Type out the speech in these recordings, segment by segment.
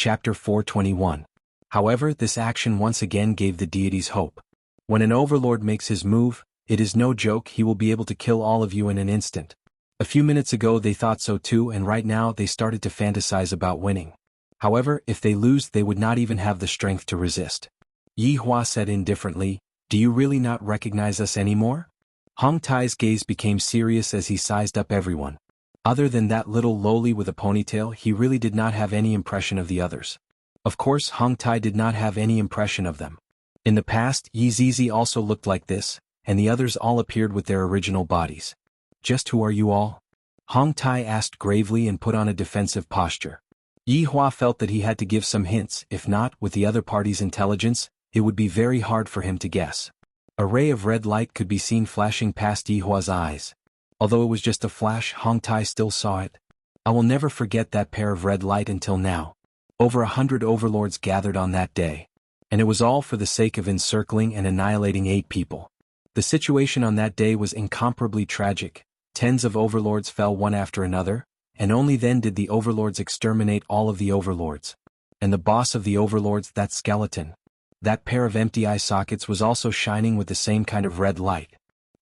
Chapter 421. However, this action once again gave the deities hope. When an overlord makes his move, it is no joke, he will be able to kill all of you in an instant. A few minutes ago they thought so too, and right now they started to fantasize about winning. However, if they lose they would not even have the strength to resist. Yi Hua said indifferently, "Do you really not recognize us anymore?" Hong Tai's gaze became serious as he sized up everyone. Other than that little lowly with a ponytail, he really did not have any impression of the others. Of course, Hong Tai did not have any impression of them. In the past, Yi Zizi also looked like this, and the others all appeared with their original bodies. "Just who are you all?" Hong Tai asked gravely and put on a defensive posture. Yi Hua felt that he had to give some hints, if not, with the other party's intelligence, it would be very hard for him to guess. A ray of red light could be seen flashing past Yi Hua's eyes. Although it was just a flash, Hong Tai still saw it. I will never forget that pair of red light until now. Over 100 overlords gathered on that day. And it was all for the sake of encircling and annihilating 8 people. The situation on that day was incomparably tragic. Tens of overlords fell one after another, and only then did the overlords exterminate all of the overlords. And the boss of the overlords, that skeleton. That pair of empty eye sockets was also shining with the same kind of red light.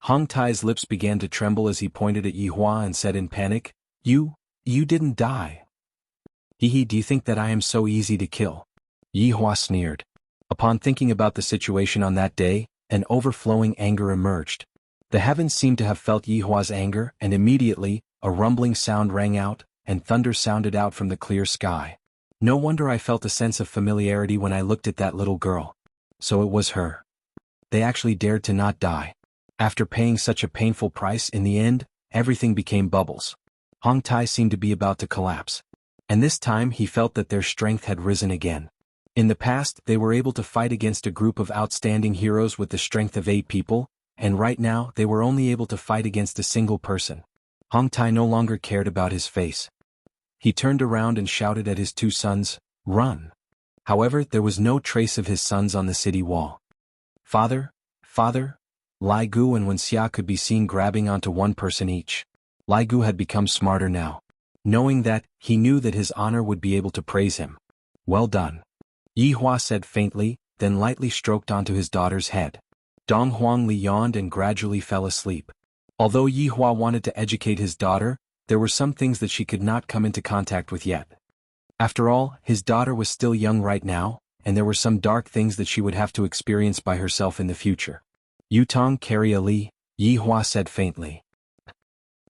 Hong Tai's lips began to tremble as he pointed at Yi Hua and said in panic, You didn't die. Hee, do you think that I am so easy to kill?" Yi Hua sneered. Upon thinking about the situation on that day, an overflowing anger emerged. The heavens seemed to have felt Yi Hua's anger, and immediately, a rumbling sound rang out, and thunder sounded out from the clear sky. No wonder I felt a sense of familiarity when I looked at that little girl. So it was her. They actually dared to not die. After paying such a painful price, in the end, everything became bubbles. Hong Tai seemed to be about to collapse. And this time he felt that their strength had risen again. In the past, they were able to fight against a group of outstanding heroes with the strength of 8 people, and right now they were only able to fight against a single person. Hong Tai no longer cared about his face. He turned around and shouted at his 2 sons, "Run!" However, there was no trace of his sons on the city wall. Father! Lai Gu and Wuxia could be seen grabbing onto one person each. Lai Gu had become smarter now. Knowing that, he knew that his honor would be able to praise him. "Well done," Yi Hua said faintly, then lightly stroked onto his daughter's head. Dong Huangli yawned and gradually fell asleep. Although Yi Hua wanted to educate his daughter, there were some things that she could not come into contact with yet. After all, his daughter was still young right now, and there were some dark things that she would have to experience by herself in the future. "Yutong, carry Ali," Yi Hua said faintly.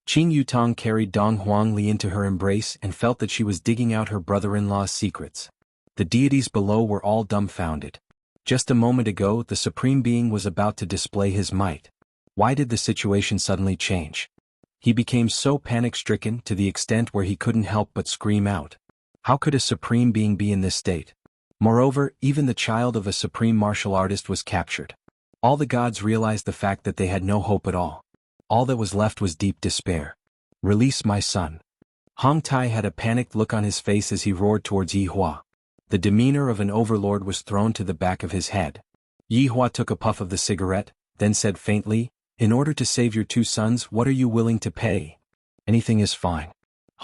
Qing Yutong carried Dong Huangli into her embrace and felt that she was digging out her brother-in-law's secrets. The deities below were all dumbfounded. Just a moment ago, the Supreme Being was about to display his might. Why did the situation suddenly change? He became so panic-stricken to the extent where he couldn't help but scream out. How could a Supreme Being be in this state? Moreover, even the child of a supreme martial artist was captured. All the gods realized the fact that they had no hope at all. All that was left was deep despair. "Release my son." Hong Tai had a panicked look on his face as he roared towards Yi Hua. The demeanor of an overlord was thrown to the back of his head. Yi Hua took a puff of the cigarette, then said faintly, "In order to save your 2 sons, what are you willing to pay?" "Anything is fine,"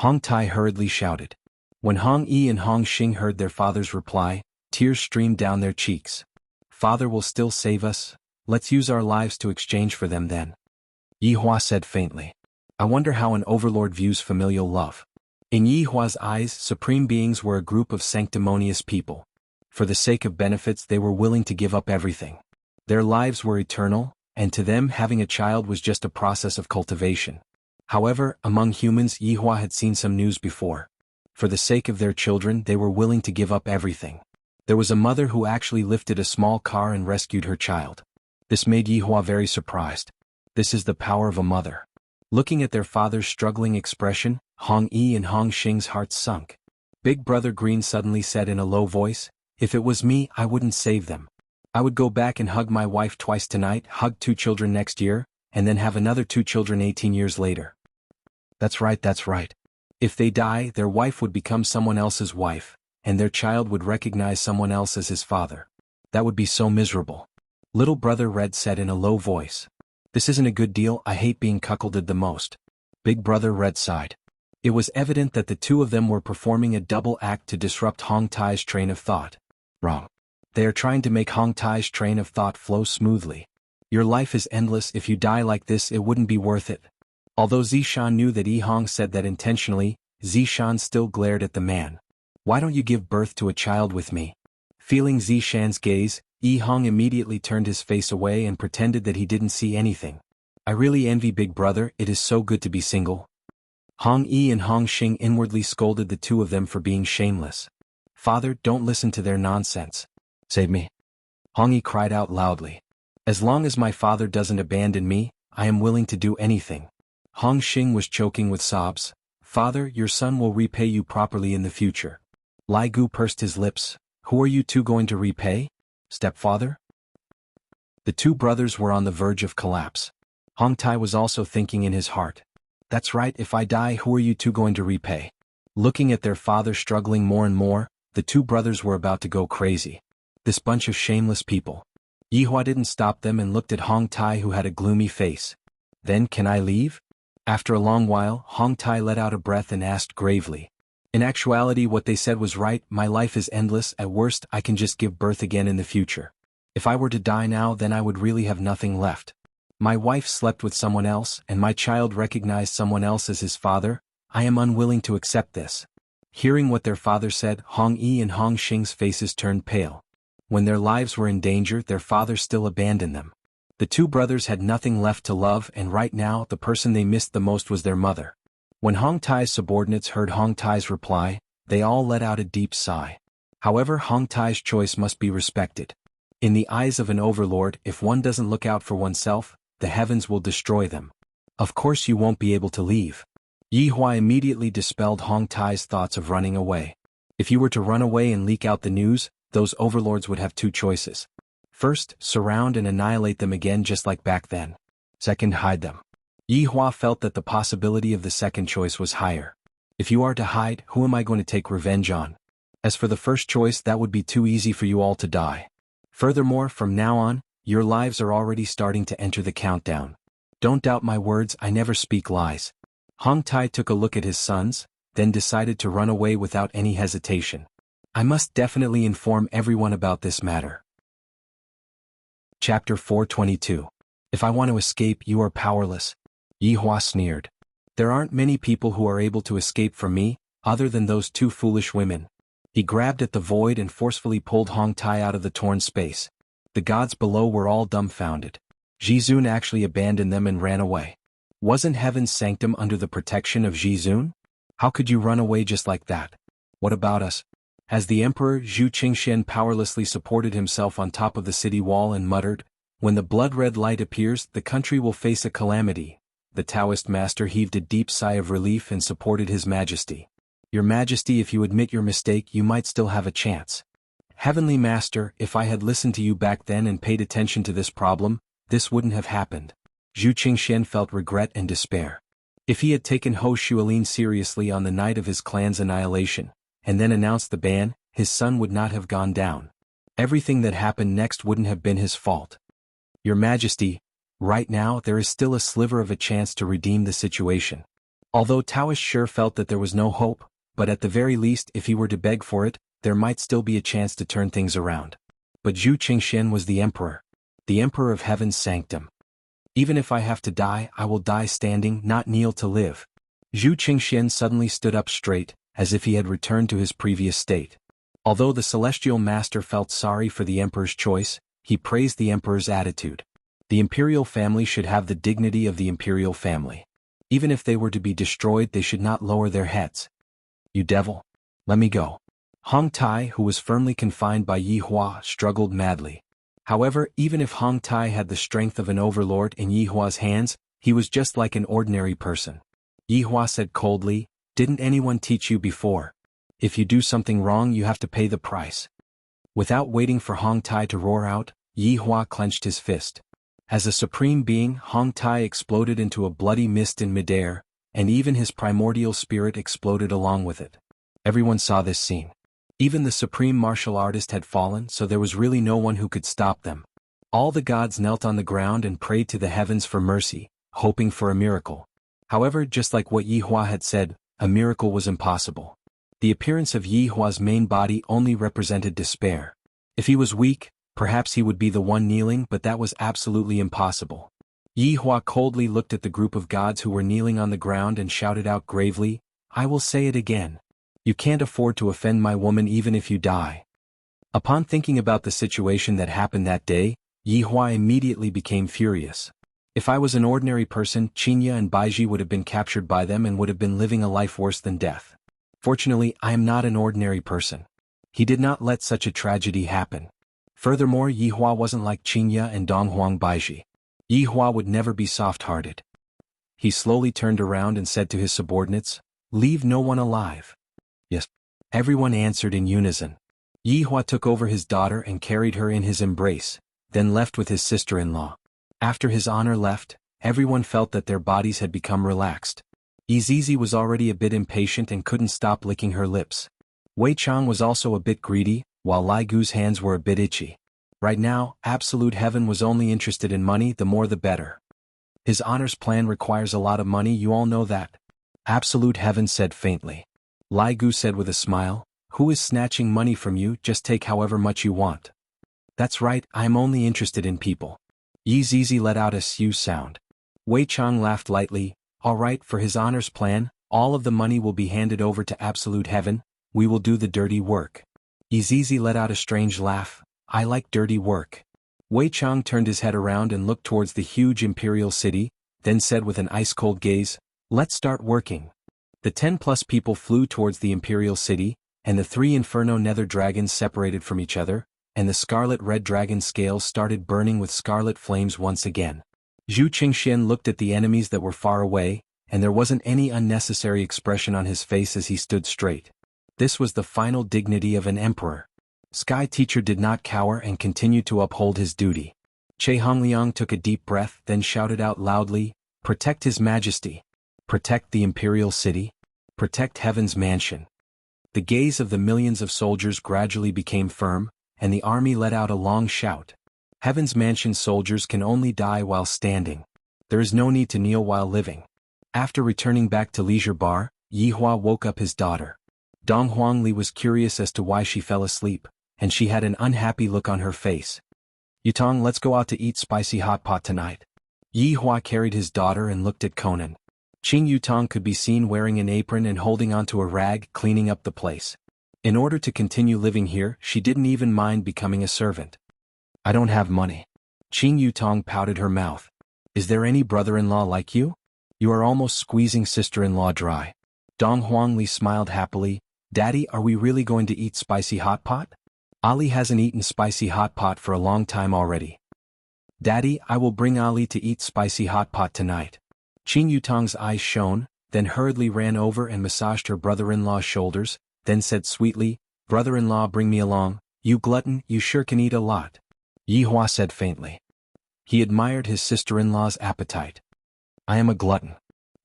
Hong Tai hurriedly shouted. When Hong Yi and Hong Xing heard their father's reply, tears streamed down their cheeks. "Father will still save us. Let's use our lives to exchange for them then," Yi Hua said faintly. I wonder how an overlord views familial love. In Yi Hua's eyes, supreme beings were a group of sanctimonious people. For the sake of benefits they were willing to give up everything. Their lives were eternal, and to them having a child was just a process of cultivation. However, among humans Yi Hua had seen some news before. For the sake of their children they were willing to give up everything. There was a mother who actually lifted a small car and rescued her child. This made Yi Hua very surprised. This is the power of a mother. Looking at their father's struggling expression, Hong Yi and Hong Xing's hearts sunk. Big Brother Green suddenly said in a low voice, "If it was me, I wouldn't save them. I would go back and hug my wife twice tonight, hug 2 children next year, and then have another 2 children 18 years later." That's right. If they die, their wife would become someone else's wife, and their child would recognize someone else as his father. That would be so miserable. Little Brother Red said in a low voice. "This isn't a good deal, I hate being cuckolded the most." Big Brother Red sighed. It was evident that the two of them were performing a double act to disrupt Hong Tai's train of thought. Wrong. They are trying to make Hong Tai's train of thought flow smoothly. Your life is endless. If you die like this, it wouldn't be worth it. Although Zishan knew that Yi Hong said that intentionally, Zishan still glared at the man. Why don't you give birth to a child with me? Feeling Zishan's gaze, Yi Hong immediately turned his face away and pretended that he didn't see anything. I really envy Big Brother, it is so good to be single. Hong Yi and Hong Xing inwardly scolded the two of them for being shameless. Father, don't listen to their nonsense. Save me. Hong Yi cried out loudly. As long as my father doesn't abandon me, I am willing to do anything. Hong Xing was choking with sobs. Father, your son will repay you properly in the future. Lai Gu pursed his lips. Who are you two going to repay? Stepfather? The two brothers were on the verge of collapse. Hong Tai was also thinking in his heart. That's right, if I die, who are you two going to repay? Looking at their father struggling more and more, the two brothers were about to go crazy. This bunch of shameless people. Yihua didn't stop them and looked at Hong Tai, who had a gloomy face. Then, can I leave? After a long while, Hong Tai let out a breath and asked gravely. In actuality, what they said was right. My life is endless. At worst, I can just give birth again in the future. If I were to die now, then I would really have nothing left. My wife slept with someone else, and my child recognized someone else as his father. I am unwilling to accept this. Hearing what their father said, Hong Yi and Hong Xing's faces turned pale. When their lives were in danger, their father still abandoned them. The two brothers had nothing left to love, and right now, the person they missed the most was their mother. When Hong Tai's subordinates heard Hong Tai's reply, they all let out a deep sigh. However, Hong Tai's choice must be respected. In the eyes of an overlord, if one doesn't look out for oneself, the heavens will destroy them. Of course you won't be able to leave. Yihua immediately dispelled Hong Tai's thoughts of running away. If you were to run away and leak out the news, those overlords would have two choices. First, surround and annihilate them again just like back then. Second, hide them. Yihua felt that the possibility of the second choice was higher. If you are to hide, who am I going to take revenge on? As for the first choice, that would be too easy for you all to die. Furthermore, from now on, your lives are already starting to enter the countdown. Don't doubt my words, I never speak lies. Hong Tai took a look at his sons, then decided to run away without any hesitation. I must definitely inform everyone about this matter. Chapter 422. If I want to escape, you are powerless. Yihua sneered. There aren't many people who are able to escape from me, other than those two foolish women. He grabbed at the void and forcefully pulled Hong Tai out of the torn space. The gods below were all dumbfounded. Jizun actually abandoned them and ran away. Wasn't heaven's sanctum under the protection of Jizun? How could you run away just like that? What about us? As the emperor, Zhu Qingxian powerlessly supported himself on top of the city wall and muttered, when the blood-red light appears, the country will face a calamity. The Taoist master heaved a deep sigh of relief and supported his majesty. Your majesty, if you admit your mistake, you might still have a chance. Heavenly master, if I had listened to you back then and paid attention to this problem, this wouldn't have happened. Zhu Qingxian felt regret and despair. If he had taken Ho Shualin seriously on the night of his clan's annihilation, and then announced the ban, his son would not have gone down. Everything that happened next wouldn't have been his fault. Your majesty, right now there is still a sliver of a chance to redeem the situation. Although Taoist sure felt that there was no hope, but at the very least, if he were to beg for it, there might still be a chance to turn things around. But Zhu Qingxian was the emperor of heaven's sanctum. Even if I have to die, I will die standing, not kneel to live. Zhu Qingxian suddenly stood up straight, as if he had returned to his previous state. Although the celestial master felt sorry for the emperor's choice, he praised the emperor's attitude. The imperial family should have the dignity of the imperial family. Even if they were to be destroyed, they should not lower their heads. You devil! Let me go. Hong Tai, who was firmly confined by Yihua, struggled madly. However, even if Hong Tai had the strength of an overlord in Yihua's hands, he was just like an ordinary person. Yihua said coldly, didn't anyone teach you before? If you do something wrong, you have to pay the price. Without waiting for Hong Tai to roar out, Yihua clenched his fist. As a supreme being, Hong Tai exploded into a bloody mist in midair, and even his primordial spirit exploded along with it. Everyone saw this scene. Even the supreme martial artist had fallen, so there was really no one who could stop them. All the gods knelt on the ground and prayed to the heavens for mercy, hoping for a miracle. However, just like what Yihua had said, a miracle was impossible. The appearance of Yi Hua's main body only represented despair. If he was weak, perhaps he would be the one kneeling, but that was absolutely impossible. Yi Hua coldly looked at the group of gods who were kneeling on the ground and shouted out gravely, "I will say it again. You can't afford to offend my woman even if you die." Upon thinking about the situation that happened that day, Yi Hua immediately became furious. If I was an ordinary person, Qinya and Baiji would have been captured by them and would have been living a life worse than death. Fortunately, I am not an ordinary person. He did not let such a tragedy happen. Furthermore, Yi Hua wasn't like Qinya and Donghuang Baiji. Yi Hua would never be soft-hearted. He slowly turned around and said to his subordinates, "Leave no one alive." Yes. Everyone answered in unison. Yi Hua took over his daughter and carried her in his embrace, then left with his sister-in-law. After his honor left, everyone felt that their bodies had become relaxed. Izizi was already a bit impatient and couldn't stop licking her lips. Wei Chang was also a bit greedy, while Lai Gu's hands were a bit itchy. Right now, Absolute Heaven was only interested in money, the more the better. His honors plan requires a lot of money, you all know that. Absolute Heaven said faintly. Lai Gu said with a smile, "Who is snatching money from you? Just take however much you want." "That's right, I am only interested in people." Yi Zizi let out a su sound. Wei Chang laughed lightly, "All right, for his honors plan, all of the money will be handed over to Absolute Heaven, we will do the dirty work." Yi Zizi let out a strange laugh, "I like dirty work." Wei Chang turned his head around and looked towards the huge imperial city, then said with an ice-cold gaze, "Let's start working." The 10+ people flew towards the imperial city, and the 3 inferno nether dragons separated from each other, and the scarlet-red dragon scales started burning with scarlet flames once again. Zhu Qingxian looked at the enemies that were far away, and there wasn't any unnecessary expression on his face as he stood straight. This was the final dignity of an emperor. Sky Teacher did not cower and continued to uphold his duty. Che Hongliang took a deep breath, then shouted out loudly, "Protect His Majesty! Protect the imperial city! Protect Heaven's mansion!" The gaze of the millions of soldiers gradually became firm, and the army let out a long shout. Heaven's mansion soldiers can only die while standing. There is no need to kneel while living. After returning back to Leisure Bar, Yi Hua woke up his daughter. Dong Huangli was curious as to why she fell asleep, and she had an unhappy look on her face. "Yutong, let's go out to eat spicy hot pot tonight." Yi Hua carried his daughter and looked at Conan. Qing Yutong could be seen wearing an apron and holding onto a rag, cleaning up the place. In order to continue living here, she didn't even mind becoming a servant. "I don't have money." Qing Yutong pouted her mouth. "Is there any brother-in-law like you? You are almost squeezing sister-in-law dry." Dong Huangli smiled happily. "Daddy, are we really going to eat spicy hot pot? Ali hasn't eaten spicy hot pot for a long time already." "Daddy, I will bring Ali to eat spicy hot pot tonight." Qing Yutong's eyes shone, then hurriedly ran over and massaged her brother-in-law's shoulders, then said sweetly, "Brother-in-law, bring me along, you glutton, you sure can eat a lot." Yi Hua said faintly. He admired his sister-in-law's appetite. "I am a glutton."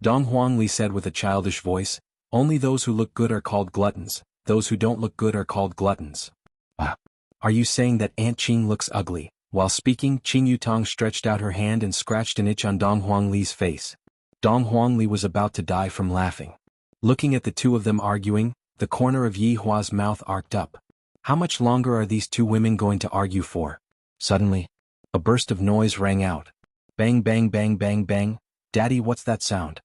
Dong Huangli said with a childish voice, "Only those who look good are called gluttons, those who don't look good are called gluttons." "Ah. Are you saying that Aunt Qing looks ugly?" While speaking, Qing Yutong stretched out her hand and scratched an itch on Dong Huangli's face. Dong Huangli was about to die from laughing. Looking at the two of them arguing, the corner of Yi Hua's mouth arced up. How much longer are these two women going to argue for? Suddenly, a burst of noise rang out. Bang bang bang bang bang. "Daddy, what's that sound?"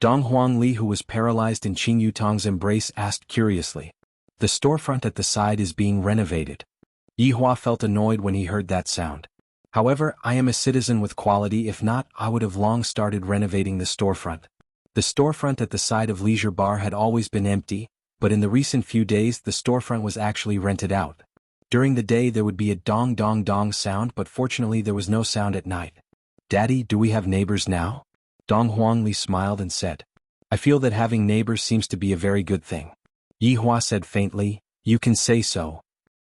Dong Huangli, who was paralyzed in Qing Yutong's embrace, asked curiously. "The storefront at the side is being renovated." Yi Hua felt annoyed when he heard that sound. "However, I am a citizen with quality, if not, I would have long started renovating the storefront." The storefront at the side of Leisure Bar had always been empty, but in the recent few days the storefront was actually rented out. During the day there would be a dong dong dong sound, but fortunately there was no sound at night. "Daddy, do we have neighbors now?" Dong Huangli smiled and said. "I feel that having neighbors seems to be a very good thing." Yi Hua said faintly, "You can say so."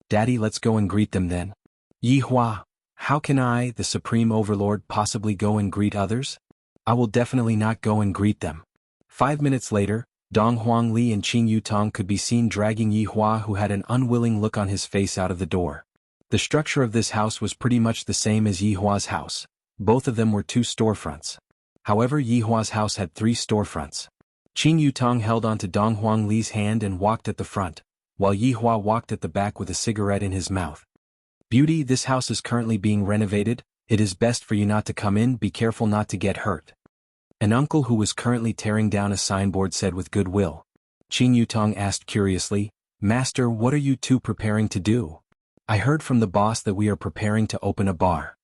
"Daddy, let's go and greet them then." "Yi Hua, how can I, the Supreme Overlord, possibly go and greet others? I will definitely not go and greet them." 5 minutes later, Dong Huangli and Qing Yutong could be seen dragging Yi Hua, who had an unwilling look on his face, out of the door. The structure of this house was pretty much the same as Yi Hua's house. Both of them were 2 storefronts. However, Yi Hua's house had 3 storefronts. Qing Yutong held onto Dong Huangli's hand and walked at the front, while Yi Hua walked at the back with a cigarette in his mouth. "Beauty, this house is currently being renovated. It is best for you not to come in, be careful not to get hurt." An uncle who was currently tearing down a signboard said with goodwill. Qing Yutong asked curiously, "Master, what are you two preparing to do?" "I heard from the boss that we are preparing to open a bar."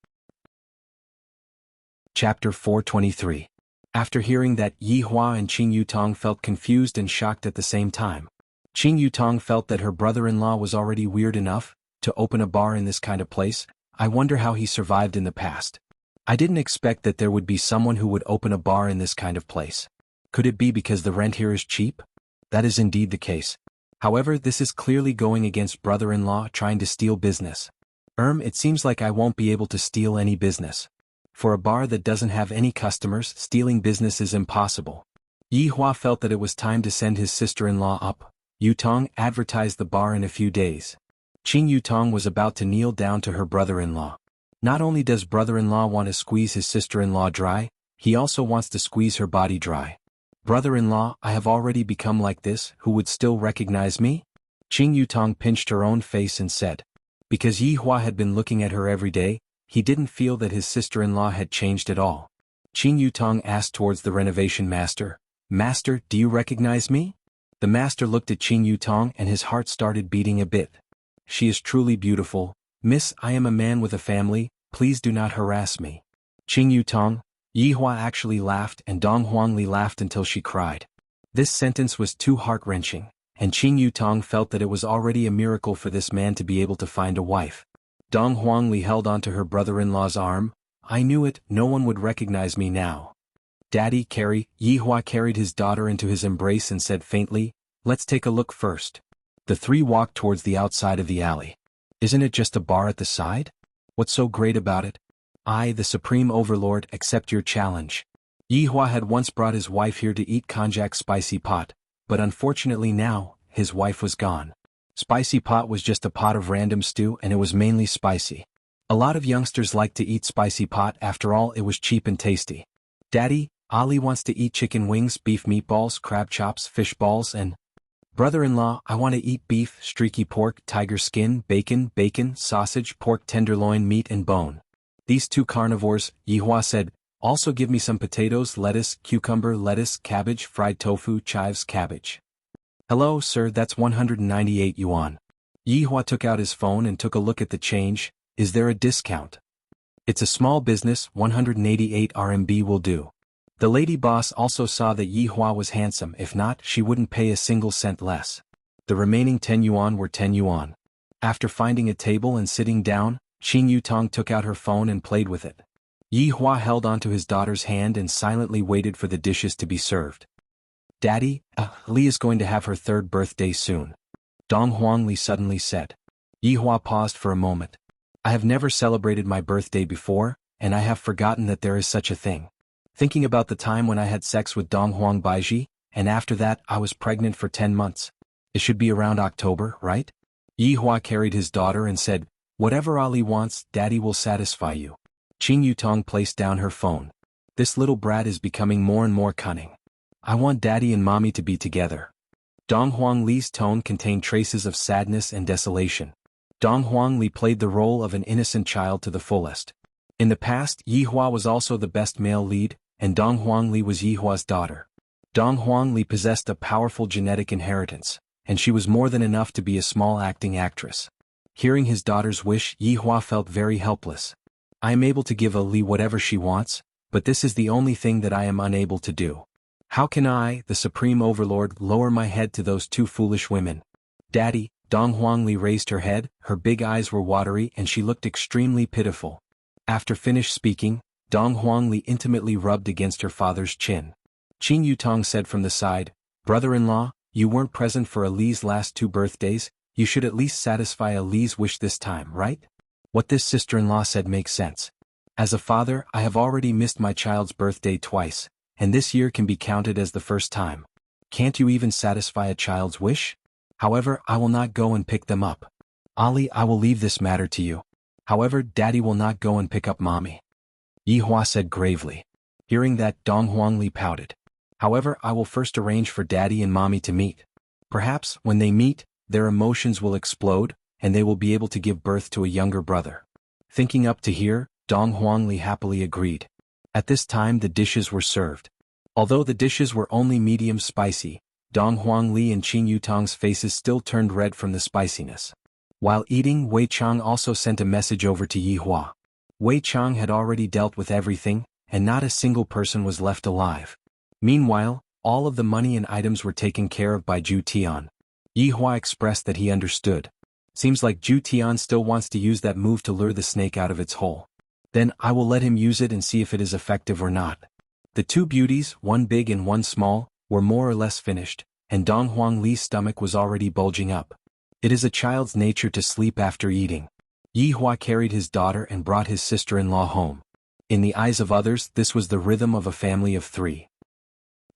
Chapter 423. After hearing that, Yi Hua and Qing Yutong felt confused and shocked at the same time. Qing Yutong felt that her brother-in-law was already weird enough to open a bar in this kind of place. "I wonder how he survived in the past. I didn't expect that there would be someone who would open a bar in this kind of place. Could it be because the rent here is cheap?" That is indeed the case. However, this is clearly going against brother-in-law trying to steal business. It seems like I won't be able to steal any business. For a bar that doesn't have any customers, stealing business is impossible. Yi Hua felt that it was time to send his sister-in-law up. "Yutong, advertise the bar in a few days." Qing Yutong was about to kneel down to her brother-in-law. Not only does brother-in-law want to squeeze his sister-in-law dry, he also wants to squeeze her body dry. "Brother-in-law, I have already become like this, who would still recognize me?" Qing Yutong pinched her own face and said. Because Yi Hua had been looking at her every day, he didn't feel that his sister-in-law had changed at all. Qing Yutong asked towards the renovation master, "Master, do you recognize me?" The master looked at Qing Yutong and his heart started beating a bit. "She is truly beautiful. Miss, I am a man with a family, please do not harass me." Qing Yutong. Yi Hua actually laughed and Dong Huangli laughed until she cried. This sentence was too heart-wrenching, and Qing Yutong felt that it was already a miracle for this man to be able to find a wife. Dong Huangli held onto her brother-in-law's arm. "I knew it, no one would recognize me now." "Daddy, carry." Yi Hua carried his daughter into his embrace and said faintly, "Let's take a look first." The three walked towards the outside of the alley. "Isn't it just a bar at the side? What's so great about it?" "I, the Supreme Overlord, accept your challenge." Yi Hua had once brought his wife here to eat konjac spicy pot, but unfortunately now, his wife was gone. Spicy pot was just a pot of random stew and it was mainly spicy. A lot of youngsters like to eat spicy pot, after all it was cheap and tasty. "Daddy, Ali wants to eat chicken wings, beef meatballs, crab chops, fish balls and..." "Brother-in-law, I want to eat beef, streaky pork, tiger skin, bacon, sausage, pork tenderloin, meat and bone." "These two carnivores," Yi Hua said, "also give me some potatoes, lettuce, cucumber, lettuce, cabbage, fried tofu, chives, cabbage." "Hello, sir, that's 198 yuan. Yi Hua took out his phone and took a look at the change. "Is there a discount?" "It's a small business, 188 RMB will do." The lady boss also saw that Yi Hua was handsome, if not, she wouldn't pay a single cent less. The remaining 10 yuan were 10 yuan. After finding a table and sitting down, Qing Yutong took out her phone and played with it. Yi Hua held onto his daughter's hand and silently waited for the dishes to be served. "Daddy, Li is going to have her 3rd birthday soon," Dong Huangli suddenly said. Yi Hua paused for a moment. "I have never celebrated my birthday before, and I have forgotten that there is such a thing. Thinking about the time when I had sex with Dong Huang Baiji, and after that I was pregnant for 10 months. It should be around October, right?" Yi Hua carried his daughter and said, "Whatever Ali wants, Daddy will satisfy you." Qing Yutong placed down her phone. "This little brat is becoming more and more cunning. I want Daddy and Mommy to be together." Dong Huangli's tone contained traces of sadness and desolation. Dong Huangli played the role of an innocent child to the fullest. In the past, Yi Hua was also the best male lead, and Dong Huangli was Yi Hua's daughter. Dong Huangli possessed a powerful genetic inheritance, and she was more than enough to be a small acting actress. Hearing his daughter's wish, Yi Hua felt very helpless. "I am able to give Ali whatever she wants, but this is the only thing that I am unable to do. How can I, the Supreme Overlord, lower my head to those two foolish women?" "Daddy," Dong Huangli raised her head, her big eyes were watery and she looked extremely pitiful. After finished speaking, Dong Huangli intimately rubbed against her father's chin. Qing Yutong said from the side, "Brother-in-law, you weren't present for Ali's last 2 birthdays, you should at least satisfy Ali's wish this time, right?" What this sister-in-law said makes sense. "As a father, I have already missed my child's birthday twice, and this year can be counted as the first time. Can't you even satisfy a child's wish? However, I will not go and pick them up. Ali, I will leave this matter to you. However, Daddy will not go and pick up Mommy," Yi Hua said gravely. Hearing that, Dong Huangli pouted. However, I will first arrange for Daddy and Mommy to meet. Perhaps, when they meet, their emotions will explode, and they will be able to give birth to a younger brother. Thinking up to here, Dong Huangli happily agreed. At this time the dishes were served. Although the dishes were only medium spicy, Dong Huangli and Qin Yutong's faces still turned red from the spiciness. While eating, Wei Chang also sent a message over to Yi Hua. Wei Chang had already dealt with everything, and not a single person was left alive. Meanwhile, all of the money and items were taken care of by Zhu Tian. Yi Hua expressed that he understood. Seems like Zhu Tian still wants to use that move to lure the snake out of its hole. Then I will let him use it and see if it is effective or not. The two beauties, one big and one small, were more or less finished, and Dong Huangli's stomach was already bulging up. It is a child's nature to sleep after eating. Yi Hua carried his daughter and brought his sister-in-law home. In the eyes of others, this was the rhythm of a family of three.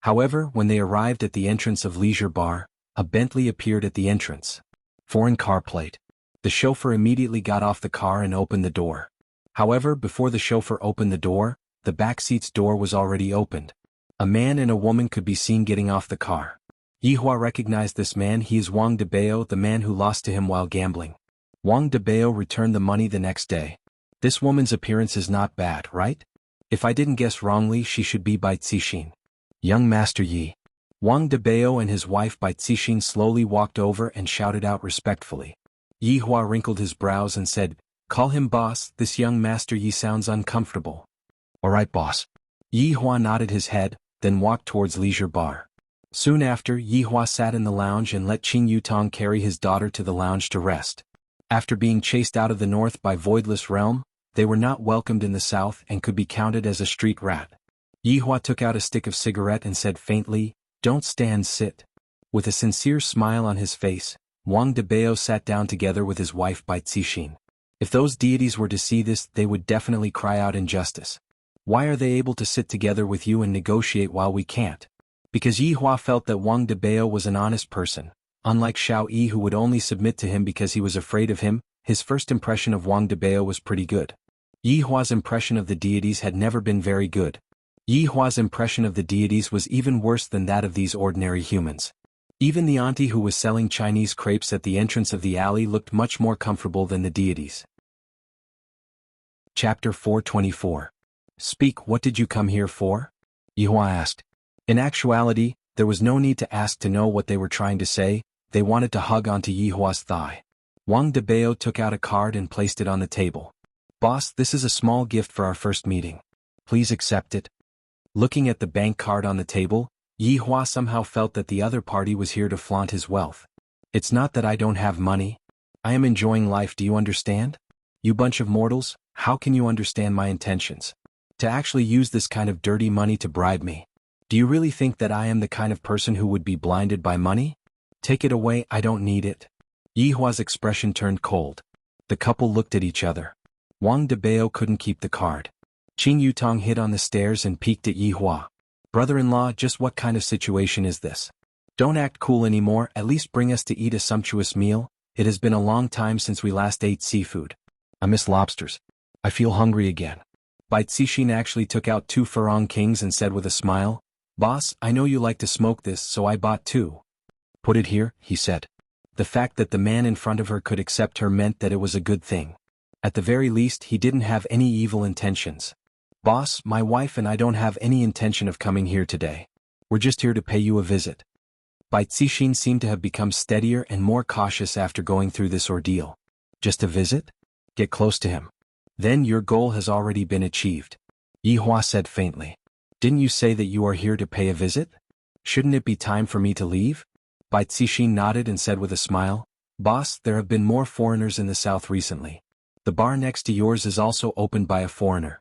However, when they arrived at the entrance of Leisure Bar, a Bentley appeared at the entrance. Foreign car plate. The chauffeur immediately got off the car and opened the door. However, before the chauffeur opened the door, the back seat's door was already opened. A man and a woman could be seen getting off the car. Yi Hua recognized this man. He is Wang Debao, the man who lost to him while gambling. Wang Debao returned the money the next day. This woman's appearance is not bad, right? If I didn't guess wrongly, she should be Bai Cixin. Young Master Yi. Wang Debao and his wife Bai Cixin slowly walked over and shouted out respectfully. Yi Hua wrinkled his brows and said, "Call him boss, this young Master Yi sounds uncomfortable." "Alright, boss." Yi Hua nodded his head, then walked towards Leisure Bar. Soon after, Yi Hua sat in the lounge and let Qin Yutong carry his daughter to the lounge to rest. After being chased out of the north by Voidless Realm, they were not welcomed in the south and could be counted as a street rat. Yi Hua took out a stick of cigarette and said faintly, "Don't stand, sit." With a sincere smile on his face, Wang Debao sat down together with his wife Bai Cixin. If those deities were to see this, they would definitely cry out injustice. Why are they able to sit together with you and negotiate while we can't? Because Yi Hua felt that Wang Debao was an honest person. Unlike Xiao Yi, who would only submit to him because he was afraid of him, his first impression of Wang Debao was pretty good. Yi Hua's impression of the deities had never been very good. Yi Hua's impression of the deities was even worse than that of these ordinary humans. Even the auntie who was selling Chinese crepes at the entrance of the alley looked much more comfortable than the deities. Chapter 424. Speak, what did you come here for? Yi Hua asked. In actuality, there was no need to ask to know what they were trying to say. They wanted to hug onto Yi Hua's thigh. Wang Debao took out a card and placed it on the table. "Boss, this is a small gift for our first meeting. Please accept it." Looking at the bank card on the table, Yi Hua somehow felt that the other party was here to flaunt his wealth. "It's not that I don't have money. I am enjoying life, do you understand? You bunch of mortals, how can you understand my intentions? To actually use this kind of dirty money to bribe me. Do you really think that I am the kind of person who would be blinded by money? Take it away, I don't need it." Yi Hua's expression turned cold. The couple looked at each other. Wang Debao couldn't keep the card. Qin Yutong hid on the stairs and peeked at Yi Hua. "Brother-in-law, just what kind of situation is this? Don't act cool anymore, at least bring us to eat a sumptuous meal. It has been a long time since we last ate seafood. I miss lobsters. I feel hungry again." Bai Cixin actually took out 2 Farong Kings and said with a smile, "Boss, I know you like to smoke this, so I bought 2. "Put it here," he said. The fact that the man in front of her could accept her meant that it was a good thing. At the very least, he didn't have any evil intentions. "Boss, my wife and I don't have any intention of coming here today. We're just here to pay you a visit." Bai Cixin seemed to have become steadier and more cautious after going through this ordeal. "Just a visit? Get close to him. Then your goal has already been achieved," Yi Hua said faintly. "Didn't you say that you are here to pay a visit? Shouldn't it be time for me to leave?" Bai Cixin nodded and said with a smile, "Boss, there have been more foreigners in the south recently. The bar next to yours is also opened by a foreigner."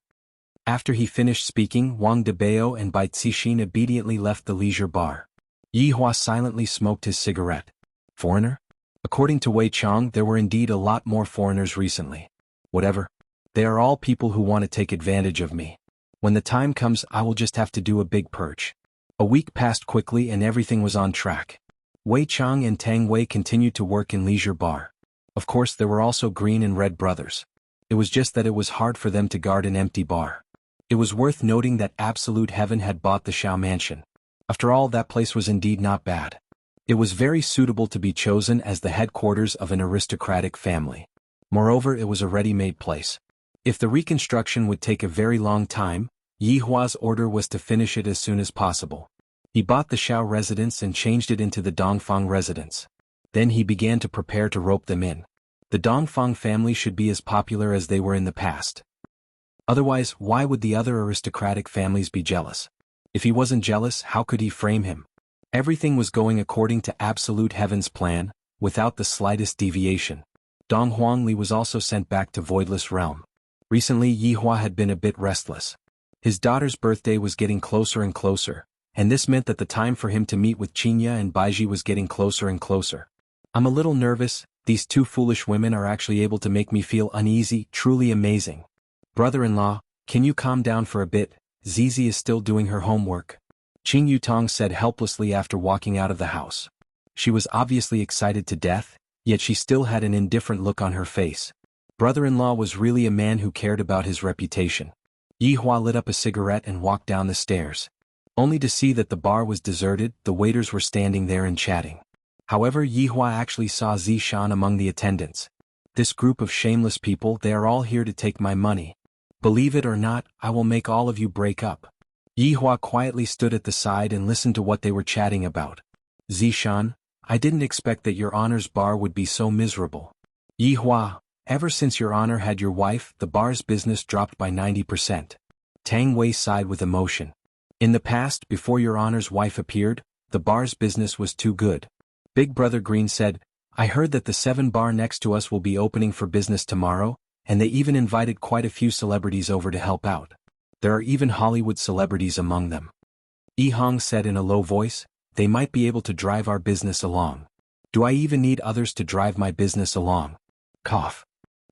After he finished speaking, Wang Debao and Bai Cixin obediently left the Leisure Bar. Yi Hua silently smoked his cigarette. Foreigner? According to Wei Chang, there were indeed a lot more foreigners recently. Whatever. They are all people who want to take advantage of me. When the time comes, I will just have to do a big purge. A week passed quickly and everything was on track. Wei Chang and Tang Wei continued to work in Leisure Bar. Of course, there were also Green and Red brothers. It was just that it was hard for them to guard an empty bar. It was worth noting that Absolute Heaven had bought the Shao Mansion. After all, that place was indeed not bad. It was very suitable to be chosen as the headquarters of an aristocratic family. Moreover, it was a ready-made place. If the reconstruction would take a very long time, Yi Hua's order was to finish it as soon as possible. He bought the Shao residence and changed it into the Dongfang residence. Then he began to prepare to rope them in. The Dongfang family should be as popular as they were in the past. Otherwise, why would the other aristocratic families be jealous? If he wasn't jealous, how could he frame him? Everything was going according to absolute heaven's plan, without the slightest deviation. Dong Huangli was also sent back to Voidless Realm. Recently, Yi Hua had been a bit restless. His daughter's birthday was getting closer and closer, and this meant that the time for him to meet with Qinya and Baiji was getting closer and closer. I'm a little nervous. These two foolish women are actually able to make me feel uneasy, truly amazing. Brother-in-law, can you calm down for a bit? Zizi is still doing her homework. Qing Yutong said helplessly after walking out of the house. She was obviously excited to death, yet she still had an indifferent look on her face. Brother-in-law was really a man who cared about his reputation. Yi Hua lit up a cigarette and walked down the stairs. Only to see that the bar was deserted, the waiters were standing there and chatting. However, Yi Hua actually saw Zishan among the attendants. This group of shameless people, they are all here to take my money. Believe it or not, I will make all of you break up. Yi Hua quietly stood at the side and listened to what they were chatting about. Zishan, I didn't expect that your honor's bar would be so miserable. Yi Hua, ever since your honor had your wife, the bar's business dropped by 90%. Tang Wei sighed with emotion. In the past, before your honor's wife appeared, the bar's business was too good. Big Brother Green said, I heard that the 7 bar next to us will be opening for business tomorrow, and they even invited quite a few celebrities over to help out. There are even Hollywood celebrities among them. Yi Hong said in a low voice, they might be able to drive our business along. Do I even need others to drive my business along? Cough.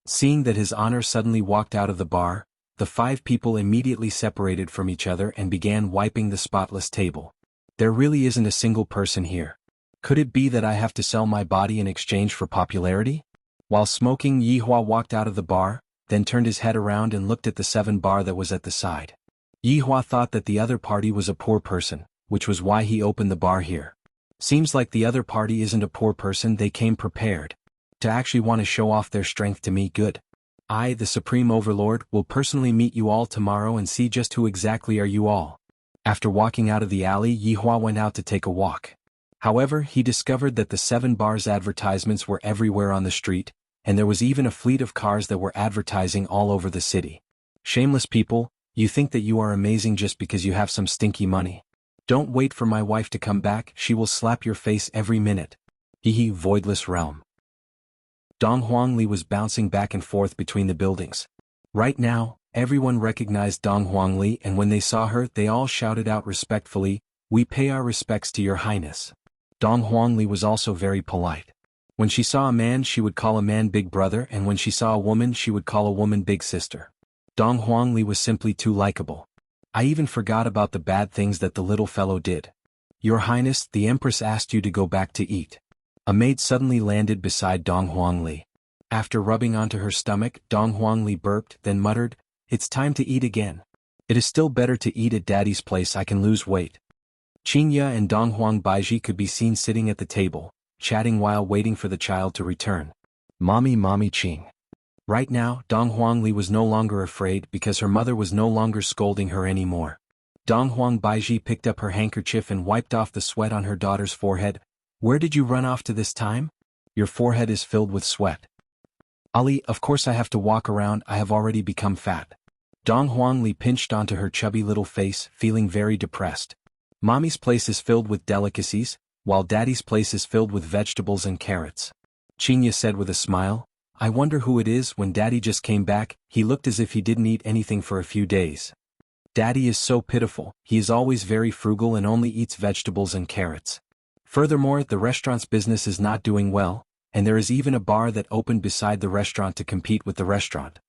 Seeing that his honor suddenly walked out of the bar, the 5 people immediately separated from each other and began wiping the spotless table. There really isn't a single person here. Could it be that I have to sell my body in exchange for popularity? While smoking, Yi Hua walked out of the bar, then turned his head around and looked at the 7 bar that was at the side. Yi Hua thought that the other party was a poor person, which was why he opened the bar here. Seems like the other party isn't a poor person, they came prepared. To actually want to show off their strength to me, good. I, the Supreme Overlord, will personally meet you all tomorrow and see just who exactly are you all. After walking out of the alley, Yi Hua went out to take a walk. However, he discovered that the 7 bars advertisements were everywhere on the street, and there was even a fleet of cars that were advertising all over the city. Shameless people, you think that you are amazing just because you have some stinky money. Don't wait for my wife to come back, she will slap your face every minute. Hehe, Voidless Realm. Dong Huangli was bouncing back and forth between the buildings. Right now, everyone recognized Dong Huangli, and when they saw her, they all shouted out respectfully, we pay our respects to your highness. Dong Huangli was also very polite. When she saw a man, she would call a man big brother, and when she saw a woman, she would call a woman big sister. Dong Huangli was simply too likable. I even forgot about the bad things that the little fellow did. Your Highness, the Empress asked you to go back to eat. A maid suddenly landed beside Dong Huangli. After rubbing onto her stomach, Dong Huangli burped, then muttered, it's time to eat again. It is still better to eat at Daddy's place, I can lose weight. Qingya and Dong Huang Baiji could be seen sitting at the table, chatting while waiting for the child to return. Mommy Qing. Right now, Dong Huangli was no longer afraid because her mother was no longer scolding her anymore. Dong Huang Baiji picked up her handkerchief and wiped off the sweat on her daughter's forehead. Where did you run off to this time? Your forehead is filled with sweat. Ali, of course I have to walk around, I have already become fat. Dong Huangli pinched onto her chubby little face, feeling very depressed. Mommy's place is filled with delicacies, while Daddy's place is filled with vegetables and carrots. Qingya said with a smile, I wonder who it is. When Daddy just came back, he looked as if he didn't eat anything for a few days. Daddy is so pitiful, he is always very frugal and only eats vegetables and carrots. Furthermore, the restaurant's business is not doing well, and there is even a bar that opened beside the restaurant to compete with the restaurant.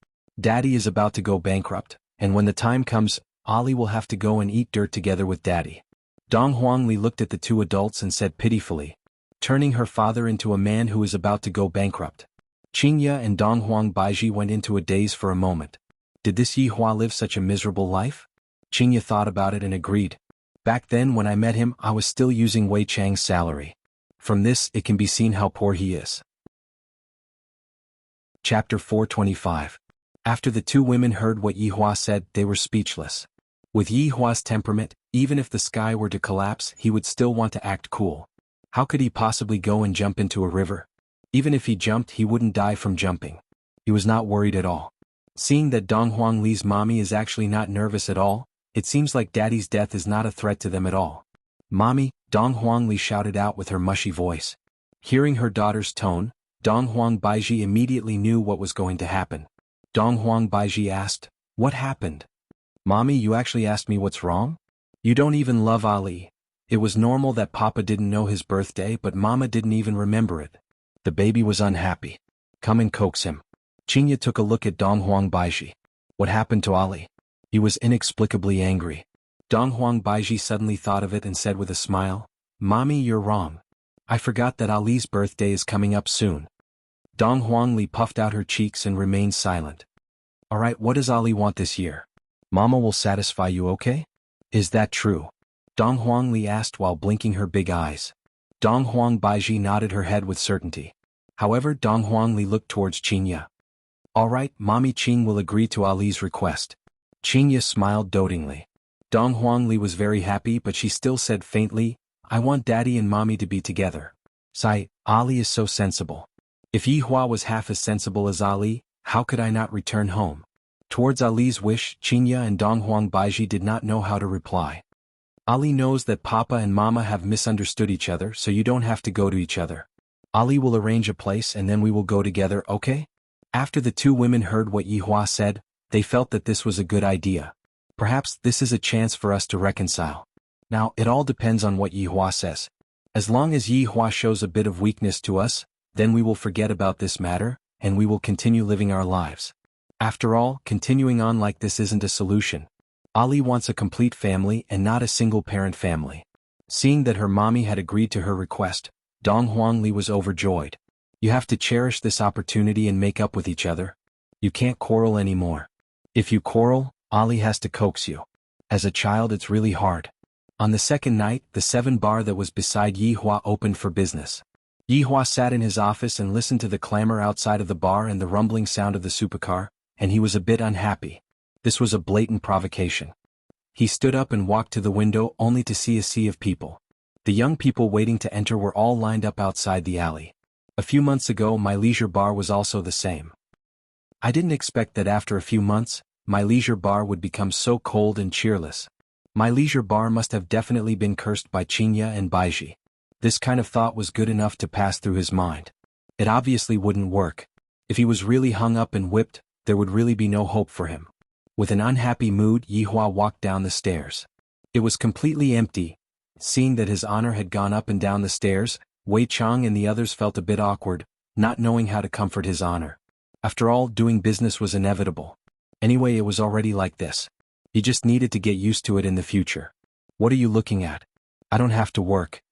Daddy is about to go bankrupt, and when the time comes, Ali will have to go and eat dirt together with Daddy. Dong Huangli looked at the 2 adults and said pitifully, turning her father into a man who is about to go bankrupt. Qingya and Dong Huang Baiji went into a daze for a moment. Did this Yi Hua live such a miserable life? Qingya thought about it and agreed. Back then when I met him I was still using Wei Chang's salary. From this it can be seen how poor he is. Chapter 425. After the two women heard what Yihua said, they were speechless. With Yihua's temperament, even if the sky were to collapse he would still want to act cool. How could he possibly go and jump into a river? Even if he jumped he wouldn't die from jumping. He was not worried at all. Seeing that Dong Huangli's mommy is actually not nervous at all, it seems like daddy's death is not a threat to them at all. "Mommy," Dong Huangli shouted out with her mushy voice. Hearing her daughter's tone, Dong Huang Baiji immediately knew what was going to happen. Dong Huang Baiji asked, "What happened?" "Mommy, you actually asked me what's wrong? You don't even love Ali." It was normal that Papa didn't know his birthday, but Mama didn't even remember it. The baby was unhappy. "Come and coax him." Chinya took a look at Dong Huang Baiji. What happened to Ali? He was inexplicably angry. Dong Huang Baiji suddenly thought of it and said with a smile, "Mommy, you're wrong. I forgot that Ali's birthday is coming up soon." Dong Huangli puffed out her cheeks and remained silent. "Alright, what does Ali want this year? Mama will satisfy you, okay? Is that true?" Dong Huangli asked while blinking her big eyes. Dong Huang Baiji nodded her head with certainty. However, Dong Huangli looked towards Chinya. "Alright, Mommy Ching will agree to Ali's request." Chinya smiled dotingly. Dong Huangli was very happy, but she still said faintly, "I want Daddy and Mommy to be together. Sai, Ali is so sensible. If Yihua was half as sensible as Ali, how could I not return home?" Towards Ali's wish, Chinya and Dong Huang Baiji did not know how to reply. "Ali knows that Papa and Mama have misunderstood each other, so you don't have to go to each other. Ali will arrange a place and then we will go together, okay?" After the two women heard what Yihua said, they felt that this was a good idea. Perhaps this is a chance for us to reconcile. Now, it all depends on what Yihua says. As long as Yihua shows a bit of weakness to us, then we will forget about this matter, and we will continue living our lives. After all, continuing on like this isn't a solution. Ali wants a complete family and not a single-parent family. Seeing that her mommy had agreed to her request, Dong Huangli was overjoyed. You have to cherish this opportunity and make up with each other. You can't quarrel anymore. If you quarrel, Ali has to coax you. As a child it's really hard. On the second night, the 7 bar that was beside Yihua opened for business. Yihua sat in his office and listened to the clamor outside of the bar and the rumbling sound of the supercar, and he was a bit unhappy. This was a blatant provocation. He stood up and walked to the window only to see a sea of people. The young people waiting to enter were all lined up outside the alley. A few months ago my leisure bar was also the same. I didn't expect that after a few months, my leisure bar would become so cold and cheerless. My leisure bar must have definitely been cursed by Chinya and Baiji. This kind of thought was good enough to pass through his mind. It obviously wouldn't work. If he was really hung up and whipped, there would really be no hope for him. With an unhappy mood, Yihua walked down the stairs. It was completely empty. Seeing that his honor had gone up and down the stairs, Wei Chang and the others felt a bit awkward, not knowing how to comfort his honor. After all, doing business was inevitable. Anyway, it was already like this. He just needed to get used to it in the future. "What are you looking at? I don't have to work."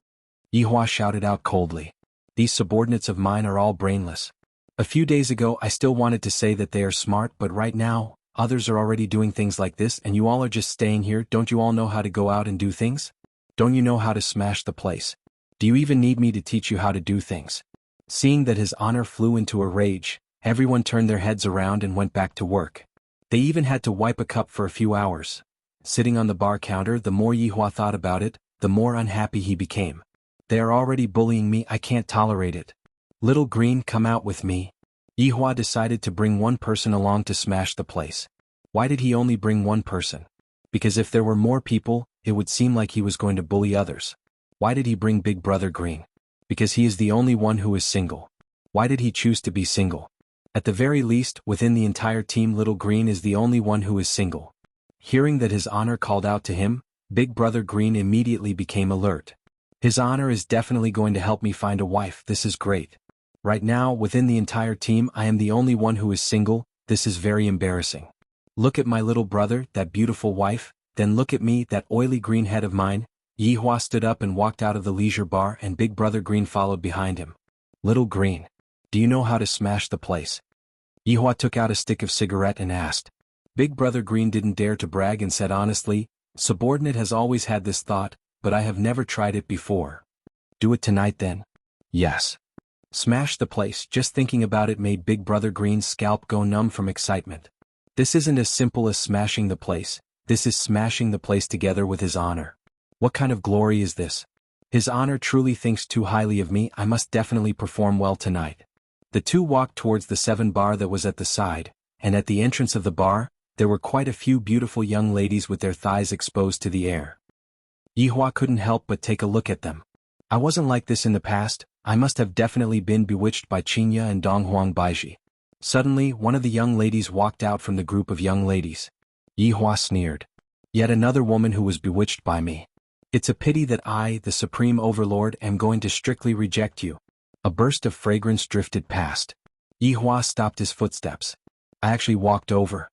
Yihua shouted out coldly. "These subordinates of mine are all brainless. A few days ago I still wanted to say that they are smart, but right now, others are already doing things like this and you all are just staying here. Don't you all know how to go out and do things? Don't you know how to smash the place? Do you even need me to teach you how to do things?" Seeing that his honor flew into a rage, everyone turned their heads around and went back to work. They even had to wipe a cup for a few hours. Sitting on the bar counter, the more Yihua thought about it, the more unhappy he became. "They are already bullying me, I can't tolerate it. Little Green, come out with me." Yihua decided to bring one person along to smash the place. Why did he only bring one person? Because if there were more people, it would seem like he was going to bully others. Why did he bring Big Brother Green? Because he is the only one who is single. Why did he choose to be single? At the very least, within the entire team, Little Green is the only one who is single. Hearing that his honor called out to him, Big Brother Green immediately became alert. His honor is definitely going to help me find a wife. This is great. Right now, within the entire team, I am the only one who is single. This is very embarrassing. Look at my little brother, that beautiful wife, then look at me, that oily green head of mine. Yihua stood up and walked out of the leisure bar and Big Brother Green followed behind him. "Little Green, do you know how to smash the place?" Yihua took out a stick of cigarette and asked. Big Brother Green didn't dare to brag and said honestly, Subordinate has always had this thought, but I have never tried it before. Do it tonight then? Yes. Smash the place. Just thinking about it made Big Brother Green's scalp go numb from excitement. This isn't as simple as smashing the place, this is smashing the place together with his honor. What kind of glory is this? His honor truly thinks too highly of me. I must definitely perform well tonight. The two walked towards the 7 bar that was at the side, and at the entrance of the bar, there were quite a few beautiful young ladies with their thighs exposed to the air. Yihua couldn't help but take a look at them. I wasn't like this in the past, I must have definitely been bewitched by Qinya and Donghuang Baiji. Suddenly, one of the young ladies walked out from the group of young ladies. Yihua sneered. Yet another woman who was bewitched by me. It's a pity that I, the Supreme Overlord, am going to strictly reject you. A burst of fragrance drifted past. Yihua stopped his footsteps. I actually walked over.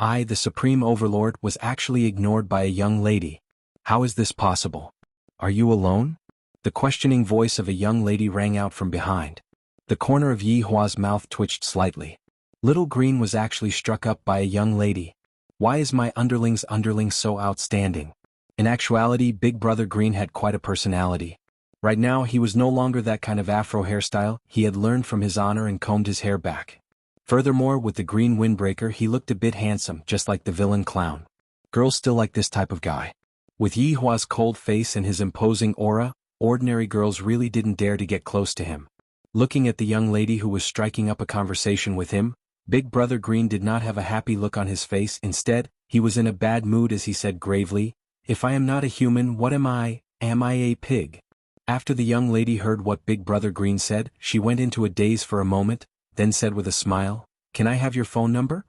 I, the Supreme Overlord, was actually ignored by a young lady. How is this possible? Are you alone? The questioning voice of a young lady rang out from behind. The corner of Yihua's mouth twitched slightly. Little Green was actually struck up by a young lady. Why is my underling's underling so outstanding? In actuality, Big Brother Green had quite a personality. Right now he was no longer that kind of afro hairstyle, he had learned from his honor and combed his hair back. Furthermore, with the green windbreaker he looked a bit handsome, just like the villain clown. Girls still like this type of guy. With Yihua's cold face and his imposing aura, ordinary girls really didn't dare to get close to him. Looking at the young lady who was striking up a conversation with him, Big Brother Green did not have a happy look on his face. Instead, he was in a bad mood as he said gravely, "If I am not a human, what am I? Am I a pig?" After the young lady heard what Big Brother Green said, she went into a daze for a moment, then said with a smile, "Can I have your phone number?"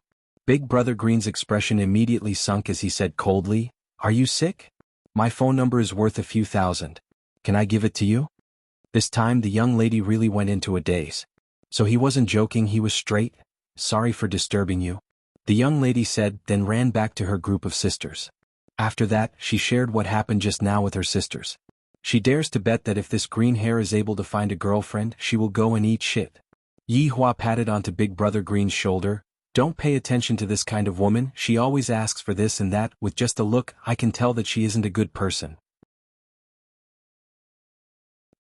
Big Brother Green's expression immediately sunk as he said coldly, "Are you sick? My phone number is worth a few thousand. Can I give it to you?" This time the young lady really went into a daze. So he wasn't joking, he was straight. "Sorry for disturbing you," the young lady said, then ran back to her group of sisters. After that, she shared what happened just now with her sisters. She dares to bet that if this green hair is able to find a girlfriend, she will go and eat shit. Yihua patted onto Big Brother Green's shoulder. "Don't pay attention to this kind of woman, she always asks for this and that, with just a look, I can tell that she isn't a good person."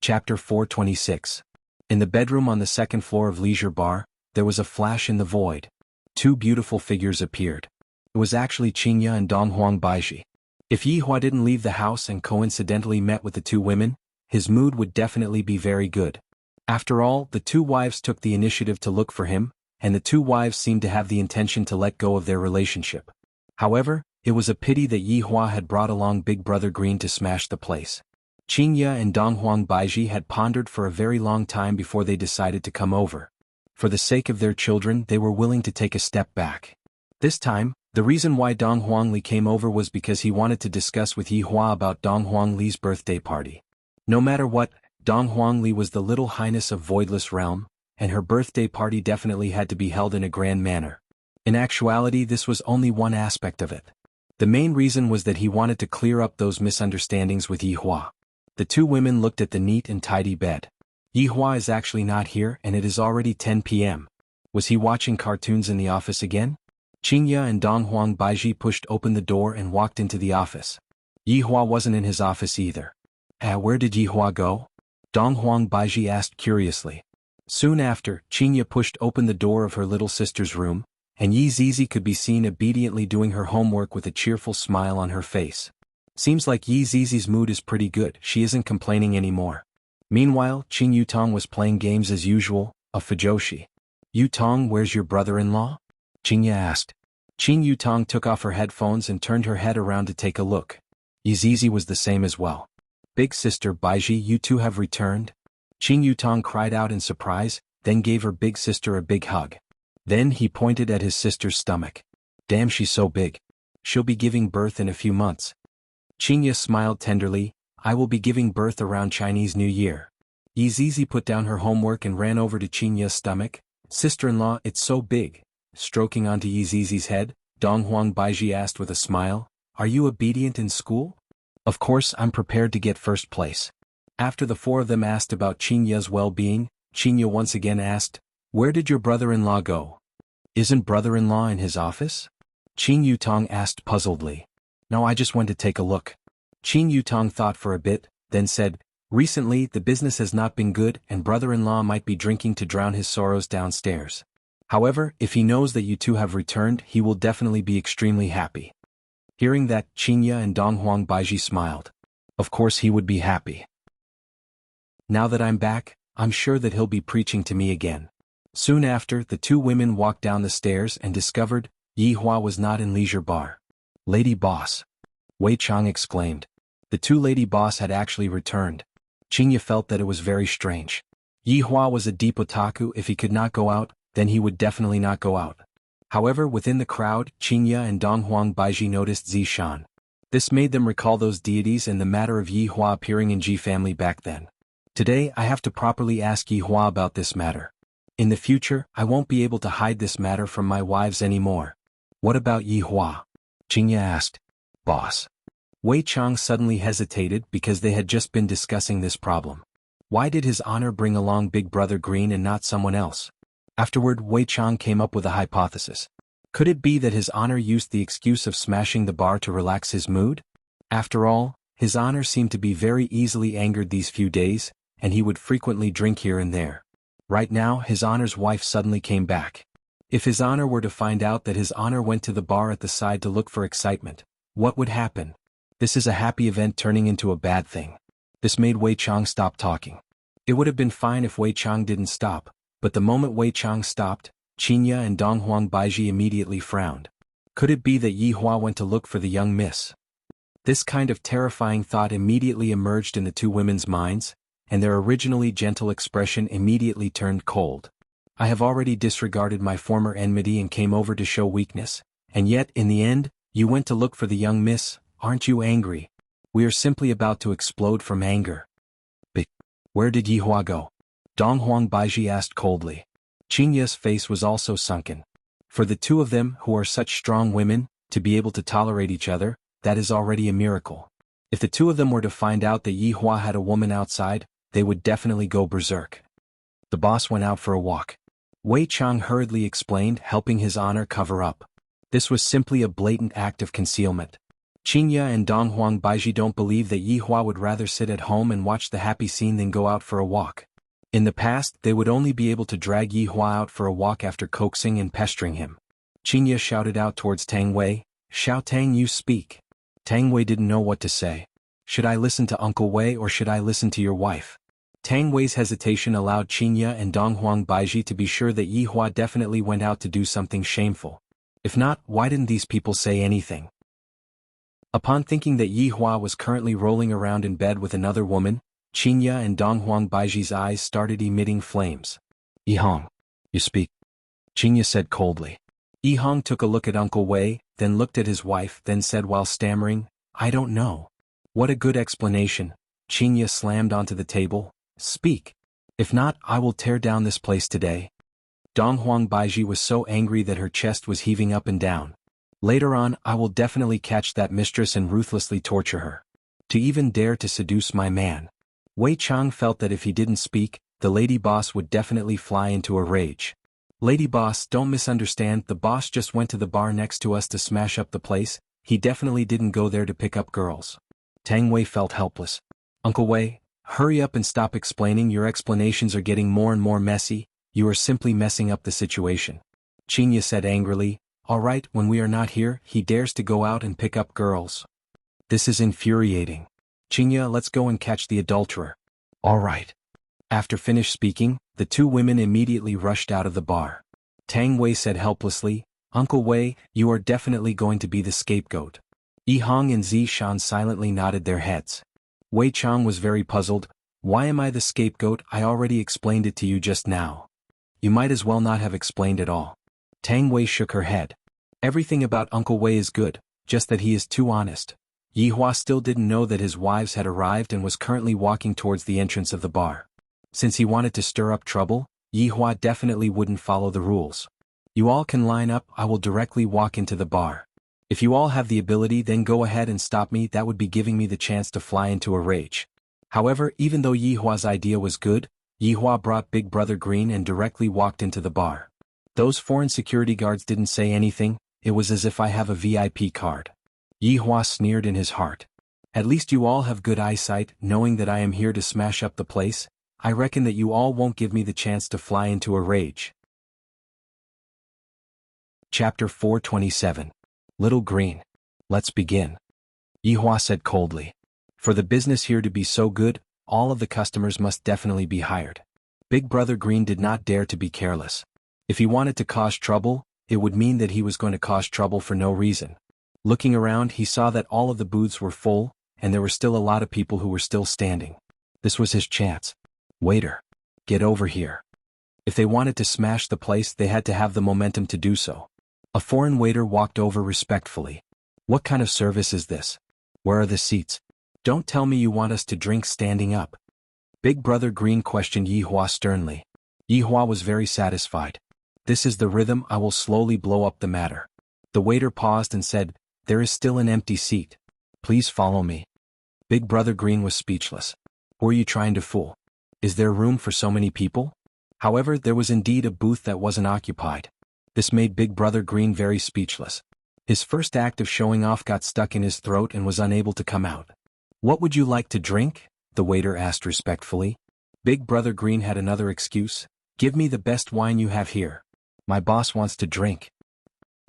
Chapter 426. In the bedroom on the 2nd floor of Leisure Bar, there was a flash in the void. 2 beautiful figures appeared. It was actually Qinya and Donghuang Baiji. If Yihua didn't leave the house and coincidentally met with the 2 women, his mood would definitely be very good. After all, the 2 wives took the initiative to look for him, and the 2 wives seemed to have the intention to let go of their relationship. However, it was a pity that Yihua had brought along Big Brother Green to smash the place. Qinya and Donghuang Baiji had pondered for a very long time before they decided to come over. For the sake of their children, they were willing to take a step back. This time, the reason why Donghuang Li came over was because he wanted to discuss with Yihua about Donghuang Li's birthday party. No matter what, Donghuang Li was the little highness of Voidless Realm, and her birthday party definitely had to be held in a grand manner. In actuality, this was only one aspect of it. The main reason was that he wanted to clear up those misunderstandings with Yihua. The 2 women looked at the neat and tidy bed. Yihua is actually not here and it is already 10 p.m. Was he watching cartoons in the office again? Qinya and Donghuang Baiji pushed open the door and walked into the office. Yihua wasn't in his office either. Where did Yihua go? Donghuang Baiji asked curiously. Soon after, Qinya pushed open the door of her little sister's room, and Yi Zizi could be seen obediently doing her homework with a cheerful smile on her face. Seems like Yi Zizi's mood is pretty good, she isn't complaining anymore. Meanwhile, Qin Yutong was playing games as usual, a fujoshi. "Yutong, where's your brother-in-law?" Qinya asked. Qin Yutong took off her headphones and turned her head around to take a look. Yi Zizi was the same as well. "Big sister Baiji, you 2 have returned?" Qin Yutong cried out in surprise, then gave her big sister a big hug. Then he pointed at his sister's stomach. "Damn, she's so big. She'll be giving birth in a few months." Qinya smiled tenderly. "I will be giving birth around Chinese New Year." Yi Zizi put down her homework and ran over to Qinya's stomach. "Sister-in-law, it's so big." Stroking onto Yi Zizi's head, Donghuang Baiji asked with a smile, "Are you obedient in school?" "Of course, I'm prepared to get first place." After the 4 of them asked about Qinya's well-being, Qinya once again asked, "Where did your brother-in-law go?" "Isn't brother-in-law in his office?" Qin Yutong asked puzzledly. No, I just went to take a look. Qin Yutong thought for a bit, then said, recently the business has not been good and brother-in-law might be drinking to drown his sorrows downstairs. However, if he knows that you two have returned, he will definitely be extremely happy. Hearing that, Qingya and Donghuang Baiji smiled. Of course he would be happy. Now that I'm back, I'm sure that he'll be preaching to me again. Soon after, the two women walked down the stairs and discovered Yi Hua was not in leisure bar. Lady Boss. Wei Chang exclaimed. The two lady boss had actually returned. Qingya felt that it was very strange. Yi Hua was a deep otaku. If he could not go out, then he would definitely not go out. However, within the crowd, Qingya and Donghuang Baiji noticed Zishan. This made them recall those deities and the matter of Yi Hua appearing in Ji family back then. Today I have to properly ask Yi Hua about this matter. In the future, I won't be able to hide this matter from my wives anymore. What about Yi Hua? Qingya asked. Boss. Wei Chang suddenly hesitated because they had just been discussing this problem. Why did his honor bring along Big Brother Green and not someone else? Afterward, Wei Chang came up with a hypothesis. Could it be that his honor used the excuse of smashing the bar to relax his mood? After all, his honor seemed to be very easily angered these few days, and he would frequently drink here and there. Right now, his honor's wife suddenly came back. If his honor were to find out that his honor went to the bar at the side to look for excitement, what would happen? This is a happy event turning into a bad thing. This made Wei Chang stop talking. It would have been fine if Wei Chang didn't stop, but the moment Wei Chang stopped, Qingya and Donghuang Baiji immediately frowned. Could it be that Yi Hua went to look for the young miss? This kind of terrifying thought immediately emerged in the two women's minds, and their originally gentle expression immediately turned cold. I have already disregarded my former enmity and came over to show weakness, and yet, in the end, you went to look for the young miss. Aren't you angry? We are simply about to explode from anger. But where did Yi Hua go? Donghuang Baiji asked coldly. Qingya's face was also sunken. For the two of them, who are such strong women, to be able to tolerate each other, that is already a miracle. If the two of them were to find out that Yi Hua had a woman outside, they would definitely go berserk. The boss went out for a walk. Wei Chang hurriedly explained, helping his honor cover up. This was simply a blatant act of concealment. Qingya and Donghuang Baiji don't believe that Yi Hua would rather sit at home and watch the happy scene than go out for a walk. In the past, they would only be able to drag Yi Hua out for a walk after coaxing and pestering him. Qingya shouted out towards Tang Wei, "Xiao Tang, you speak." Tang Wei didn't know what to say. Should I listen to Uncle Wei or should I listen to your wife? Tang Wei's hesitation allowed Qingya and Donghuang Baiji to be sure that Yi Hua definitely went out to do something shameful. If not, why didn't these people say anything? Upon thinking that Yi Hua was currently rolling around in bed with another woman, Qingya and Donghuang Baiji's eyes started emitting flames. "Yi Hong, you speak," Qingya said coldly. Yi Hong took a look at Uncle Wei, then looked at his wife, then said while stammering, "I don't know." What a good explanation. Qingya slammed onto the table. "Speak. If not, I will tear down this place today." Donghuang Baiji was so angry that her chest was heaving up and down. Later on, I will definitely catch that mistress and ruthlessly torture her. To even dare to seduce my man. Wei Chang felt that if he didn't speak, the lady boss would definitely fly into a rage. "Lady boss, don't misunderstand, the boss just went to the bar next to us to smash up the place, he definitely didn't go there to pick up girls." Tang Wei felt helpless. "Uncle Wei, hurry up and stop explaining, your explanations are getting more and more messy, you are simply messing up the situation." Qingya said angrily, "All right, when we are not here, he dares to go out and pick up girls. This is infuriating. Qingya, let's go and catch the adulterer." "All right." After finished speaking, the two women immediately rushed out of the bar. Tang Wei said helplessly, "Uncle Wei, you are definitely going to be the scapegoat." Yi Hong and Zi Shan silently nodded their heads. Wei Chang was very puzzled. "Why am I the scapegoat? I already explained it to you just now. You might as well not have explained at all." Tang Wei shook her head. "Everything about Uncle Wei is good, just that he is too honest." Yi Hua still didn't know that his wives had arrived and was currently walking towards the entrance of the bar. Since he wanted to stir up trouble, Yi Hua definitely wouldn't follow the rules. "You all can line up, I will directly walk into the bar. If you all have the ability, then go ahead and stop me, that would be giving me the chance to fly into a rage." However, even though Yi Hua's idea was good, Yi Hua brought Big Brother Green and directly walked into the bar. Those foreign security guards didn't say anything, it was as if I have a VIP card. Yi Hua sneered in his heart. At least you all have good eyesight, knowing that I am here to smash up the place. I reckon that you all won't give me the chance to fly into a rage. Chapter 427. Little Green. Let's begin. Yi Hua said coldly. For the business here to be so good, all of the customers must definitely be hired. Big Brother Green did not dare to be careless. If he wanted to cause trouble, it would mean that he was going to cause trouble for no reason. Looking around, he saw that all of the booths were full, and there were still a lot of people who were still standing. This was his chance. Waiter, get over here. If they wanted to smash the place, they had to have the momentum to do so. A foreign waiter walked over respectfully. What kind of service is this? Where are the seats? Don't tell me you want us to drink standing up. Big Brother Green questioned Yi Hua sternly. Yi Hua was very satisfied. This is the rhythm, I will slowly blow up the matter. The waiter paused and said, there is still an empty seat. Please follow me. Big Brother Green was speechless. Who are you trying to fool? Is there room for so many people? However, there was indeed a booth that wasn't occupied. This made Big Brother Green very speechless. His first act of showing off got stuck in his throat and was unable to come out. What would you like to drink? The waiter asked respectfully. Big Brother Green had another excuse. Give me the best wine you have here. My boss wants to drink.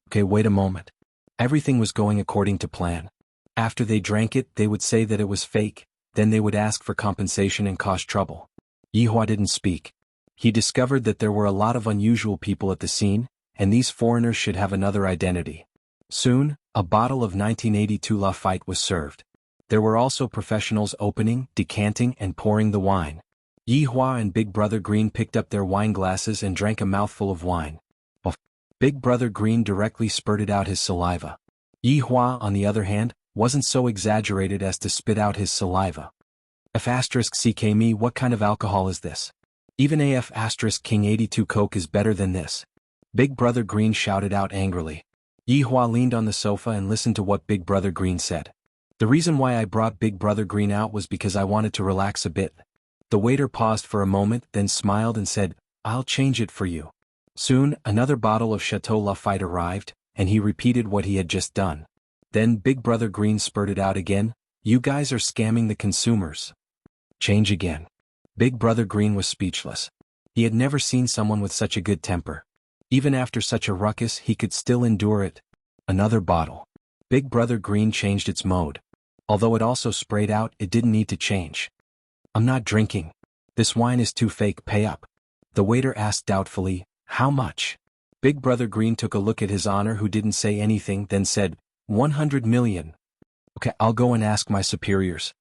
Okay, wait a moment. Everything was going according to plan. After they drank it, they would say that it was fake, then they would ask for compensation and cause trouble. Yi Hua didn't speak. He discovered that there were a lot of unusual people at the scene, and these foreigners should have another identity. Soon, a bottle of 1982 Lafite was served. There were also professionals opening, decanting, and pouring the wine. Yi Hua and Big Brother Green picked up their wine glasses and drank a mouthful of wine. Big Brother Green directly spurted out his saliva. Yi Hua, on the other hand, wasn't so exaggerated as to spit out his saliva. F***ck me, what kind of alcohol is this? Even AF** King 82 Coke is better than this. Big Brother Green shouted out angrily. Yi Hua leaned on the sofa and listened to what Big Brother Green said. The reason why I brought Big Brother Green out was because I wanted to relax a bit. The waiter paused for a moment, then smiled and said, I'll change it for you. Soon, another bottle of Chateau Lafite arrived, and he repeated what he had just done. Then Big Brother Green spurted out again, you guys are scamming the consumers. Change again. Big Brother Green was speechless. He had never seen someone with such a good temper. Even after such a ruckus, he could still endure it. Another bottle. Big Brother Green changed its mode. Although it also sprayed out, it didn't need to change. I'm not drinking. This wine is too fake, pay up. The waiter asked doubtfully, how much? Big Brother Green took a look at his honor who didn't say anything, then said, 100 million. Okay, I'll go and ask my superiors.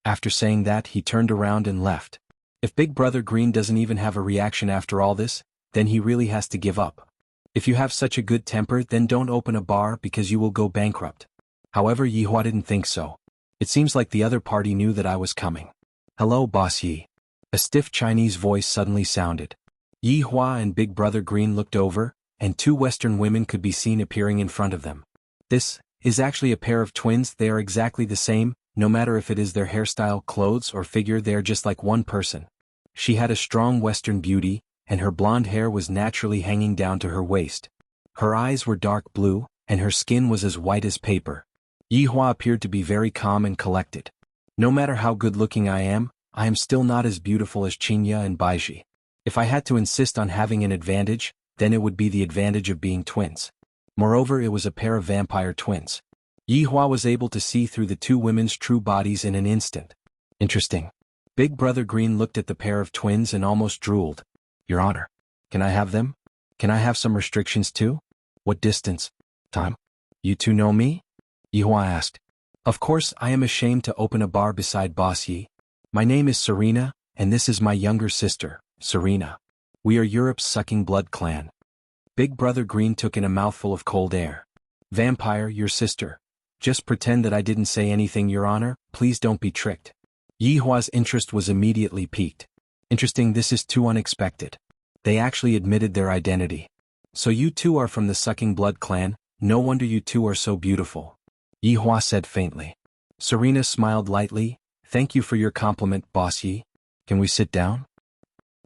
After saying that, he turned around and left. If Big Brother Green doesn't even have a reaction after all this, then he really has to give up. If you have such a good temper, then don't open a bar because you will go bankrupt. However, Yi Hua didn't think so. It seems like the other party knew that I was coming. Hello, Boss Yi. A stiff Chinese voice suddenly sounded. Yi Hua and Big Brother Green looked over, and two Western women could be seen appearing in front of them. This is actually a pair of twins. They are exactly the same, no matter if it is their hairstyle, clothes, or figure, they are just like one person. She had a strong Western beauty, and her blonde hair was naturally hanging down to her waist. Her eyes were dark blue, and her skin was as white as paper. Yi Hua appeared to be very calm and collected. No matter how good-looking I am still not as beautiful as Qinya and Baiji. If I had to insist on having an advantage, then it would be the advantage of being twins. Moreover, it was a pair of vampire twins. Yi Hua was able to see through the two women's true bodies in an instant. Interesting. Big Brother Green looked at the pair of twins and almost drooled. Your Honor, can I have them? Can I have some restrictions too? What distance? Time? You two know me? Yi Hua asked. Of course, I am ashamed to open a bar beside Boss Yi. My name is Serena, and this is my younger sister, Serena. We are Europe's sucking blood clan. Big Brother Green took in a mouthful of cold air. Vampire, your sister. Just pretend that I didn't say anything, Your Honor, please don't be tricked. Yi Hua's interest was immediately piqued. Interesting, this is too unexpected. They actually admitted their identity. So you two are from the sucking blood clan, no wonder you two are so beautiful. Yi Hua said faintly. Serena smiled lightly. Thank you for your compliment, Boss Yi. Can we sit down?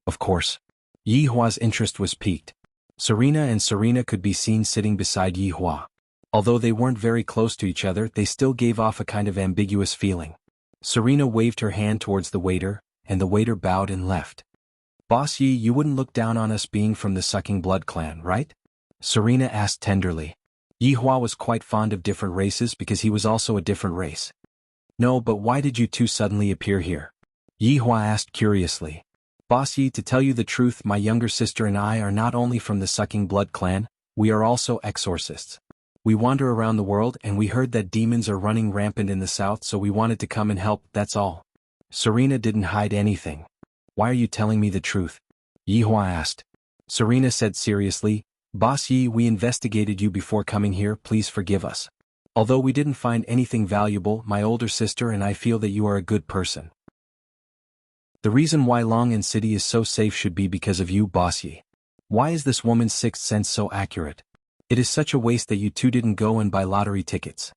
Of course. Yi Hua's interest was piqued. Serena could be seen sitting beside Yi Hua. Although they weren't very close to each other, they still gave off a kind of ambiguous feeling. Serena waved her hand towards the waiter, and the waiter bowed and left. Boss Yi, you wouldn't look down on us being from the Sucking Blood clan, right? Serena asked tenderly. Yi Hua was quite fond of different races because he was also a different race. No, but why did you two suddenly appear here? Yi Hua asked curiously. Boss Yi, to tell you the truth, my younger sister and I are not only from the Sucking Blood clan, we are also exorcists. We wander around the world and we heard that demons are running rampant in the south, so we wanted to come and help, that's all. Serena didn't hide anything. Why are you telling me the truth? Yi Hua asked. Serena said seriously, Boss Yi, we investigated you before coming here, please forgive us. Although we didn't find anything valuable, my older sister and I feel that you are a good person. The reason why Long'an City is so safe should be because of you, Boss Yi. Why is this woman's sixth sense so accurate? It is such a waste that you two didn't go and buy lottery tickets.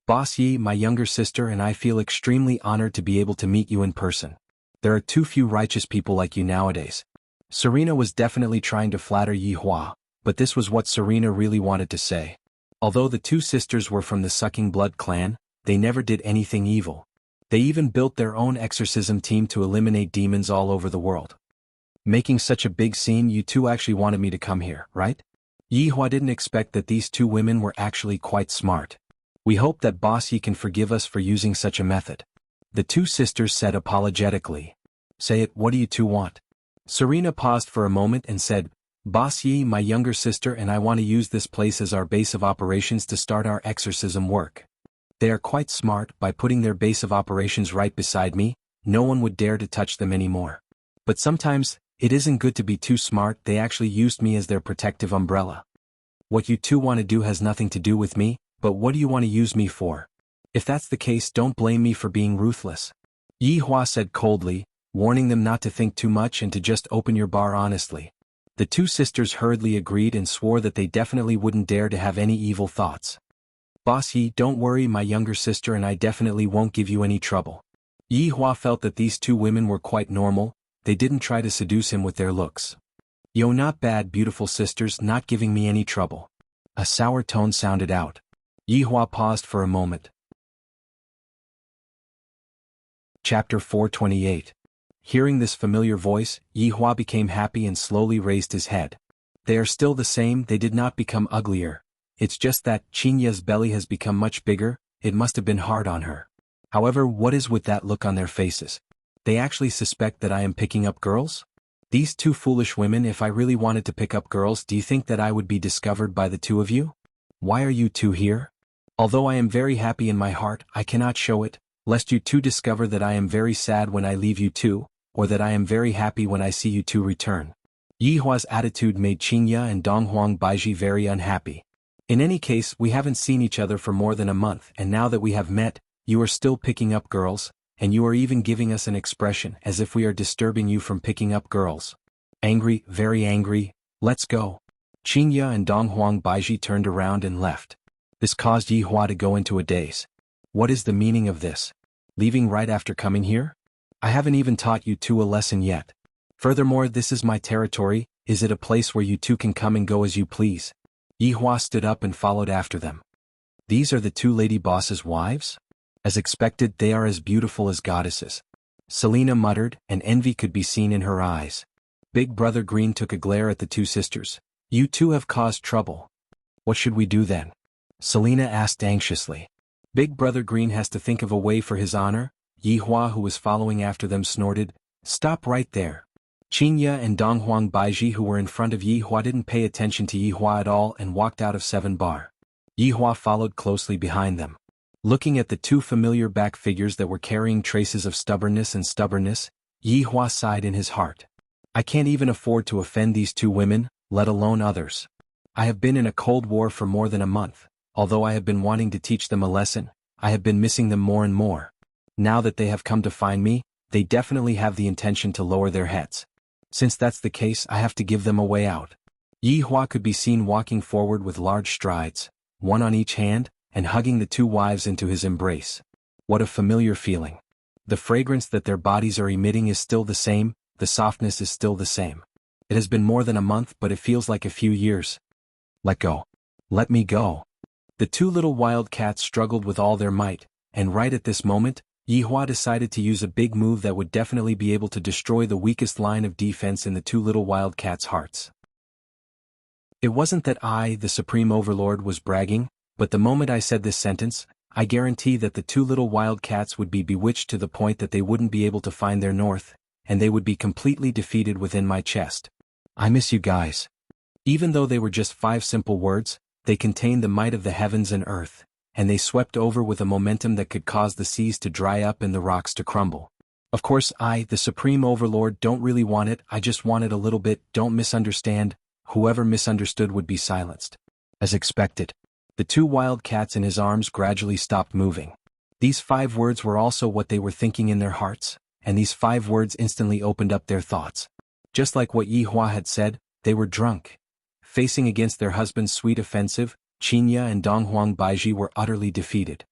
Boss Yi, my younger sister and I feel extremely honored to be able to meet you in person. There are too few righteous people like you nowadays. Serena was definitely trying to flatter Yi Hua, but this was what Serena really wanted to say. Although the two sisters were from the Sucking Blood clan, they never did anything evil. They even built their own exorcism team to eliminate demons all over the world. Making such a big scene, you two actually wanted me to come here, right? Yi Hua didn't expect that these two women were actually quite smart. We hope that Boss Yi can forgive us for using such a method. The two sisters said apologetically. Say it, what do you two want? Serena paused for a moment and said, Boss Yi, my younger sister and I want to use this place as our base of operations to start our exorcism work. They are quite smart. By putting their base of operations right beside me, no one would dare to touch them anymore. But sometimes, it isn't good to be too smart. They actually used me as their protective umbrella. What you two want to do has nothing to do with me, but what do you want to use me for? If that's the case, don't blame me for being ruthless. Yi Hua said coldly, warning them not to think too much and to just open your bar honestly. The two sisters hurriedly agreed and swore that they definitely wouldn't dare to have any evil thoughts. Boss Yi, don't worry, my younger sister and I definitely won't give you any trouble. Yi Hua felt that these two women were quite normal. They didn't try to seduce him with their looks. Yo, not bad, beautiful sisters, not giving me any trouble. A sour tone sounded out. Yi Hua paused for a moment. Chapter 428. Hearing this familiar voice, Yi Hua became happy and slowly raised his head. They are still the same, they did not become uglier. It's just that Qingya's belly has become much bigger. It must have been hard on her. However, what is with that look on their faces? They actually suspect that I am picking up girls? These two foolish women, if I really wanted to pick up girls, do you think that I would be discovered by the two of you? Why are you two here? Although I am very happy in my heart, I cannot show it, lest you two discover that I am very sad when I leave you two, or that I am very happy when I see you two return. Yi Hua's attitude made Qingya and Donghuang Baiji very unhappy. In any case, we haven't seen each other for more than a month, and now that we have met, you are still picking up girls, and you are even giving us an expression as if we are disturbing you from picking up girls. Angry, very angry, let's go. Qingya and Donghuang Baiji turned around and left. This caused Yi Hua to go into a daze. What is the meaning of this? Leaving right after coming here? I haven't even taught you two a lesson yet. Furthermore, this is my territory. Is it a place where you two can come and go as you please? Yi Hua stood up and followed after them. These are the two lady boss's wives? As expected, they are as beautiful as goddesses. Selena muttered, and envy could be seen in her eyes. Big Brother Green took a glare at the two sisters. You two have caused trouble. What should we do then? Selena asked anxiously. Big Brother Green has to think of a way for his honor. Yi Hua, who was following after them, snorted. Stop right there. Qingya and Donghuang Baiji, who were in front of Yi Hua, didn't pay attention to Yi Hua at all and walked out of 7 bar. Yi Hua followed closely behind them. Looking at the two familiar back figures that were carrying traces of stubbornness, Yi Hua sighed in his heart. I can't even afford to offend these two women, let alone others. I have been in a cold war for more than a month. Although I have been wanting to teach them a lesson, I have been missing them more and more. Now that they have come to find me, they definitely have the intention to lower their heads. Since that's the case, I have to give them a way out. Yi Hua could be seen walking forward with large strides, one on each hand, and hugging the two wives into his embrace. What a familiar feeling. The fragrance that their bodies are emitting is still the same, the softness is still the same. It has been more than a month, but it feels like a few years. Let go. Let me go. The two little wild cats struggled with all their might, and right at this moment, Yihua decided to use a big move that would definitely be able to destroy the weakest line of defense in the two little wild cats' hearts. It wasn't that I, the Supreme Overlord, was bragging, but the moment I said this sentence, I guarantee that the two little wild cats would be bewitched to the point that they wouldn't be able to find their north, and they would be completely defeated within my chest. I miss you guys. Even though they were just 5 simple words, they contained the might of the heavens and earth, and they swept over with a momentum that could cause the seas to dry up and the rocks to crumble. Of course I, the Supreme Overlord, don't really want it, I just want it a little bit, don't misunderstand. Whoever misunderstood would be silenced. As expected, the two wild cats in his arms gradually stopped moving. These 5 words were also what they were thinking in their hearts, and these 5 words instantly opened up their thoughts. Just like what Yihua had said, they were drunk. Facing against their husband's sweet offensive, Qinya and Donghuang Baiji were utterly defeated.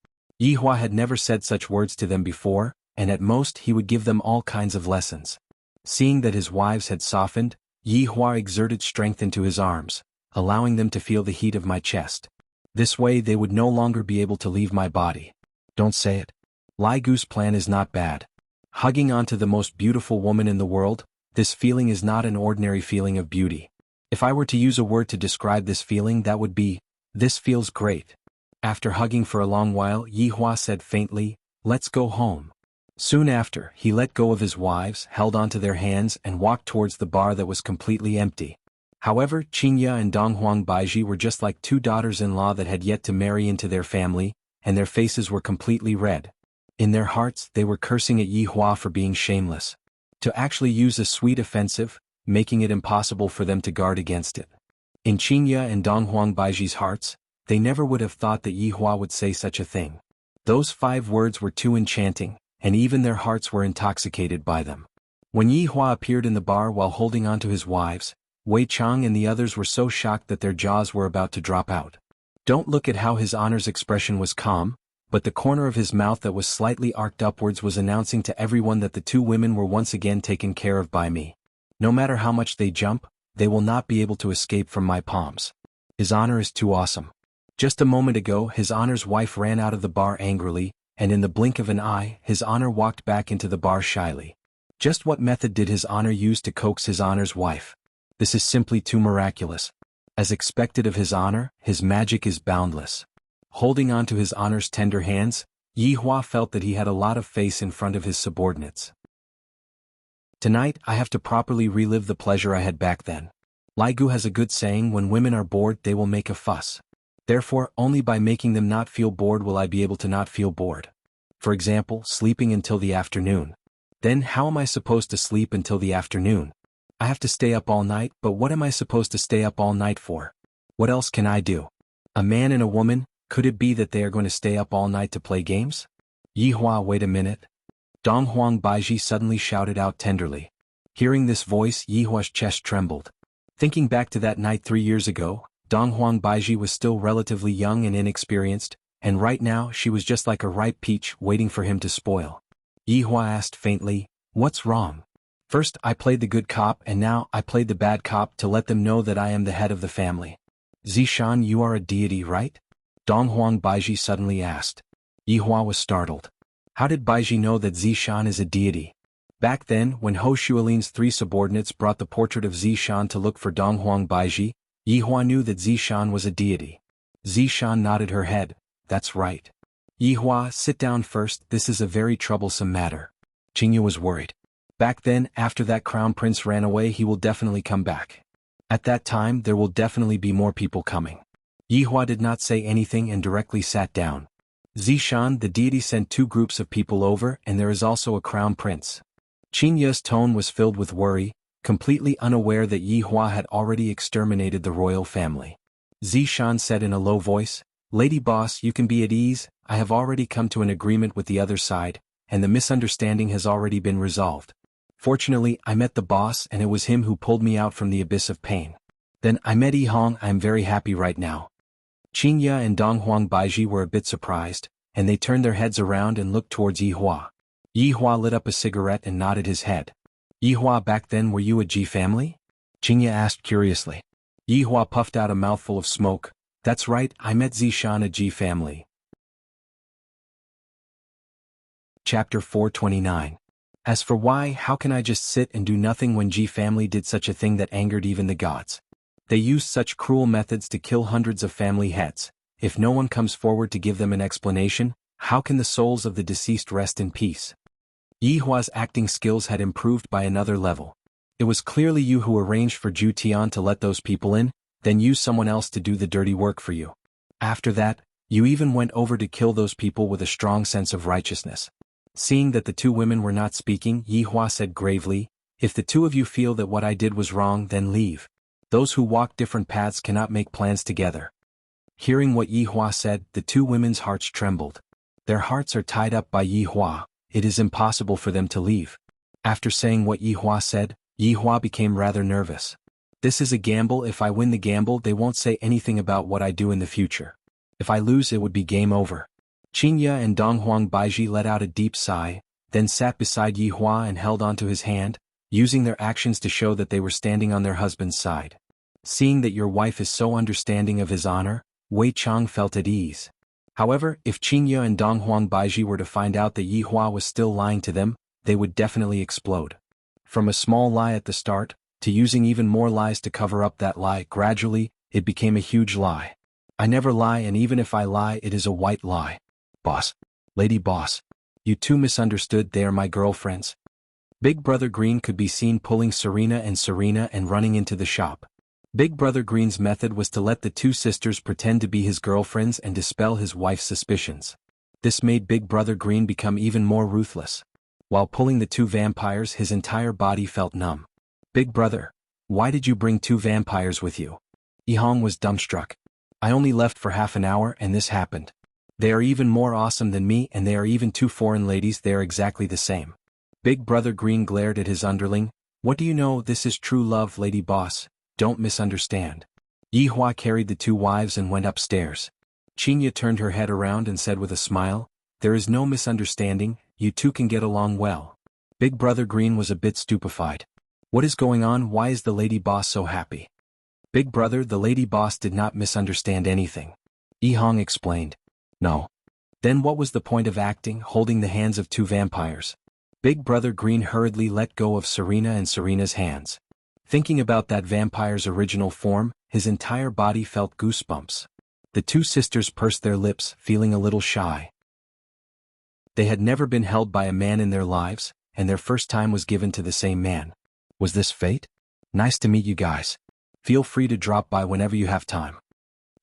Yihua had never said such words to them before, and at most he would give them all kinds of lessons. Seeing that his wives had softened, Yihua exerted strength into his arms, allowing them to feel the heat of my chest. This way they would no longer be able to leave my body. Don't say it. Lai Gu's plan is not bad. Hugging onto the most beautiful woman in the world, this feeling is not an ordinary feeling of beauty. If I were to use a word to describe this feeling, that would be, this feels great. After hugging for a long while, Yihua said faintly, let's go home. Soon after, he let go of his wives, held onto their hands and walked towards the bar that was completely empty. However, Qinya and Donghuang Baiji were just like 2 daughters-in-law that had yet to marry into their family, and their faces were completely red. In their hearts, they were cursing at Yihua for being shameless. To actually use a sweet offensive, making it impossible for them to guard against it. In Qinya and Donghuang Baiji's hearts, they never would have thought that Yihua would say such a thing. Those 5 words were too enchanting, and even their hearts were intoxicated by them. When Yihua appeared in the bar while holding onto his wives, Wei Chang and the others were so shocked that their jaws were about to drop out. Don't look at how his honor's expression was calm, but the corner of his mouth that was slightly arched upwards was announcing to everyone that the 2 women were once again taken care of by me. No matter how much they jump, they will not be able to escape from my palms. His honor is too awesome. Just a moment ago, his honor's wife ran out of the bar angrily, and in the blink of an eye, his honor walked back into the bar shyly. Just what method did his honor use to coax his honor's wife? This is simply too miraculous. As expected of his honor, his magic is boundless. Holding on to his honor's tender hands, Yihua felt that he had a lot of face in front of his subordinates. Tonight, I have to properly relive the pleasure I had back then. Lai Gu has a good saying, when women are bored, they will make a fuss. Therefore, only by making them not feel bored will I be able to not feel bored. For example, sleeping until the afternoon. Then how am I supposed to sleep until the afternoon? I have to stay up all night, but what am I supposed to stay up all night for? What else can I do? A man and a woman, could it be that they are going to stay up all night to play games? Yihua, wait a minute. Donghuang Baiji suddenly shouted out tenderly. Hearing this voice, Yihua's chest trembled. Thinking back to that night 3 years ago, Donghuang Baiji was still relatively young and inexperienced, and right now she was just like a ripe peach waiting for him to spoil. Yihua asked faintly, what's wrong? First I played the good cop and now I played the bad cop to let them know that I am the head of the family. Zishan, you are a deity, right? Donghuang Baiji suddenly asked. Yihua was startled. How did Baiji know that Zishan is a deity? Back then, when Ho Shualin's 3 subordinates brought the portrait of Zishan to look for Donghuang Baiji, Yihua knew that Zishan was a deity. Zishan nodded her head. That's right. Yihua, sit down first, this is a very troublesome matter. Qingyu was worried. Back then, after that crown prince ran away, he will definitely come back. At that time, there will definitely be more people coming. Yihua did not say anything and directly sat down. Zishan, the deity, sent 2 groups of people over, and there is also a crown prince. Qinya's tone was filled with worry, completely unaware that Yihua had already exterminated the royal family. Zishan said in a low voice, Lady boss, you can be at ease, I have already come to an agreement with the other side, and the misunderstanding has already been resolved. Fortunately, I met the boss and it was him who pulled me out from the abyss of pain. Then I met Yihong, I am very happy right now. Qinya and Donghuang Baiji were a bit surprised, and they turned their heads around and looked towards Yihua. Yihua lit up a cigarette and nodded his head. Yihua, back then were you a G family? Qinya asked curiously. Yihua puffed out a mouthful of smoke. That's right, I met Zishan at G family. Chapter 429. As for why, how can I just sit and do nothing when G family did such a thing that angered even the gods? They used such cruel methods to kill hundreds of family heads. If no one comes forward to give them an explanation, how can the souls of the deceased rest in peace? Yi Hua's acting skills had improved by another level. It was clearly you who arranged for Zhu Tian to let those people in, then use someone else to do the dirty work for you. After that, you even went over to kill those people with a strong sense of righteousness. Seeing that the two women were not speaking, Yi Hua said gravely, "If the two of you feel that what I did was wrong, then leave. Those who walk different paths cannot make plans together." Hearing what Yi Hua said, the two women's hearts trembled. Their hearts are tied up by Yi Hua. It is impossible for them to leave. After saying what Yi Hua said, Yi Hua became rather nervous. This is a gamble. If I win the gamble, they won't say anything about what I do in the future. If I lose, it would be game over. Qingye and Donghuang Baiji let out a deep sigh, then sat beside Yi Hua and held onto his hand, using their actions to show that they were standing on their husband's side. Seeing that your wife is so understanding of his honor, Wei Chang felt at ease. However, if Qingye and Donghuang Baiji were to find out that Yi Hua was still lying to them, they would definitely explode. From a small lie at the start, to using even more lies to cover up that lie, gradually, it became a huge lie. I never lie, and even if I lie, it is a white lie. Boss. Lady Boss. You two misunderstood, they are my girlfriends. Big Brother Green could be seen pulling Serena and running into the shop. Big Brother Green's method was to let the two sisters pretend to be his girlfriends and dispel his wife's suspicions. This made Big Brother Green become even more ruthless. While pulling the two vampires, his entire body felt numb. Big Brother, why did you bring two vampires with you? Yihong was dumbstruck. I only left for half an hour and this happened. They are even more awesome than me, and they are even two foreign ladies. They are exactly the same. Big Brother Green glared at his underling. What do you know? This is true love, Lady Boss. Don't misunderstand. Yi Hua carried the two wives and went upstairs. Qingye turned her head around and said with a smile, "There is no misunderstanding, you two can get along well." Big Brother Green was a bit stupefied. What is going on? Why is the Lady Boss so happy? Big Brother, the Lady Boss did not misunderstand anything. Yihong explained. No. Then what was the point of acting, holding the hands of two vampires? Big Brother Green hurriedly let go of Serena and Serena's hands. Thinking about that vampire's original form, his entire body felt goosebumps. The two sisters pursed their lips, feeling a little shy. They had never been held by a man in their lives, and their first time was given to the same man. Was this fate? Nice to meet you guys. Feel free to drop by whenever you have time.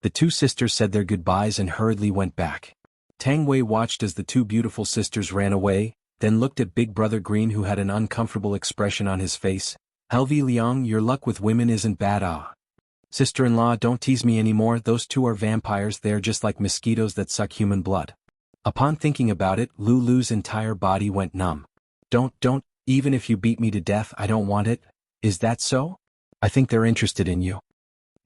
The two sisters said their goodbyes and hurriedly went back. Tang Wei watched as the two beautiful sisters ran away, then looked at Big Brother Green, who had an uncomfortable expression on his face. Helvi Liang, your luck with women isn't bad. Sister-in-law, don't tease me anymore. Those two are vampires. They are just like mosquitoes that suck human blood. Upon thinking about it, Lulu's entire body went numb. Don't, even if you beat me to death, I don't want it. Is that so? I think they're interested in you.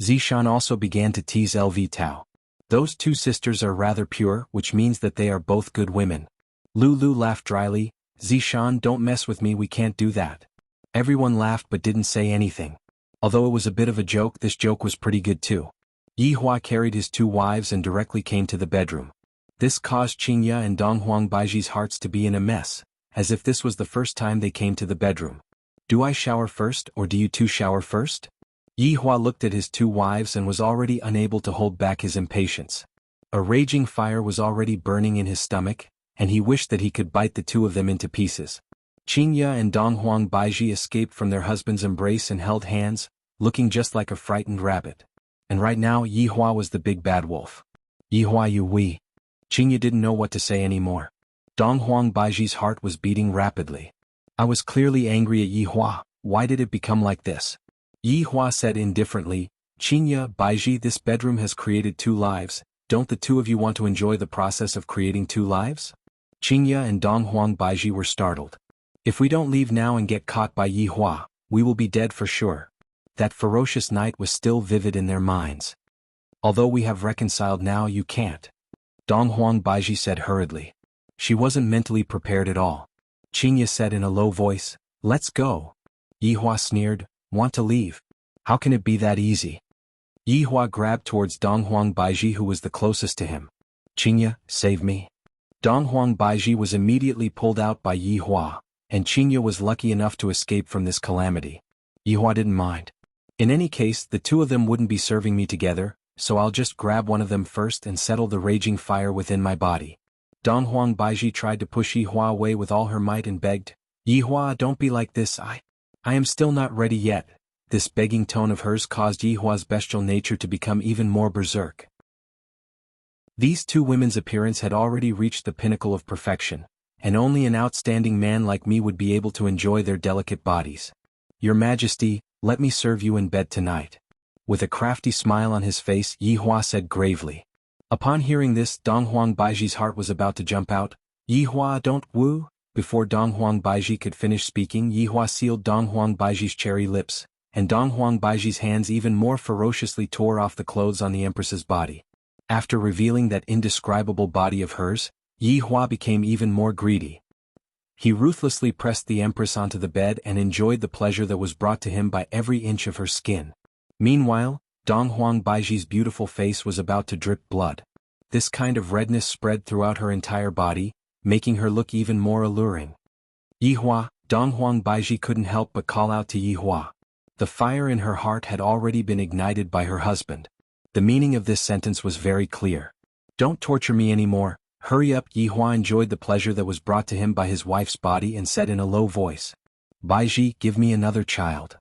Zishan also began to tease LV Tao. Those two sisters are rather pure, which means that they are both good women. Lulu laughed dryly. Zishan, don't mess with me, we can't do that. Everyone laughed but didn't say anything. Although it was a bit of a joke, this joke was pretty good too. Yi Hua carried his two wives and directly came to the bedroom. This caused Qingye and Donghuang Baiji's hearts to be in a mess, as if this was the first time they came to the bedroom. Do I shower first, or do you two shower first? Yi Hua looked at his two wives and was already unable to hold back his impatience. A raging fire was already burning in his stomach, and he wished that he could bite the two of them into pieces. Qingye and Donghuang Baiji escaped from their husband's embrace and held hands, looking just like a frightened rabbit. And right now Yi Hua was the big bad wolf. Yi Hua, you we. Qingye didn't know what to say anymore. Donghuang Baiji's heart was beating rapidly. I was clearly angry at Yi Hua. Why did it become like this? Yi Hua said indifferently, Qingye, Baiji, this bedroom has created two lives. Don't the two of you want to enjoy the process of creating two lives? Qingye and Donghuang Baiji were startled. If we don't leave now and get caught by Yi Hua, we will be dead for sure. That ferocious night was still vivid in their minds. Although we have reconciled now, you can't. Donghuang Baiji said hurriedly. She wasn't mentally prepared at all. Qingye said in a low voice, let's go. Yi Hua sneered, want to leave? How can it be that easy? Yi Hua grabbed towards Dong Huang Baiji, who was the closest to him. "Qingya, save me." Dong Huang Baiji was immediately pulled out by Yi Hua, and Qingya was lucky enough to escape from this calamity. Yi Hua didn't mind. In any case, the two of them wouldn't be serving me together, so I'll just grab one of them first and settle the raging fire within my body. Dong Huang Baiji tried to push Yi Hua away with all her might and begged, "Yi Hua, don't be like this, I am still not ready yet." This begging tone of hers caused Yi Hua's bestial nature to become even more berserk. These two women's appearance had already reached the pinnacle of perfection, and only an outstanding man like me would be able to enjoy their delicate bodies. "Your Majesty, let me serve you in bed tonight." With a crafty smile on his face, Yi Hua said gravely. Upon hearing this, Dong Huang Baiji's heart was about to jump out. "Yi Hua, don't woo." Before Dong Huang Baiji could finish speaking, Yi Hua sealed Dong Huang Baiji's cherry lips, and Dong Huang Baiji's hands even more ferociously tore off the clothes on the Empress's body. After revealing that indescribable body of hers, Yi Hua became even more greedy. He ruthlessly pressed the Empress onto the bed and enjoyed the pleasure that was brought to him by every inch of her skin. Meanwhile, Dong Huang Baiji's beautiful face was about to drip blood. This kind of redness spread throughout her entire body, making her look even more alluring. "Yi Hua," Dong Huang Baiji couldn't help but call out to Yi Hua. The fire in her heart had already been ignited by her husband. The meaning of this sentence was very clear. "Don't torture me anymore, hurry up." Yi Hua enjoyed the pleasure that was brought to him by his wife's body and said in a low voice, "Baiji, give me another child."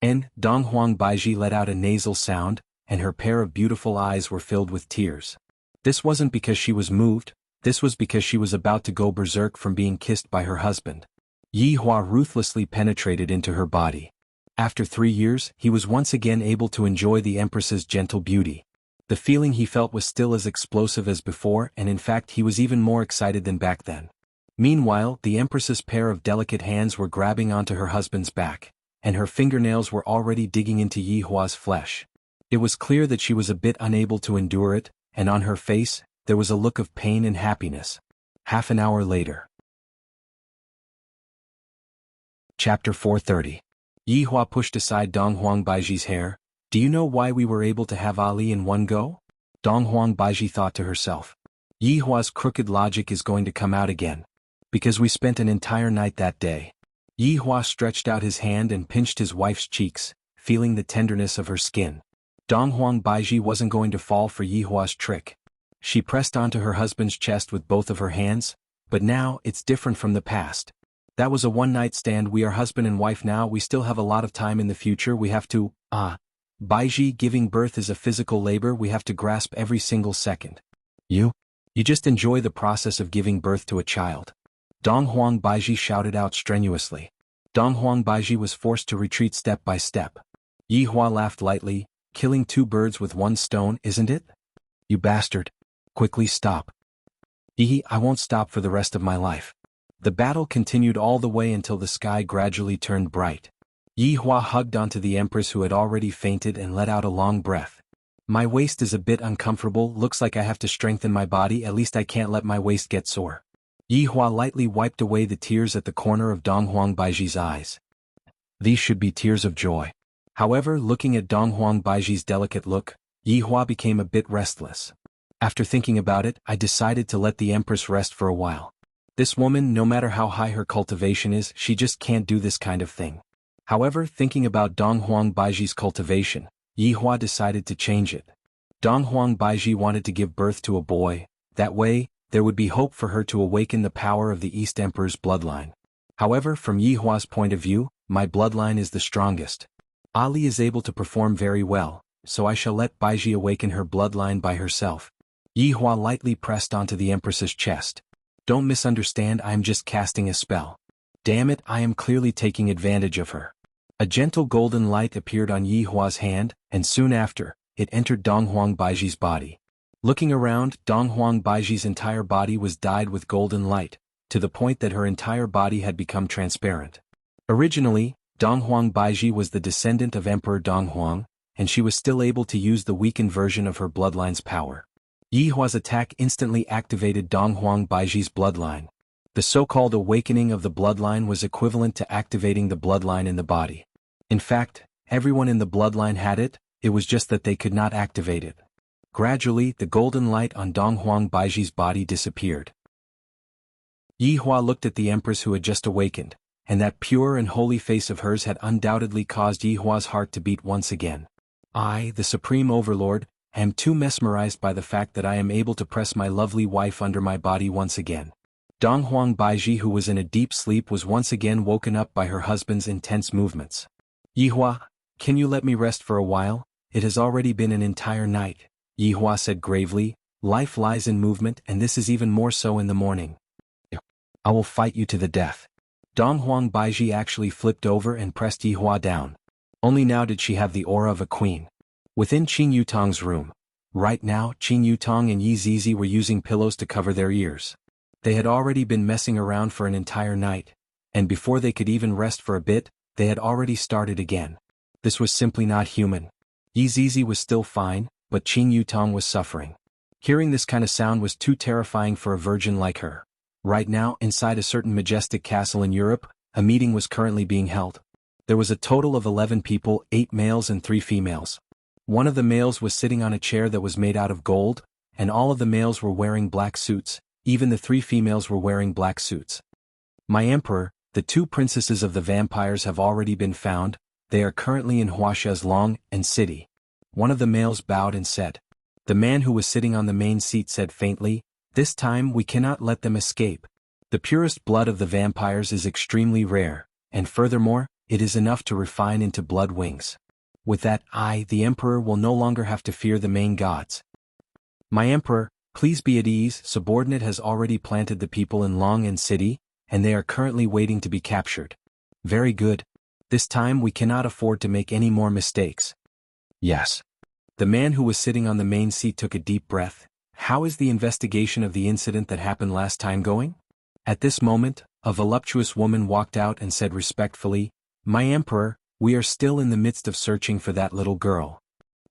And Dong Huang Baiji let out a nasal sound, and her pair of beautiful eyes were filled with tears. This wasn't because she was moved, this was because she was about to go berserk from being kissed by her husband. Yi Hua ruthlessly penetrated into her body. After 3 years, he was once again able to enjoy the Empress's gentle beauty. The feeling he felt was still as explosive as before, and in fact he was even more excited than back then. Meanwhile, the Empress's pair of delicate hands were grabbing onto her husband's back, and her fingernails were already digging into Yi Hua's flesh. It was clear that she was a bit unable to endure it, and on her face, there was a look of pain and happiness. Half an hour later. Chapter 430. Yi Hua pushed aside Dong Huang Baiji's hair. "Do you know why we were able to have Ali in one go?" Dong Huang Baiji thought to herself. Yi Hua's crooked logic is going to come out again. "Because we spent an entire night that day." Yi Hua stretched out his hand and pinched his wife's cheeks, feeling the tenderness of her skin. Dong Huang Baiji wasn't going to fall for Yi Hua's trick. She pressed onto her husband's chest with both of her hands, but now it's different from the past. "That was a one-night stand. We are husband and wife now. We still have a lot of time in the future. We have to, Baiji, giving birth is a physical labor. We have to grasp every single second. You just enjoy the process of giving birth to a child." Dong Huang Baiji shouted out strenuously. Dong Huang Baiji was forced to retreat step by step. Yi Hua laughed lightly. "Killing 2 birds with 1 stone, isn't it? You bastard. Quickly stop." I won't stop for the rest of my life." The battle continued all the way until the sky gradually turned bright. Yi Hua hugged onto the Empress, who had already fainted, and let out a long breath. "My waist is a bit uncomfortable. Looks like I have to strengthen my body. At least I can't let my waist get sore." Yi Hua lightly wiped away the tears at the corner of Dong Huang Baiji's eyes. These should be tears of joy. However, looking at Dong Huang Baiji's delicate look, Yi Hua became a bit restless. "After thinking about it, I decided to let the Empress rest for a while. This woman, no matter how high her cultivation is, she just can't do this kind of thing." However, thinking about Dong Huang Baiji's cultivation, Yi Hua decided to change it. Dong Huang Baiji wanted to give birth to a boy. That way, there would be hope for her to awaken the power of the East Emperor's bloodline. However, from Yi Hua's point of view, my bloodline is the strongest. Ali is able to perform very well, so I shall let Baiji awaken her bloodline by herself. Yi Hua lightly pressed onto the Empress's chest. "Don't misunderstand, I am just casting a spell. Damn it, I am clearly taking advantage of her." A gentle golden light appeared on Yi Hua's hand, and soon after, it entered Dong Huang Baiji's body. Looking around, Dong Huang Baiji's entire body was dyed with golden light, to the point that her entire body had become transparent. Originally, Dong Huang Baiji was the descendant of Emperor Dong Huang, and she was still able to use the weakened version of her bloodline's power. Yi Hua's attack instantly activated Dong Huang Baiji's bloodline. The so-called awakening of the bloodline was equivalent to activating the bloodline in the body. In fact, everyone in the bloodline had it, it was just that they could not activate it. Gradually, the golden light on Dong Huang Baiji's body disappeared. Yi Hua looked at the empress who had just awakened, and that pure and holy face of hers had undoubtedly caused Yi Hua's heart to beat once again. I, the Supreme Overlord, am too mesmerized by the fact that I am able to press my lovely wife under my body once again. Dong Huang Baiji, who was in a deep sleep, was once again woken up by her husband's intense movements. Yi Hua, can you let me rest for a while? It has already been an entire night, Yi Hua said gravely. Life lies in movement, and this is even more so in the morning. I will fight you to the death. Dong Huang Baiji actually flipped over and pressed Yi Hua down. Only now did she have the aura of a queen. Within Qin Yutong's room. Right now, Qin Yutong and Yi Zizi were using pillows to cover their ears. They had already been messing around for an entire night, and before they could even rest for a bit, they had already started again. This was simply not human. Yi Zizi was still fine, but Qin Yutong was suffering. Hearing this kind of sound was too terrifying for a virgin like her. Right now, inside a certain majestic castle in Europe, a meeting was currently being held. There was a total of 11 people, 8 males and 3 females. One of the males was sitting on a chair that was made out of gold, and all of the males were wearing black suits, even the 3 females were wearing black suits. My emperor, the 2 princesses of the vampires have already been found, they are currently in Huaxia's and city. One of the males bowed and said. The man who was sitting on the main seat said faintly, this time we cannot let them escape. The purest blood of the vampires is extremely rare, and furthermore, it is enough to refine into blood wings. With that, I, the emperor, will no longer have to fear the main gods. My emperor, please be at ease. Subordinate has already planted the people in Long city, and they are currently waiting to be captured. Very good. This time we cannot afford to make any more mistakes. Yes. The man who was sitting on the main seat took a deep breath. How is the investigation of the incident that happened last time going? At this moment, a voluptuous woman walked out and said respectfully, My emperor, we are still in the midst of searching for that little girl.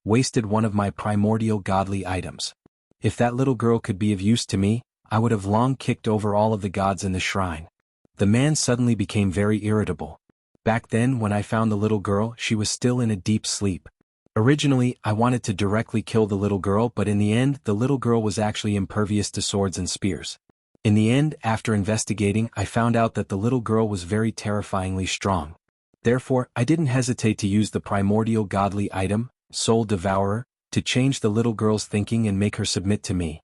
Wasted one of my primordial godly items. If that little girl could be of use to me, I would have long kicked over all of the gods in the shrine. The man suddenly became very irritable. Back then when I found the little girl, she was still in a deep sleep. Originally, I wanted to directly kill the little girl, but in the end, the little girl was actually impervious to swords and spears. In the end, after investigating, I found out that the little girl was very terrifyingly strong. Therefore, I didn't hesitate to use the primordial godly item, Soul Devourer, to change the little girl's thinking and make her submit to me.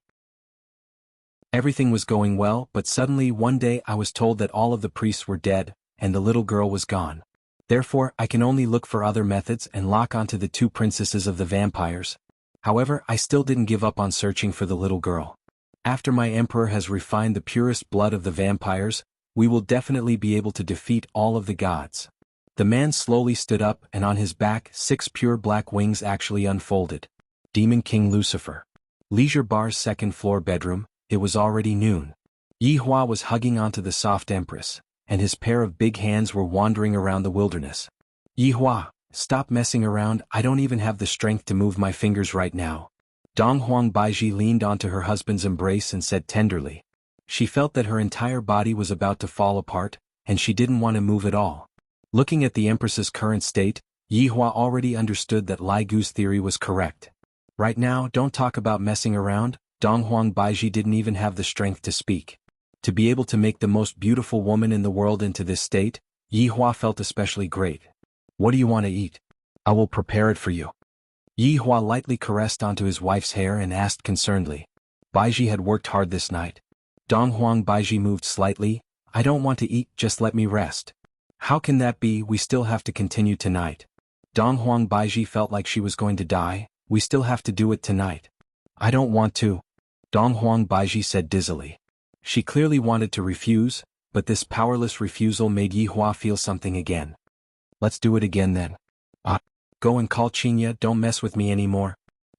Everything was going well, but suddenly one day I was told that all of the priests were dead, and the little girl was gone. Therefore, I can only look for other methods and lock onto the 2 princesses of the vampires. However, I still didn't give up on searching for the little girl. After my emperor has refined the purest blood of the vampires, we will definitely be able to defeat all of the gods. The man slowly stood up, and on his back 6 pure black wings actually unfolded. Demon King Lucifer. Leisure Bar's 2nd floor bedroom. It was already noon. Yi Hua was hugging onto the soft empress, and his pair of big hands were wandering around the wilderness. Yi Hua, stop messing around, I don't even have the strength to move my fingers right now. Dong Huang Baiji leaned onto her husband's embrace and said tenderly. She felt that her entire body was about to fall apart, and she didn't want to move at all. Looking at the empress's current state, Yi Hua already understood that Lai Gu's theory was correct. Right now, don't talk about messing around, Dong Huang Baiji didn't even have the strength to speak. To be able to make the most beautiful woman in the world into this state, Yi Hua felt especially great. What do you want to eat? I will prepare it for you. Yi Hua lightly caressed onto his wife's hair and asked concernedly. Baiji had worked hard this night. Dong Huang Baiji moved slightly. I don't want to eat, just let me rest. How can that be? We still have to continue tonight. Dong Huang Baiji felt like she was going to die. We still have to do it tonight. I don't want to. Dong Huang Baiji said dizzily. She clearly wanted to refuse, but this powerless refusal made Yi Hua feel something again. Let's do it again then. Go and call Qinya, don't mess with me anymore.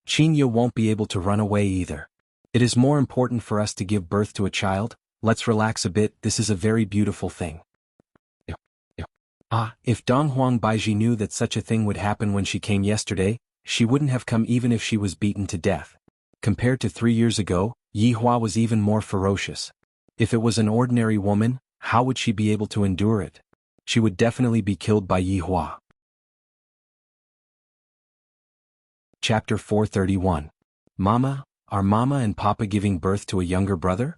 Qinya won't be able to run away either. It is more important for us to give birth to a child. Let's relax a bit, this is a very beautiful thing. If Dong Huang Baiji knew that such a thing would happen when she came yesterday, she wouldn't have come even if she was beaten to death. Compared to 3 years ago, Yi Hua was even more ferocious. If it was an ordinary woman, how would she be able to endure it? She would definitely be killed by Yi Hua. Chapter 431. Mama, are Mama and Papa giving birth to a younger brother?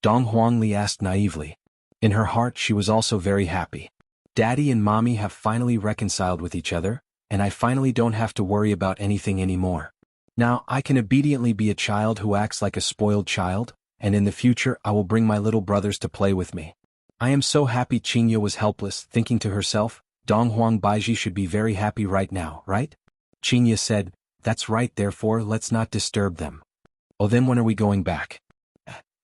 Dong Huangli asked naively. In her heart she was also very happy. Daddy and Mommy have finally reconciled with each other, and I finally don't have to worry about anything anymore. Now I can obediently be a child who acts like a spoiled child, and in the future I will bring my little brothers to play with me. I am so happy. Qingya was helpless, thinking to herself, Dong Huang Baiji should be very happy right now, right? Qingya said, that's right, therefore let's not disturb them. Oh, then when are we going back?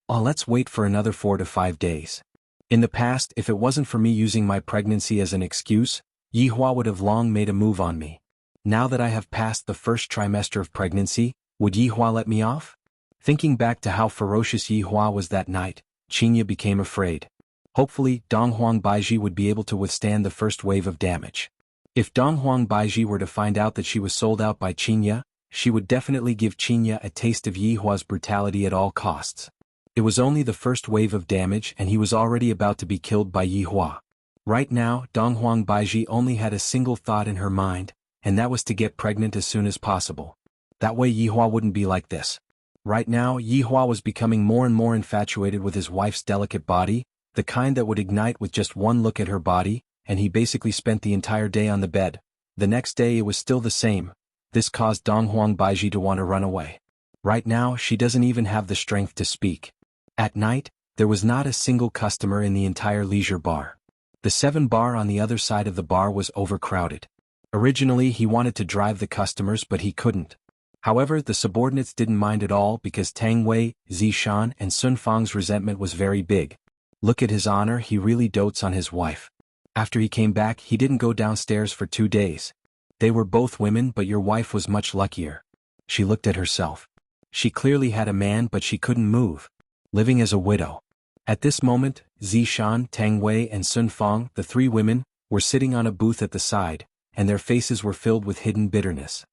Oh, let's wait for another 4 to 5 days. In the past, if it wasn't for me using my pregnancy as an excuse, Yihua would have long made a move on me. Now that I have passed the first trimester of pregnancy, would Yihua let me off? Thinking back to how ferocious Yihua was that night, Qingya became afraid. Hopefully, Dong Huang Baiji would be able to withstand the first wave of damage. If Dong Huang Baiji were to find out that she was sold out by Qingya, she would definitely give Qingya a taste of Yihua's brutality at all costs. It was only the first wave of damage and he was already about to be killed by Yihua. Right now, Dong Huang Baiji only had a single thought in her mind, and that was to get pregnant as soon as possible. That way Yihua wouldn't be like this. Right now, Yihua was becoming more and more infatuated with his wife's delicate body, the kind that would ignite with just one look at her body, and he basically spent the entire day on the bed. The next day it was still the same. This caused Dong Huang Baiji to want to run away. Right now, she doesn't even have the strength to speak. At night, there was not a single customer in the entire leisure bar. The 7 bar on the other side of the bar was overcrowded. Originally he wanted to drive the customers but he couldn't. However, the subordinates didn't mind at all because Tang Wei, Zishan and Sun Fang's resentment was very big. Look at his honor, he really dotes on his wife. After he came back he didn't go downstairs for 2 days. They were both women but your wife was much luckier. She looked at herself. She clearly had a man but she couldn't move. Living as a widow. At this moment, Zishan, Tang Wei and Sun Fang, the 3 women, were sitting on a booth at the side, and their faces were filled with hidden bitterness.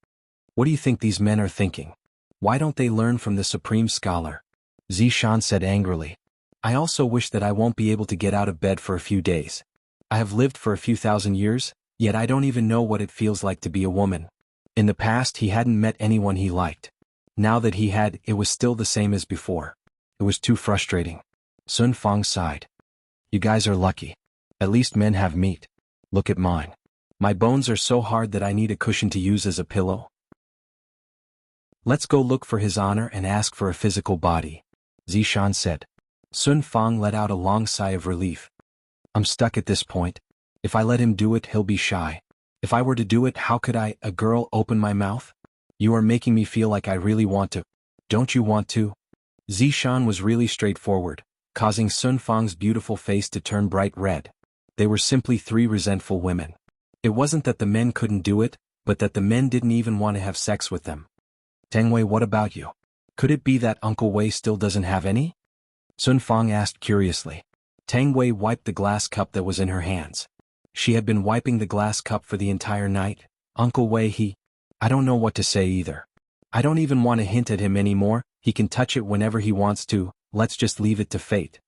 What do you think these men are thinking? Why don't they learn from the supreme scholar? Zishan said angrily. I also wish that I won't be able to get out of bed for a few days. I have lived for a few thousand years, yet I don't even know what it feels like to be a woman. In the past he hadn't met anyone he liked. Now that he had, it was still the same as before. It was too frustrating. Sun Fang sighed. You guys are lucky. At least men have meat. Look at mine. My bones are so hard that I need a cushion to use as a pillow. Let's go look for his honor and ask for a physical body, Zishan said. Sun Fang let out a long sigh of relief. I'm stuck at this point. If I let him do it, he'll be shy. If I were to do it, how could I, a girl, open my mouth? You are making me feel like I really want to. Don't you want to? Zishan was really straightforward, causing Sun Fang's beautiful face to turn bright red. They were simply 3 resentful women. It wasn't that the men couldn't do it, but that the men didn't even want to have sex with them. Tang Wei, what about you? Could it be that Uncle Wei still doesn't have any? Sun Fang asked curiously. Tang Wei wiped the glass cup that was in her hands. She had been wiping the glass cup for the entire night. Uncle Wei, I don't know what to say either. I don't even want to hint at him anymore, he can touch it whenever he wants to, let's just leave it to fate.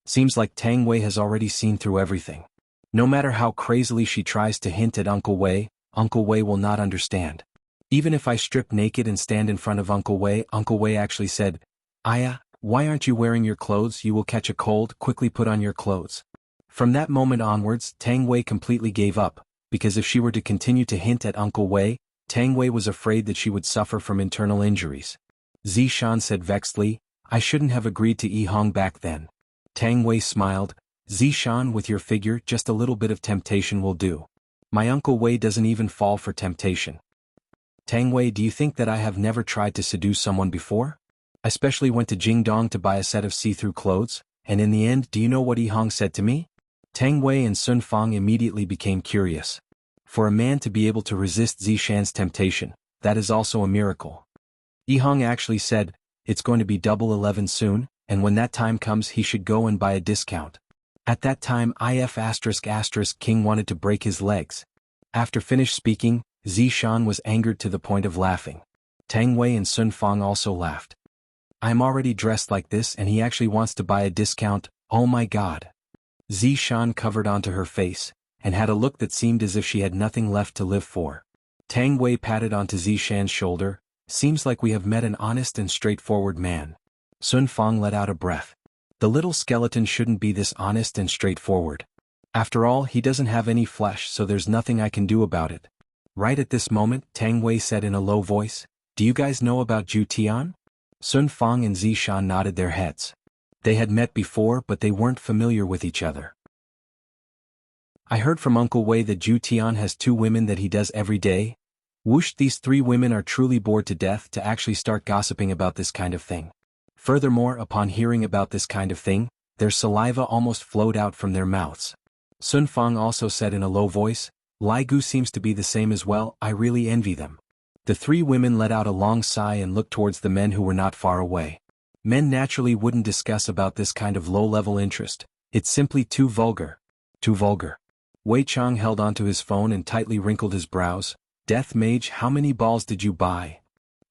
Seems like Tang Wei has already seen through everything. No matter how crazily she tries to hint at Uncle Wei will not understand. Even if I strip naked and stand in front of Uncle Wei actually said, Aya, why aren't you wearing your clothes? You will catch a cold, quickly put on your clothes. From that moment onwards, Tang Wei completely gave up, because if she were to continue to hint at Uncle Wei, Tang Wei was afraid that she would suffer from internal injuries. Zishan said vexedly, I shouldn't have agreed to Yi Hong back then. Tang Wei smiled, Zishan, with your figure, just a little bit of temptation will do. My Uncle Wei doesn't even fall for temptation. Tang Wei, do you think that I have never tried to seduce someone before? I especially went to Jingdong to buy a set of see-through clothes, and in the end, do you know what Yi Hong said to me? Tang Wei and Sun Fang immediately became curious. For a man to be able to resist Zishan's temptation, that is also a miracle. Yi Hong actually said, it's going to be double 11 soon, and when that time comes he should go and buy a discount. At that time King wanted to break his legs. After finished speaking, Zishan was angered to the point of laughing. Tang Wei and Sun Fang also laughed. I'm already dressed like this and he actually wants to buy a discount, oh my god. Zishan covered onto her face, and had a look that seemed as if she had nothing left to live for. Tang Wei patted onto Zishan's shoulder. Seems like we have met an honest and straightforward man. Sun Fang let out a breath. The little skeleton shouldn't be this honest and straightforward. After all, he doesn't have any flesh, so there's nothing I can do about it. Right at this moment, Tang Wei said in a low voice, "Do you guys know about Zhu Tian?" Sun Fang and Zishan nodded their heads. They had met before, but they weren't familiar with each other. "I heard from Uncle Wei that Zhu Tian has 2 women that he does every day. Whoosh, these 3 women are truly bored to death to actually start gossiping about this kind of thing. Furthermore, upon hearing about this kind of thing, their saliva almost flowed out from their mouths." Sun Fang also said in a low voice, "Lai Gu seems to be the same as well. I really envy them." The 3 women let out a long sigh and looked towards the men who were not far away. Men naturally wouldn't discuss about this kind of low-level interest. It's simply too vulgar. Too vulgar. Wei Chang held onto his phone and tightly wrinkled his brows. "Death Mage, how many balls did you buy?"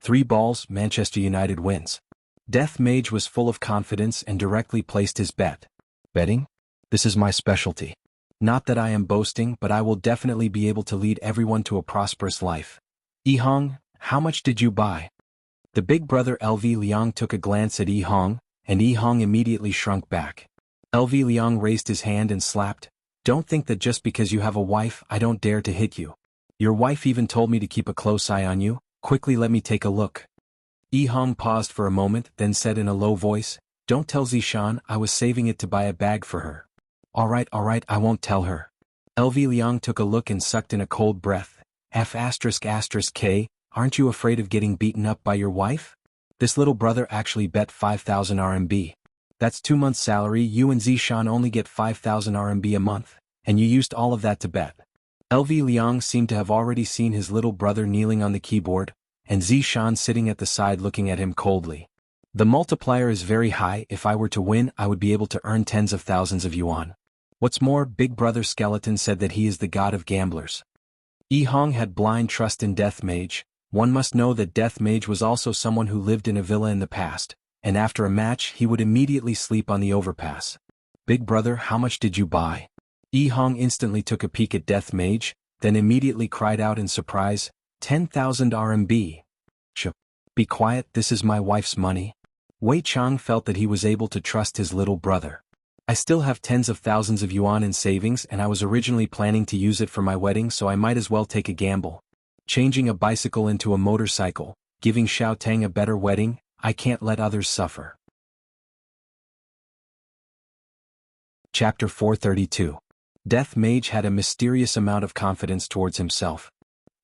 3 balls, Manchester United wins. Death Mage was full of confidence and directly placed his bet. "Betting? This is my specialty. Not that I am boasting, but I will definitely be able to lead everyone to a prosperous life." "Yi Hong, how much did you buy?" The big brother LV Liang took a glance at Yi Hong, and Yi Hong immediately shrunk back. LV Liang raised his hand and slapped. "Don't think that just because you have a wife I don't dare to hit you. Your wife even told me to keep a close eye on you. Quickly let me take a look." Yi Hong paused for a moment, then said in a low voice, "Don't tell Zishan, I was saving it to buy a bag for her." All right, I won't tell her." LV Liang took a look and sucked in a cold breath. F***K, aren't you afraid of getting beaten up by your wife? This little brother actually bet 5,000 RMB. That's 2 months' salary. You and Zishan only get 5,000 RMB a month, and you used all of that to bet. LV Liang seemed to have already seen his little brother kneeling on the keyboard, and Zishan sitting at the side looking at him coldly. "The multiplier is very high. If I were to win, I would be able to earn tens of thousands of yuan. What's more, Big Brother Skeleton said that he is the god of gamblers." Yi Hong had blind trust in Death Mage. One must know that Death Mage was also someone who lived in a villa in the past, and after a match he would immediately sleep on the overpass. "Big brother, how much did you buy?" Yi Hong instantly took a peek at Death Mage, then immediately cried out in surprise, 10,000 RMB. "Ch. Be quiet, this is my wife's money." Wei Chang felt that he was able to trust his little brother. "I still have tens of thousands of yuan in savings and I was originally planning to use it for my wedding, so I might as well take a gamble. Changing a bicycle into a motorcycle, giving Xiao Tang a better wedding, I can't let others suffer." Chapter 432. Death Mage had a mysterious amount of confidence towards himself.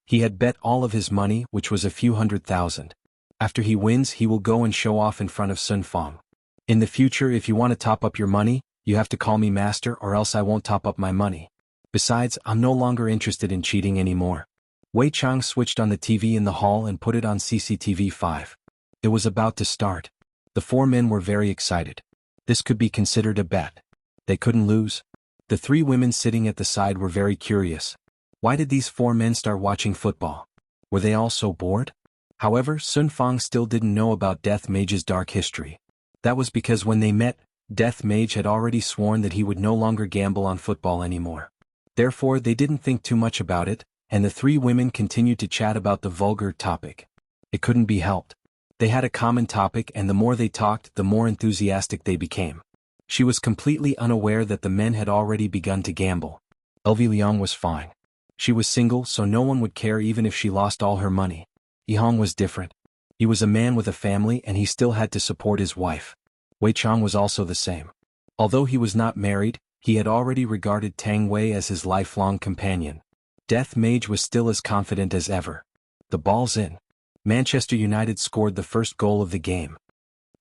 He had bet all of his money, which was a few 100,000. After he wins, he will go and show off in front of Sun Fang. "In the future, if you want to top up your money, you have to call me master or else I won't top up my money. Besides, I'm no longer interested in cheating anymore." Wei Chang switched on the TV in the hall and put it on CCTV 5. It was about to start. The 4 men were very excited. This could be considered a bet. They couldn't lose. The 3 women sitting at the side were very curious. Why did these 4 men start watching football? Were they all so bored? However, Sun Fang still didn't know about Death Mage's dark history. That was because when they met, Death Mage had already sworn that he would no longer gamble on football anymore. Therefore, they didn't think too much about it, and the 3 women continued to chat about the vulgar topic. It couldn't be helped. They had a common topic, and the more they talked, the more enthusiastic they became. She was completely unaware that the men had already begun to gamble. LV Liang was fine. She was single, so no one would care even if she lost all her money. Yi Hong was different. He was a man with a family and he still had to support his wife. Wei Chang was also the same. Although he was not married, he had already regarded Tang Wei as his lifelong companion. Death Mage was still as confident as ever. The ball's in. Manchester United scored the first goal of the game.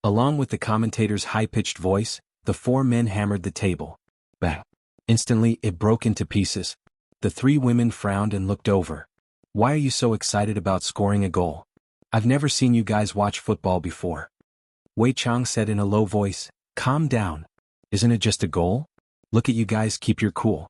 Along with the commentator's high-pitched voice, the 4 men hammered the table. Bang! Instantly, it broke into pieces. The 3 women frowned and looked over. "Why are you so excited about scoring a goal? I've never seen you guys watch football before." Wei Chang said in a low voice, "Calm down. Isn't it just a goal? Look at you guys, keep your cool."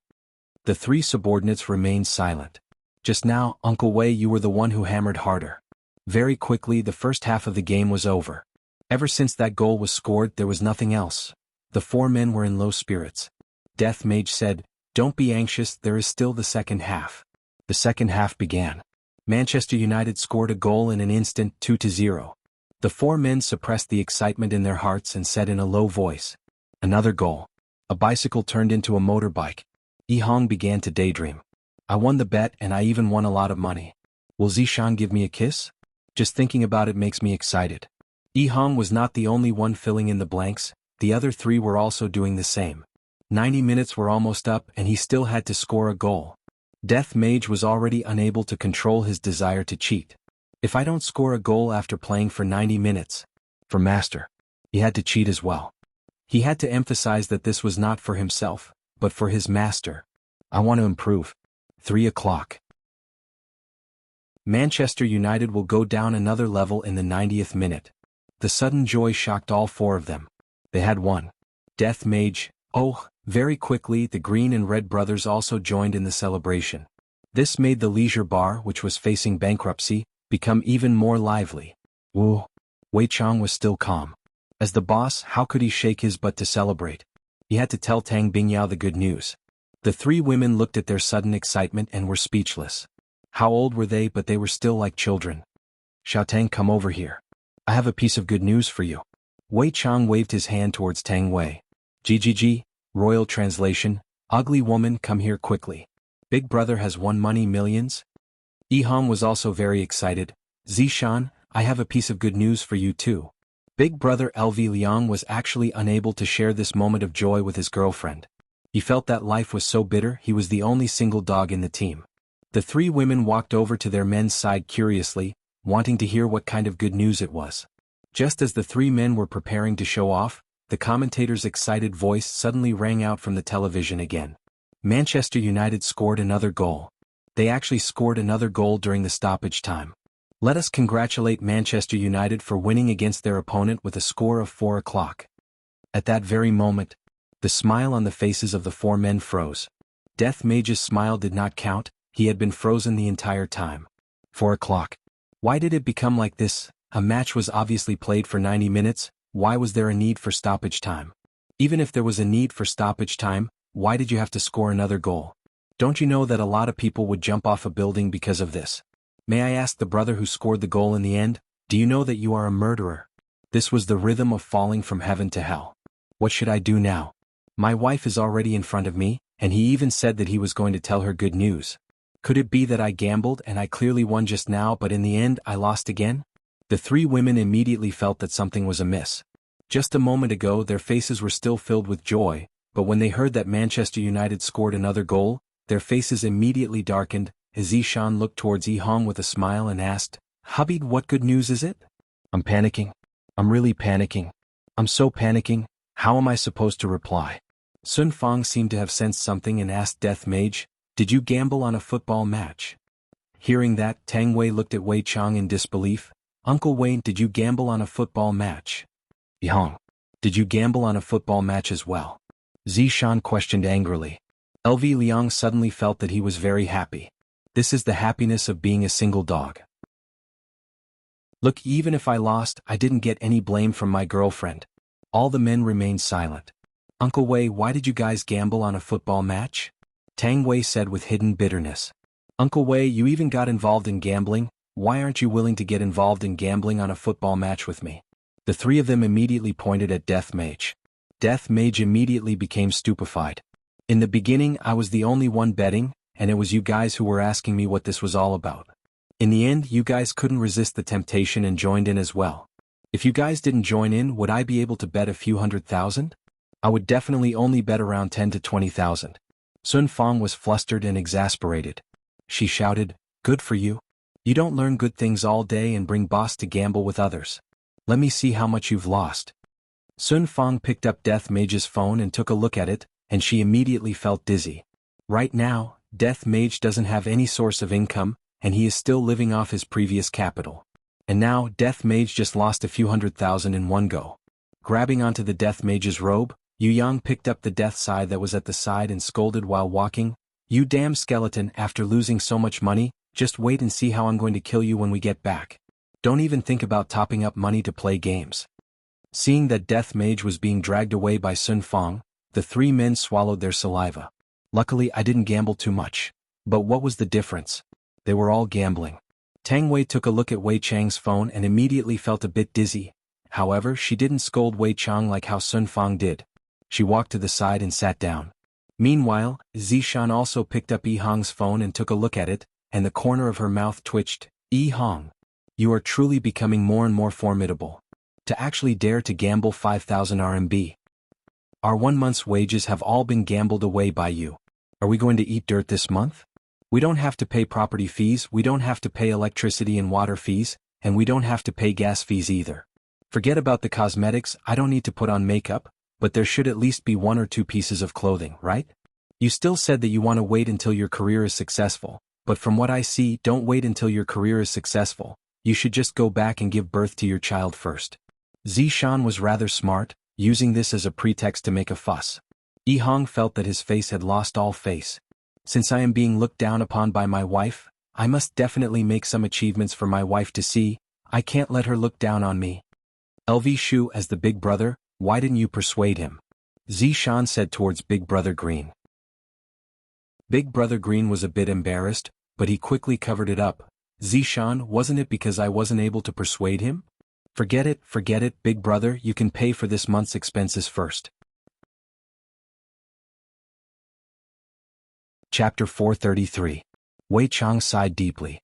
The 3 subordinates remained silent. "Just now, Uncle Wei, you were the one who hammered harder." Very quickly, the first half of the game was over. Ever since that goal was scored, there was nothing else. The 4 men were in low spirits. Death Mage said, "Don't be anxious, there is still the second half." The second half began. Manchester United scored a goal in an instant, 2-0. The four men suppressed the excitement in their hearts and said in a low voice, "Another goal." A bicycle turned into a motorbike. Yi Hong began to daydream. "I won the bet and I even won a lot of money. Will Zishan give me a kiss? Just thinking about it makes me excited." Yi Hong was not the only one filling in the blanks, the other three were also doing the same. 90 minutes were almost up and he still had to score a goal. Death Mage was already unable to control his desire to cheat. "If I don't score a goal after playing for 90 minutes, for Master, he had to cheat as well." He had to emphasize that this was not for himself, but for his master. "I want to improve." 3 o'clock. Manchester United will go down another level in the 90th minute. The sudden joy shocked all four of them. They had won. Death Mage, very quickly the Green and Red brothers also joined in the celebration. This made the leisure bar, which was facing bankruptcy, become even more lively. Wei Chang was still calm. As the boss, how could he shake his butt to celebrate? He had to tell Tang Bingyao the good news. The three women looked at their sudden excitement and were speechless. How old were they, but they were still like children. "Xiaotang, come over here. I have a piece of good news for you." Wei Chang waved his hand towards Tang Wei. "GGG, Royal Translation, ugly woman, come here quickly. Big brother has won money millions." Yi Hong was also very excited. "Zishan, I have a piece of good news for you too." Big brother LV Liang was actually unable to share this moment of joy with his girlfriend. He felt that life was so bitter he was the only single dog in the team. The three women walked over to their men's side curiously, wanting to hear what kind of good news it was. Just as the three men were preparing to show off, the commentator's excited voice suddenly rang out from the television again. Manchester United scored another goal. They actually scored another goal during the stoppage time. Let us congratulate Manchester United for winning against their opponent with a score of 4 o'clock. At that very moment, the smile on the faces of the four men froze. Death Mage's smile did not count, he had been frozen the entire time. 4 o'clock. Why did it become like this? A match was obviously played for 90 minutes, why was there a need for stoppage time? Even if there was a need for stoppage time, why did you have to score another goal? Don't you know that a lot of people would jump off a building because of this? May I ask the brother who scored the goal in the end, do you know that you are a murderer? This was the rhythm of falling from heaven to hell. What should I do now? My wife is already in front of me, and he even said that he was going to tell her good news. Could it be that I gambled and I clearly won just now, but in the end I lost again? The three women immediately felt that something was amiss. Just a moment ago their faces were still filled with joy, but when they heard that Manchester United scored another goal, their faces immediately darkened. Zishan looked towards Yi Hong with a smile and asked, "Hubby, what good news is it?" "I'm panicking. I'm really panicking. I'm so panicking, how am I supposed to reply?" Sun Fang seemed to have sensed something and asked Death Mage, "Did you gamble on a football match?" Hearing that, Tang Wei looked at Wei Chang in disbelief. "Uncle Wayne, did you gamble on a football match?" "Yi Hong, did you gamble on a football match as well?" Zishan questioned angrily. LV Liang suddenly felt that he was very happy. This is the happiness of being a single dog. "Look, even if I lost, I didn't get any blame from my girlfriend." All the men remained silent. "Uncle Wei, why did you guys gamble on a football match?" Tang Wei said with hidden bitterness. "Uncle Wei, you even got involved in gambling, why aren't you willing to get involved in gambling on a football match with me?" The three of them immediately pointed at Death Mage. Death Mage immediately became stupefied. "In the beginning I was the only one betting, and it was you guys who were asking me what this was all about. In the end you guys couldn't resist the temptation and joined in as well. If you guys didn't join in, would I be able to bet a few $100,000? I would definitely only bet around 10 to 20,000. Sun Fang was flustered and exasperated. She shouted, "Good for you. You don't learn good things all day and bring boss to gamble with others. Let me see how much you've lost." Sun Fang picked up Death Mage's phone and took a look at it, and she immediately felt dizzy. Right now, Death Mage doesn't have any source of income, and he is still living off his previous capital. And now, Death Mage just lost a few $100,000 in one go. Grabbing onto the Death Mage's robe, Yu Yang picked up the death side that was at the side and scolded while walking, "You damn skeleton, after losing so much money, just wait and see how I'm going to kill you when we get back. Don't even think about topping up money to play games." Seeing that Death Mage was being dragged away by Sun Fang, the three men swallowed their saliva. "Luckily I didn't gamble too much. But what was the difference? They were all gambling. Tang Wei took a look at Wei Chang's phone and immediately felt a bit dizzy. However, she didn't scold Wei Chang like how Sun Fang did. She walked to the side and sat down. Meanwhile, Zishan also picked up Yi Hong's phone and took a look at it, and the corner of her mouth twitched. Yi Hong, you are truly becoming more and more formidable. To actually dare to gamble 5,000 RMB. Our 1 month's wages have all been gambled away by you. Are we going to eat dirt this month? We don't have to pay property fees, we don't have to pay electricity and water fees, and we don't have to pay gas fees either. Forget about the cosmetics, I don't need to put on makeup, but there should at least be 1 or 2 pieces of clothing, right? You still said that you want to wait until your career is successful, but from what I see, don't wait until your career is successful. You should just go back and give birth to your child first. Zishan was rather smart, using this as a pretext to make a fuss. Yi Hong felt that his face had lost all face. Since I am being looked down upon by my wife, I must definitely make some achievements for my wife to see. I can't let her look down on me. LV Shu, as the big brother, why didn't you persuade him? Zishan said towards Big Brother Green. Big Brother Green was a bit embarrassed, but he quickly covered it up. Zishan, wasn't it because I wasn't able to persuade him? Forget it, big brother, you can pay for this month's expenses first. Chapter 433. Wei Chang sighed deeply.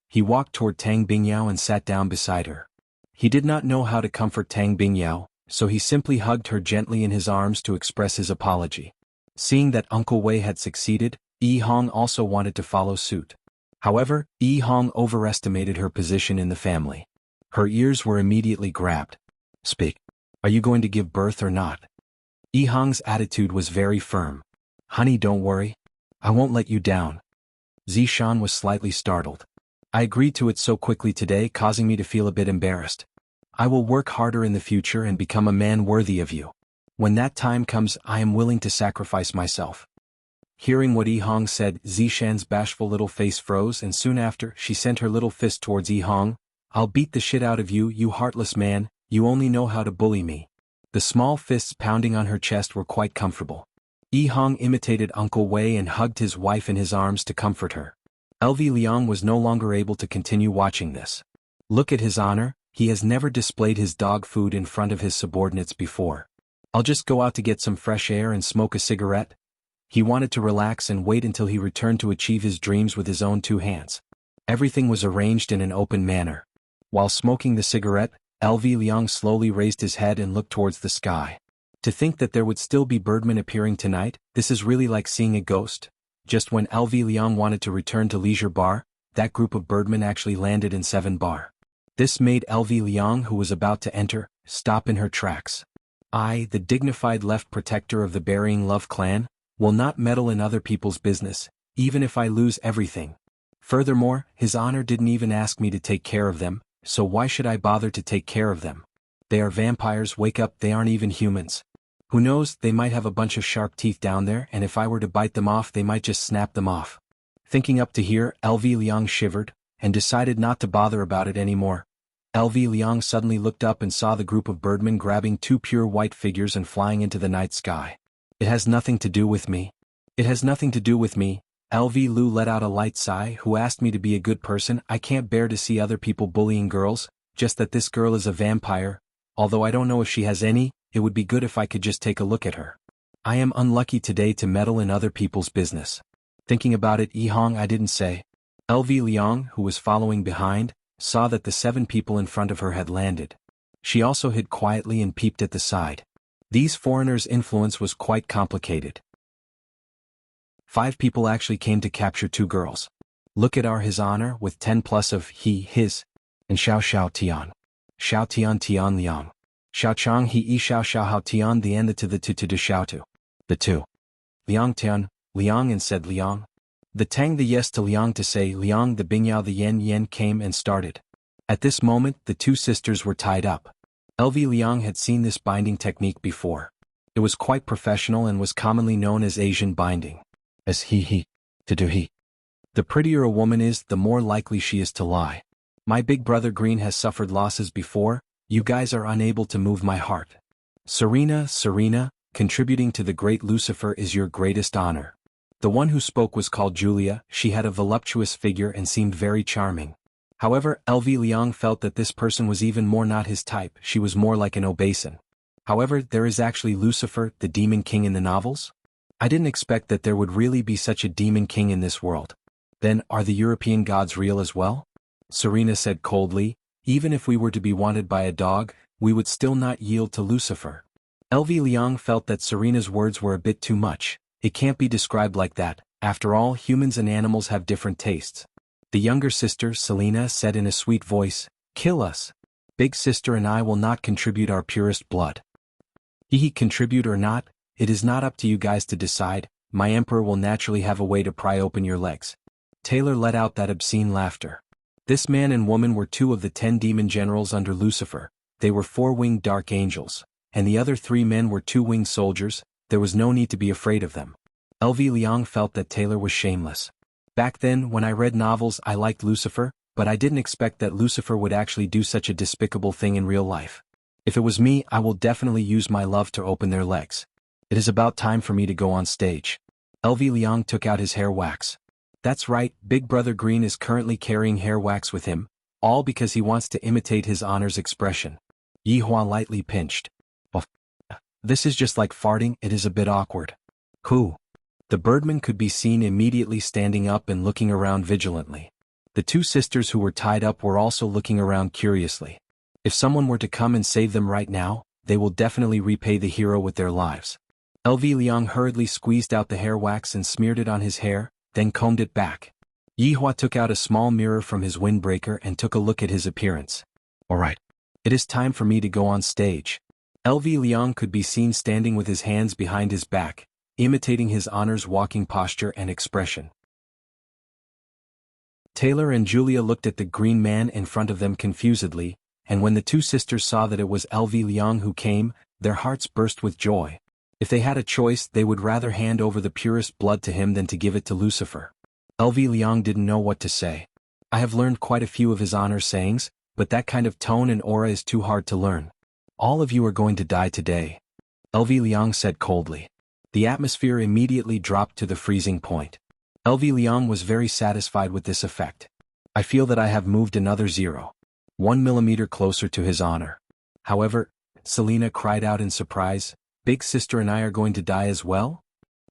He walked toward Tang Bingyao and sat down beside her. He did not know how to comfort Tang Bingyao, so he simply hugged her gently in his arms to express his apology. Seeing that Uncle Wei had succeeded, Yi Hong also wanted to follow suit. However, Yi Hong overestimated her position in the family. Her ears were immediately grabbed. Speak. Are you going to give birth or not? Yi Hong's attitude was very firm. Honey, don't worry. I won't let you down. Zishan was slightly startled. I agreed to it so quickly today, causing me to feel a bit embarrassed. I will work harder in the future and become a man worthy of you. When that time comes, I am willing to sacrifice myself. Hearing what Yi Hong said, Zishan's bashful little face froze, and soon after, she sent her little fist towards Yi Hong. I'll beat the shit out of you, you heartless man, you only know how to bully me. The small fists pounding on her chest were quite comfortable. Yi Hong imitated Uncle Wei and hugged his wife in his arms to comfort her. LV Liang was no longer able to continue watching this. Look at his honor, he has never displayed his dog food in front of his subordinates before. I'll just go out to get some fresh air and smoke a cigarette. He wanted to relax and wait until he returned to achieve his dreams with his own 2 hands. Everything was arranged in an open manner. While smoking the cigarette, LV Liang slowly raised his head and looked towards the sky. To think that there would still be birdmen appearing tonight, this is really like seeing a ghost. Just when LV Liang wanted to return to Leisure Bar, that group of birdmen actually landed in 7 Bar. This made LV Liang, who was about to enter, stop in her tracks. I, the dignified left protector of the Burying Love clan, will not meddle in other people's business, even if I lose everything. Furthermore, his honor didn't even ask me to take care of them, so why should I bother to take care of them? They are vampires, wake up, they aren't even humans. Who knows, they might have a bunch of sharp teeth down there, and if I were to bite them off they might just snap them off. Thinking up to here, LV Liang shivered, and decided not to bother about it anymore. LV Liang suddenly looked up and saw the group of birdmen grabbing 2 pure white figures and flying into the night sky. It has nothing to do with me. It has nothing to do with me. LV Lu let out a light sigh, who asked me to be a good person. I can't bear to see other people bullying girls, just that this girl is a vampire. Although I don't know if she has any, it would be good if I could just take a look at her. I am unlucky today to meddle in other people's business. Thinking about it, Yi Hong, I didn't say. LV Liang, who was following behind, saw that the 7 people in front of her had landed. She also hid quietly and peeped at the side. These foreigners' influence was quite complicated. 5 people actually came to capture 2 girls. Look at his honor with 10 plus of he, his, and Xiao Tian. Xiao Tian Tian Liang. Xiao Chang he e Xiao Xiao Hao Tian the and the to de Xiao tu. The 2. Liang Tian, Liang and said Liang. The Tang the yes to Liang to say Liang the Bingyao the Yen came and started. At this moment the 2 sisters were tied up. LV Liang had seen this binding technique before. It was quite professional and was commonly known as Asian binding. As he, to do he. The prettier a woman is, the more likely she is to lie. My big brother Green has suffered losses before, you guys are unable to move my heart. Serena, contributing to the great Lucifer is your greatest honor. The one who spoke was called Julia, she had a voluptuous figure and seemed very charming. However, LV Liang felt that this person was even more not his type. She was more like an obeson. However, there is actually Lucifer, the demon king in the novels? I didn't expect that there would really be such a demon king in this world. Then, are the European gods real as well? Serena said coldly. Even if we were to be wanted by a dog, we would still not yield to Lucifer. LV Liang felt that Serena's words were a bit too much. It can't be described like that. After all, humans and animals have different tastes. The younger sister, Selena, said in a sweet voice, "Kill us. Big sister and I will not contribute our purest blood." He contribute or not, it is not up to you guys to decide. My emperor will naturally have a way to pry open your legs. Taylor let out that obscene laughter. This man and woman were 2 of the 10 demon generals under Lucifer. They were 4-winged dark angels, and the other 3 men were 2-winged soldiers. There was no need to be afraid of them. LV Liang felt that Taylor was shameless. Back then, when I read novels, I liked Lucifer, but I didn't expect that Lucifer would actually do such a despicable thing in real life. If it was me, I will definitely use my love to open their legs. It is about time for me to go on stage. LV Liang took out his hair wax. That's right, Big Brother Green is currently carrying hair wax with him, all because he wants to imitate his honor's expression. Yihua lightly pinched. "Oh, this is just like farting, it is a bit awkward." "Who?" The birdman could be seen immediately standing up and looking around vigilantly. The 2 sisters who were tied up were also looking around curiously. If someone were to come and save them right now, they will definitely repay the hero with their lives. LV Liang hurriedly squeezed out the hair wax and smeared it on his hair, then combed it back. Yihua took out a small mirror from his windbreaker and took a look at his appearance. "Alright. It is time for me to go on stage." LV Liang could be seen standing with his hands behind his back, imitating his honor's walking posture and expression. Taylor and Julia looked at the green man in front of them confusedly, and when the 2 sisters saw that it was LV Liang who came, their hearts burst with joy. If they had a choice, they would rather hand over the purest blood to him than to give it to Lucifer. LV Liang didn't know what to say. I have learned quite a few of his honor's sayings, but that kind of tone and aura is too hard to learn. All of you are going to die today, LV Liang said coldly. The atmosphere immediately dropped to the freezing point. LV Liang was very satisfied with this effect. I feel that I have moved another 0.1 millimeter closer to his honor. However, Selena cried out in surprise, "Big sister and I are going to die as well?"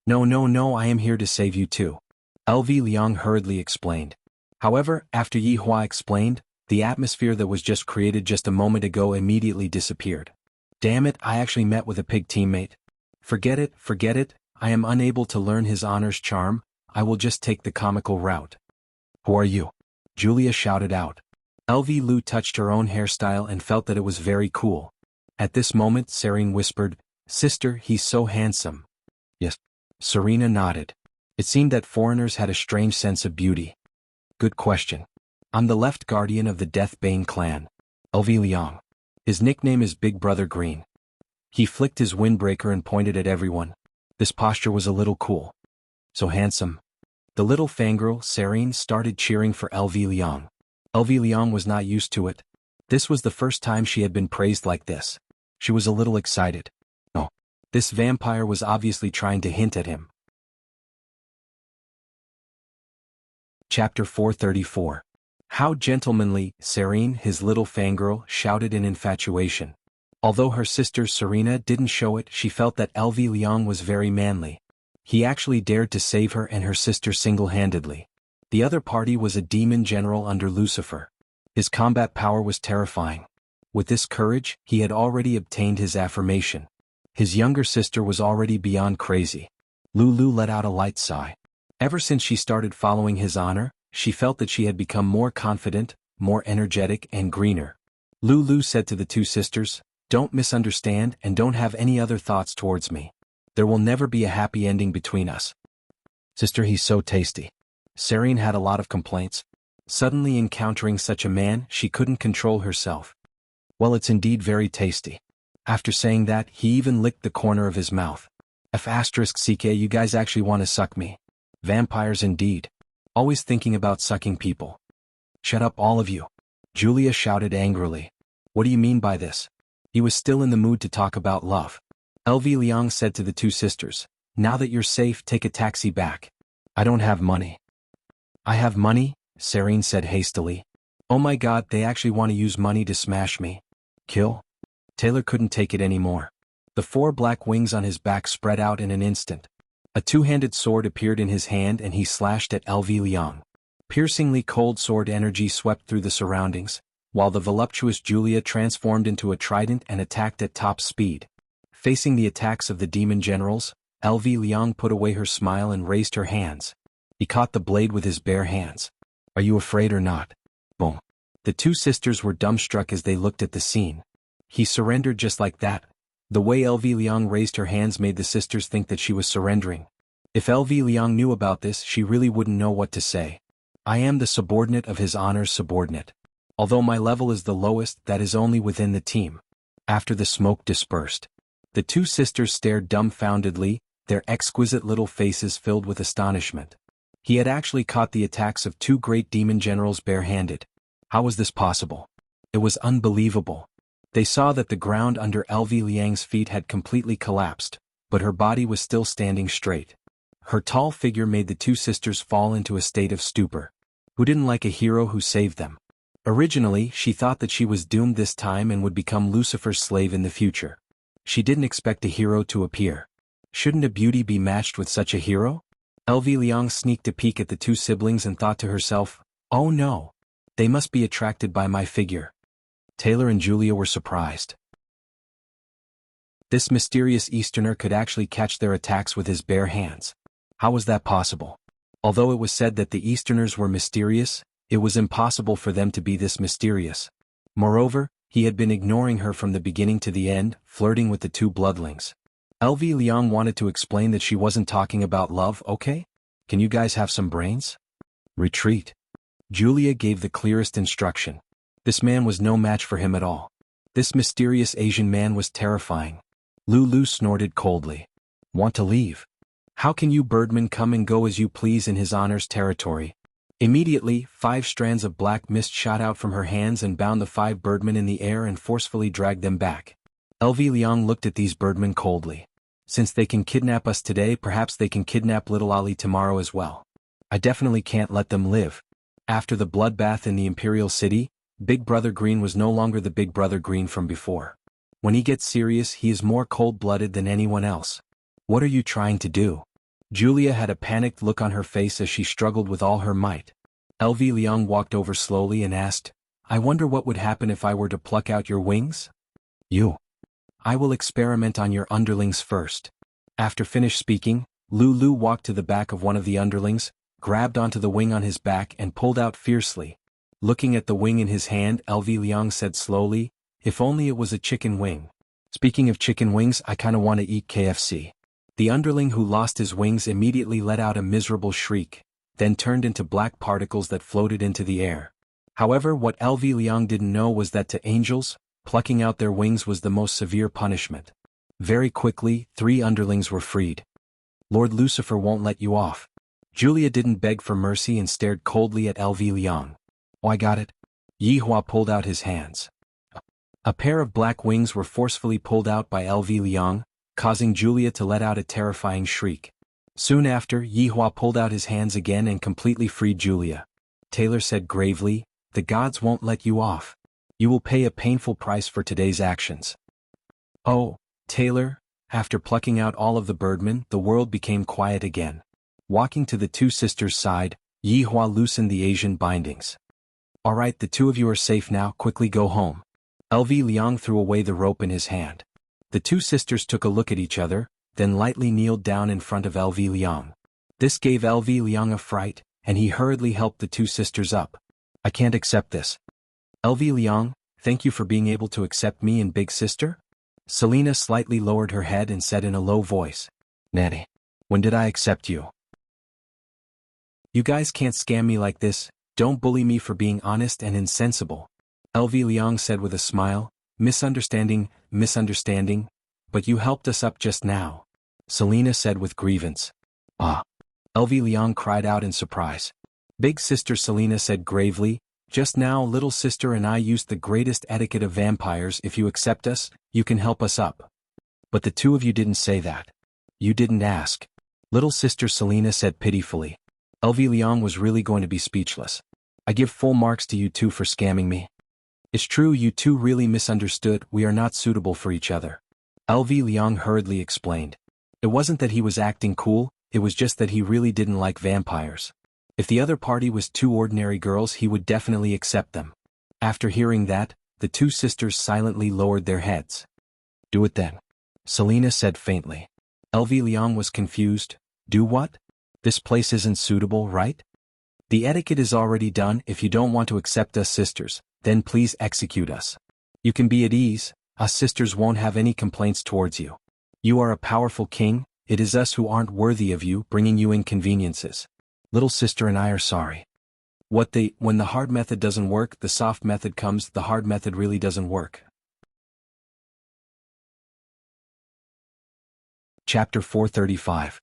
No, I am here to save you too," LV Liang hurriedly explained. However, after Yihua explained, the atmosphere that was just created just a moment ago immediately disappeared. "Damn it, I actually met with a pig teammate. Forget it, I am unable to learn his honor's charm, I will just take the comical route." "Who are you?" Julia shouted out. LV Lu touched her own hairstyle and felt that it was very cool. At this moment Serene whispered, "Sister, he's so handsome." "Yes." Serena nodded. It seemed that foreigners had a strange sense of beauty. "Good question. I'm the left guardian of the Deathbane clan. LV Liang. His nickname is Big Brother Green." He flicked his windbreaker and pointed at everyone. This posture was a little cool. "So handsome." The little fangirl, Serene, started cheering for LV Liang. LV Liang was not used to it. This was the first time she had been praised like this. She was a little excited. Oh, this vampire was obviously trying to hint at him. Chapter 434. How gentlemanly, Serene, his little fangirl, shouted in infatuation. Although her sister Serena didn't show it, she felt that LV Liang was very manly. He actually dared to save her and her sister single-handedly. The other party was a demon general under Lucifer. His combat power was terrifying. With this courage, he had already obtained his affirmation. His younger sister was already beyond crazy. Lulu let out a light sigh. Ever since she started following his honor, she felt that she had become more confident, more energetic and greener. Lulu said to the 2 sisters, "Don't misunderstand and don't have any other thoughts towards me. There will never be a happy ending between us." "Sister, he's so tasty." Serene had a lot of complaints. Suddenly encountering such a man, she couldn't control herself. "Well, it's indeed very tasty." After saying that, he even licked the corner of his mouth. "CK, you guys actually want to suck me. Vampires indeed. Always thinking about sucking people." "Shut up all of you," Julia shouted angrily. "What do you mean by this?" He was still in the mood to talk about love. LV Liang said to the 2 sisters, "Now that you're safe, take a taxi back." "I don't have money." "I have money," Serene said hastily. Oh my god, they actually want to use money to smash me. Kill? Taylor couldn't take it anymore. The 4 black wings on his back spread out in an instant. A 2-handed sword appeared in his hand and he slashed at LV Liang. Piercingly cold sword energy swept through the surroundings, while the voluptuous Julia transformed into a trident and attacked at top speed. Facing the attacks of the demon generals, LV Liang put away her smile and raised her hands. He caught the blade with his bare hands. Are you afraid or not? Boom. The 2 sisters were dumbstruck as they looked at the scene. He surrendered just like that. The way LV Liang raised her hands made the sisters think that she was surrendering. If LV Liang knew about this, she really wouldn't know what to say. I am the subordinate of his honor's subordinate. Although my level is the lowest, that is only within the team. After the smoke dispersed, the 2 sisters stared dumbfoundedly, their exquisite little faces filled with astonishment. He had actually caught the attacks of 2 great demon generals barehanded. How was this possible? It was unbelievable. They saw that the ground under LV Liang's feet had completely collapsed, but her body was still standing straight. Her tall figure made the 2 sisters fall into a state of stupor. Who didn't like a hero who saved them? Originally, she thought that she was doomed this time and would become Lucifer's slave in the future. She didn't expect a hero to appear. Shouldn't a beauty be matched with such a hero? LV Liang sneaked a peek at the 2 siblings and thought to herself, oh no. They must be attracted by my figure. Taylor and Julia were surprised. This mysterious Easterner could actually catch their attacks with his bare hands. How was that possible? Although it was said that the Easterners were mysterious, it was impossible for them to be this mysterious. Moreover, he had been ignoring her from the beginning to the end, flirting with the 2 bloodlings. LV Liang wanted to explain that she wasn't talking about love, okay? Can you guys have some brains? Retreat. Julia gave the clearest instruction. This man was no match for him at all. This mysterious Asian man was terrifying. Lulu snorted coldly. Want to leave? How can you birdmen come and go as you please in his honor's territory? Immediately, 5 strands of black mist shot out from her hands and bound the 5 birdmen in the air and forcefully dragged them back. LV Liang looked at these birdmen coldly. Since they can kidnap us today, perhaps they can kidnap little Ali tomorrow as well. I definitely can't let them live. After the bloodbath in the Imperial City, Big Brother Green was no longer the Big Brother Green from before. When he gets serious, he is more cold-blooded than anyone else. What are you trying to do? Julia had a panicked look on her face as she struggled with all her might. LV Liang walked over slowly and asked, I wonder what would happen if I were to pluck out your wings? You. I will experiment on your underlings first. After finished speaking, Lulu walked to the back of one of the underlings, grabbed onto the wing on his back and pulled out fiercely. Looking at the wing in his hand, LV Liang said slowly, if only it was a chicken wing. Speaking of chicken wings, I kinda want to eat KFC. The underling who lost his wings immediately let out a miserable shriek, then turned into black particles that floated into the air. However, what LV Liang didn't know was that to angels, plucking out their wings was the most severe punishment. Very quickly, 3 underlings were freed. Lord Lucifer won't let you off. Julia didn't beg for mercy and stared coldly at LV Liang. Oh, I got it. Yi Hua pulled out his hands. A pair of black wings were forcefully pulled out by LV Liang, causing Julia to let out a terrifying shriek. Soon after, Yi Hua pulled out his hands again and completely freed Julia. Taylor said gravely, the gods won't let you off. You will pay a painful price for today's actions. Oh, Taylor, after plucking out all of the birdmen, the world became quiet again. Walking to the 2 sisters' side, Yi Hua loosened the Asian bindings. All right, the 2 of you are safe now, quickly go home. LV Liang threw away the rope in his hand. The 2 sisters took a look at each other, then lightly kneeled down in front of LV Liang. This gave LV Liang a fright, and he hurriedly helped the 2 sisters up. I can't accept this. LV Liang, thank you for being able to accept me and big sister? Selena slightly lowered her head and said in a low voice. Natty, when did I accept you? You guys can't scam me like this, don't bully me for being honest and insensible. LV Liang said with a smile, misunderstanding, but you helped us up just now. Selena said with grievance. Ah. LV Liang cried out in surprise. Big sister Selena said gravely, just now little sister and I used the greatest etiquette of vampires. If you accept us, you can help us up. But the 2 of you didn't say that. You didn't ask. Little sister Selena said pitifully. LV Liang was really going to be speechless. I give full marks to you two for scamming me. It's true, you two really misunderstood, we are not suitable for each other. LV Liang hurriedly explained. It wasn't that he was acting cool, it was just that he really didn't like vampires. If the other party was two ordinary girls, he would definitely accept them. After hearing that, the two sisters silently lowered their heads. Do it then, Selena said faintly. LV Liang was confused. Do what? This place isn't suitable, right? The etiquette is already done. If you don't want to accept us sisters, then please execute us. You can be at ease, us sisters won't have any complaints towards you. You are a powerful king, it is us who aren't worthy of you, bringing you inconveniences. Little sister and I are sorry. When the hard method doesn't work, the soft method comes, the hard method really doesn't work. Chapter 435.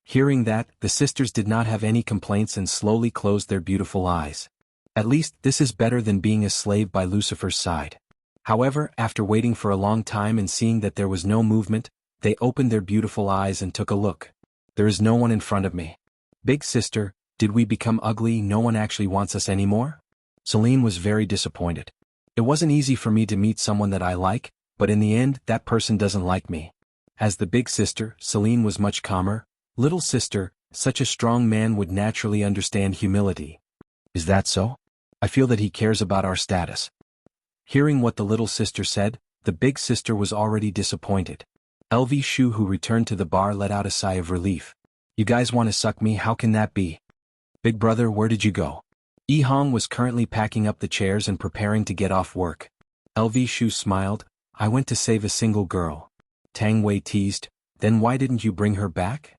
Hearing that, the sisters did not have any complaints and slowly closed their beautiful eyes. At least, this is better than being a slave by Lucifer's side. However, after waiting for a long time and seeing that there was no movement, they opened their beautiful eyes and took a look. There is no one in front of me. Big sister, did we become ugly? No one actually wants us anymore? Celine was very disappointed. It wasn't easy for me to meet someone that I like, but in the end, that person doesn't like me. As the big sister, Celine was much calmer. Little sister, such a strong man would naturally understand humility. Is that so? I feel that he cares about our status. Hearing what the little sister said, the big sister was already disappointed. LV Shu, who returned to the bar, let out a sigh of relief. You guys want to suck me? How can that be? Big brother, where did you go? Yi Hong was currently packing up the chairs and preparing to get off work. LV Shu smiled. I went to save a single girl. Tang Wei teased. Then why didn't you bring her back?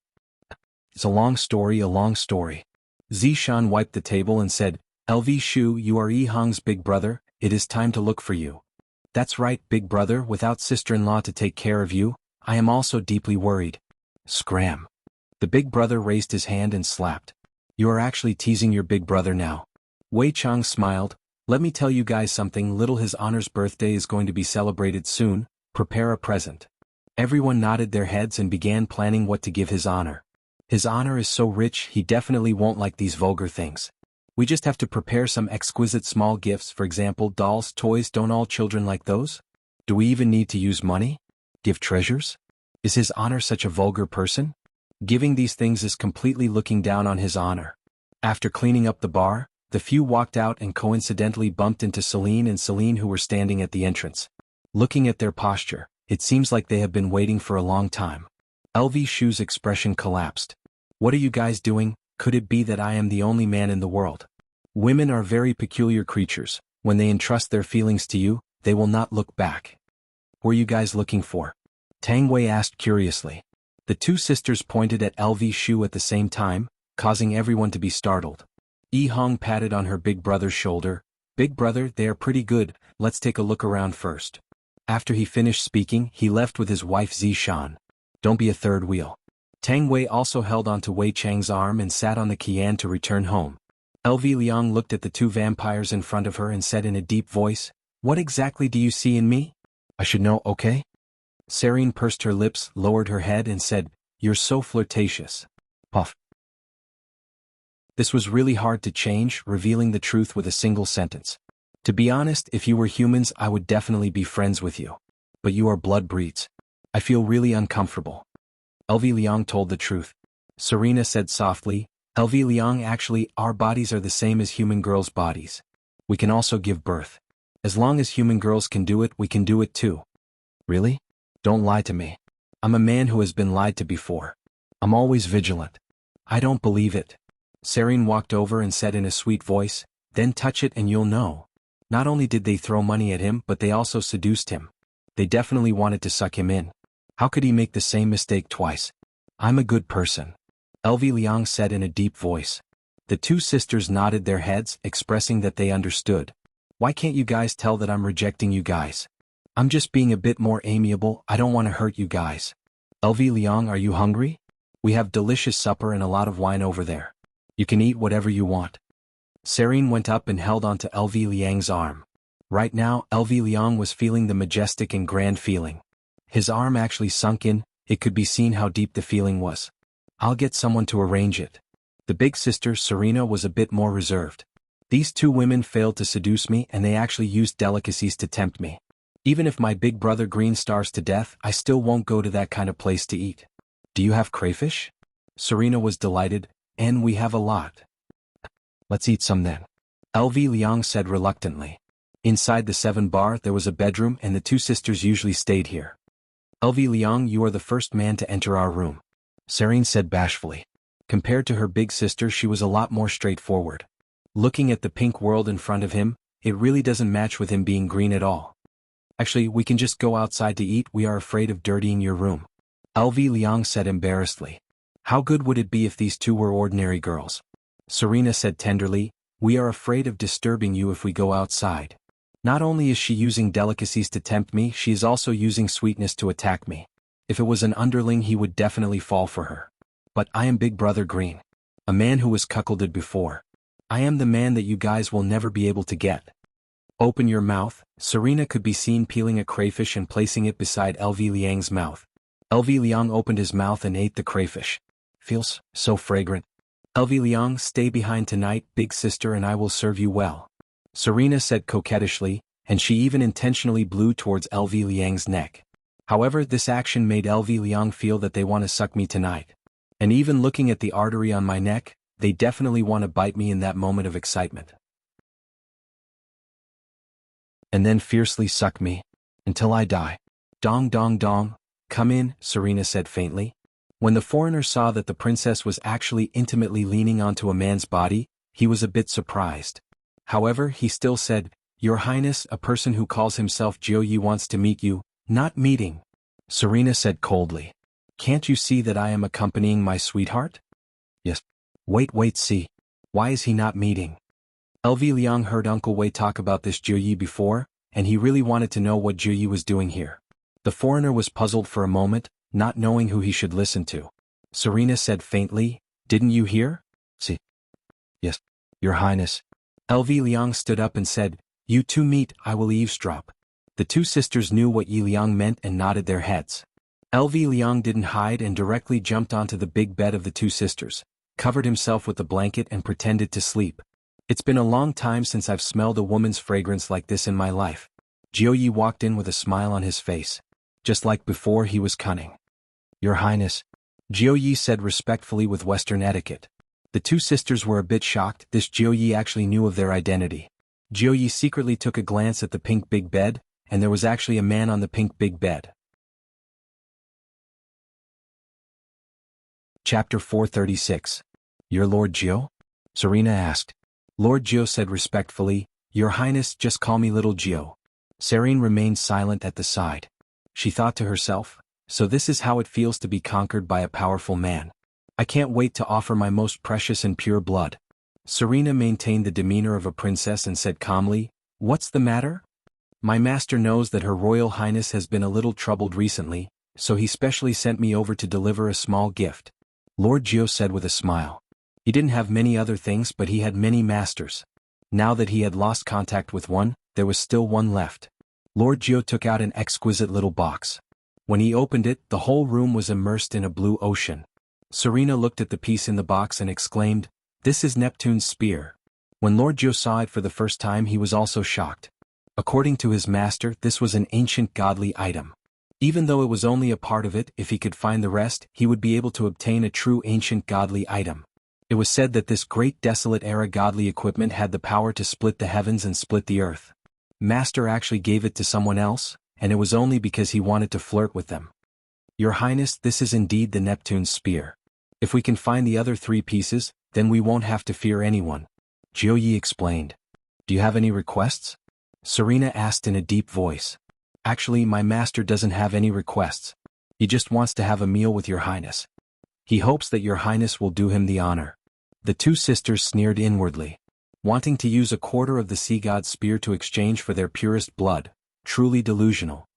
It's a long story, a long story. Zishan wiped the table and said, LV Shu, you are Yi Hong's big brother, it is time to look for you. That's right, big brother, without sister-in-law to take care of you, I am also deeply worried. Scram. The big brother raised his hand and slapped. You are actually teasing your big brother now. Wei Chang smiled. Let me tell you guys something, little His Honor's birthday is going to be celebrated soon, prepare a present. Everyone nodded their heads and began planning what to give His Honor. His Honor is so rich, he definitely won't like these vulgar things. We just have to prepare some exquisite small gifts, for example dolls, toys. Don't all children like those? Do we even need to use money? Give treasures? Is His Honor such a vulgar person? Giving these things is completely looking down on His Honor. After cleaning up the bar, the few walked out and coincidentally bumped into Celine and Celine, who were standing at the entrance. Looking at their posture, it seems like they have been waiting for a long time. LV Shu's expression collapsed. What are you guys doing? Could it be that I am the only man in the world? Women are very peculiar creatures. When they entrust their feelings to you, they will not look back. Who are you guys looking for? Tang Wei asked curiously. The two sisters pointed at LV Shu at the same time, causing everyone to be startled. Yi Hong patted on her big brother's shoulder. Big brother, they are pretty good, let's take a look around first. After he finished speaking, he left with his wife Zishan. Don't be a third wheel. Tang Wei also held onto Wei Chang's arm and sat on the Qian to return home. LV Liang looked at the two vampires in front of her and said in a deep voice, What exactly do you see in me? I should know, okay? Serene pursed her lips, lowered her head and said, You're so flirtatious. Puff. This was really hard to change, revealing the truth with a single sentence. To be honest, if you were humans, I would definitely be friends with you. But you are blood breeds. I feel really uncomfortable. LV Liang told the truth. Serena said softly, LV Liang, actually, our bodies are the same as human girls' bodies. We can also give birth. As long as human girls can do it, we can do it too. Really? Don't lie to me. I'm a man who has been lied to before. I'm always vigilant. I don't believe it. Serene walked over and said in a sweet voice, Then touch it and you'll know. Not only did they throw money at him, but they also seduced him. They definitely wanted to suck him in. How could he make the same mistake twice? I'm a good person. LV Liang said in a deep voice. The two sisters nodded their heads, expressing that they understood. Why can't you guys tell that I'm rejecting you guys? I'm just being a bit more amiable, I don't want to hurt you guys. LV Liang, are you hungry? We have delicious supper and a lot of wine over there. You can eat whatever you want. Serene went up and held onto LV Liang's arm. Right now, LV Liang was feeling the majestic and grand feeling. His arm actually sunk in, it could be seen how deep the feeling was. I'll get someone to arrange it. The big sister, Serena, was a bit more reserved. These two women failed to seduce me and they actually used delicacies to tempt me. Even if my big brother Green starves to death, I still won't go to that kind of place to eat. Do you have crayfish? Serena was delighted, and we have a lot. Let's eat some then. LV Liang said reluctantly. Inside the 7 bar there was a bedroom and the two sisters usually stayed here. LV Liang, you are the first man to enter our room. Serene said bashfully. Compared to her big sister, she was a lot more straightforward. Looking at the pink world in front of him, it really doesn't match with him being green at all. Actually, we can just go outside to eat, we are afraid of dirtying your room. LV Liang said embarrassedly. How good would it be if these two were ordinary girls? Serena said tenderly, we are afraid of disturbing you if we go outside. Not only is she using delicacies to tempt me, she is also using sweetness to attack me. If it was an underling he would definitely fall for her. But I am Big Brother Green. A man who was cuckolded before. I am the man that you guys will never be able to get. Open your mouth. Serena could be seen peeling a crayfish and placing it beside LV Liang's mouth. LV Liang opened his mouth and ate the crayfish. Feels so fragrant. LV Liang, stay behind tonight, big sister, and I will serve you well. Serena said coquettishly, and she even intentionally blew towards LV Liang's neck. However, this action made LV Liang feel that they want to suck me tonight. And even looking at the artery on my neck, they definitely want to bite me in that moment of excitement. And then fiercely suck me. Until I die. Dong dong dong. Come in, Serena said faintly. When the foreigner saw that the princess was actually intimately leaning onto a man's body, he was a bit surprised. However, he still said, Your Highness, a person who calls himself Jiu Yi wants to meet you, not meeting. Serena said coldly. Can't you see that I am accompanying my sweetheart? Yes. Wait, see. Why is he not meeting? LV Liang heard Uncle Wei talk about this Jiu Yi before, and he really wanted to know what Jiu Yi was doing here. The foreigner was puzzled for a moment, not knowing who he should listen to. Serena said faintly, Didn't you hear? See. Yes. Your Highness. LV Liang stood up and said, You two meet, I will eavesdrop. The two sisters knew what Yi Liang meant and nodded their heads. LV Liang didn't hide and directly jumped onto the big bed of the two sisters, covered himself with the blanket and pretended to sleep. It's been a long time since I've smelled a woman's fragrance like this in my life. Jiu Yi walked in with a smile on his face. Just like before, he was cunning. Your Highness. Jiu Yi said respectfully with Western etiquette. The two sisters were a bit shocked. This Jiu Yi actually knew of their identity. Jiu Yi secretly took a glance at the pink big bed, and there was actually a man on the pink big bed. Chapter 436. Your Lord Jiu? Serena asked. Lord Jiu said respectfully, Your Highness, just call me Little Jiu. Serene remained silent at the side. She thought to herself, so this is how it feels to be conquered by a powerful man. I can't wait to offer my most precious and pure blood. Serena maintained the demeanor of a princess and said calmly, What's the matter? My master knows that Her Royal Highness has been a little troubled recently, so he specially sent me over to deliver a small gift. Lord Jiu said with a smile. He didn't have many other things, but he had many masters. Now that he had lost contact with one, there was still one left. Lord Jiu took out an exquisite little box. When he opened it, the whole room was immersed in a blue ocean. Serena looked at the piece in the box and exclaimed, This is Neptune's spear. When Lord Jiu saw it for the first time, he was also shocked. According to his master, this was an ancient godly item. Even though it was only a part of it, if he could find the rest, he would be able to obtain a true ancient godly item. It was said that this great desolate era godly equipment had the power to split the heavens and split the earth. Master actually gave it to someone else, and it was only because he wanted to flirt with them. Your Highness, this is indeed the Neptune's spear. If we can find the other 3 pieces, then we won't have to fear anyone. Jiu Yi explained. Do you have any requests? Serena asked in a deep voice. Actually, my master doesn't have any requests. He just wants to have a meal with Your Highness. He hopes that Your Highness will do him the honor. The two sisters sneered inwardly. Wanting to use a quarter of the sea god's spear to exchange for their purest blood. Truly delusional.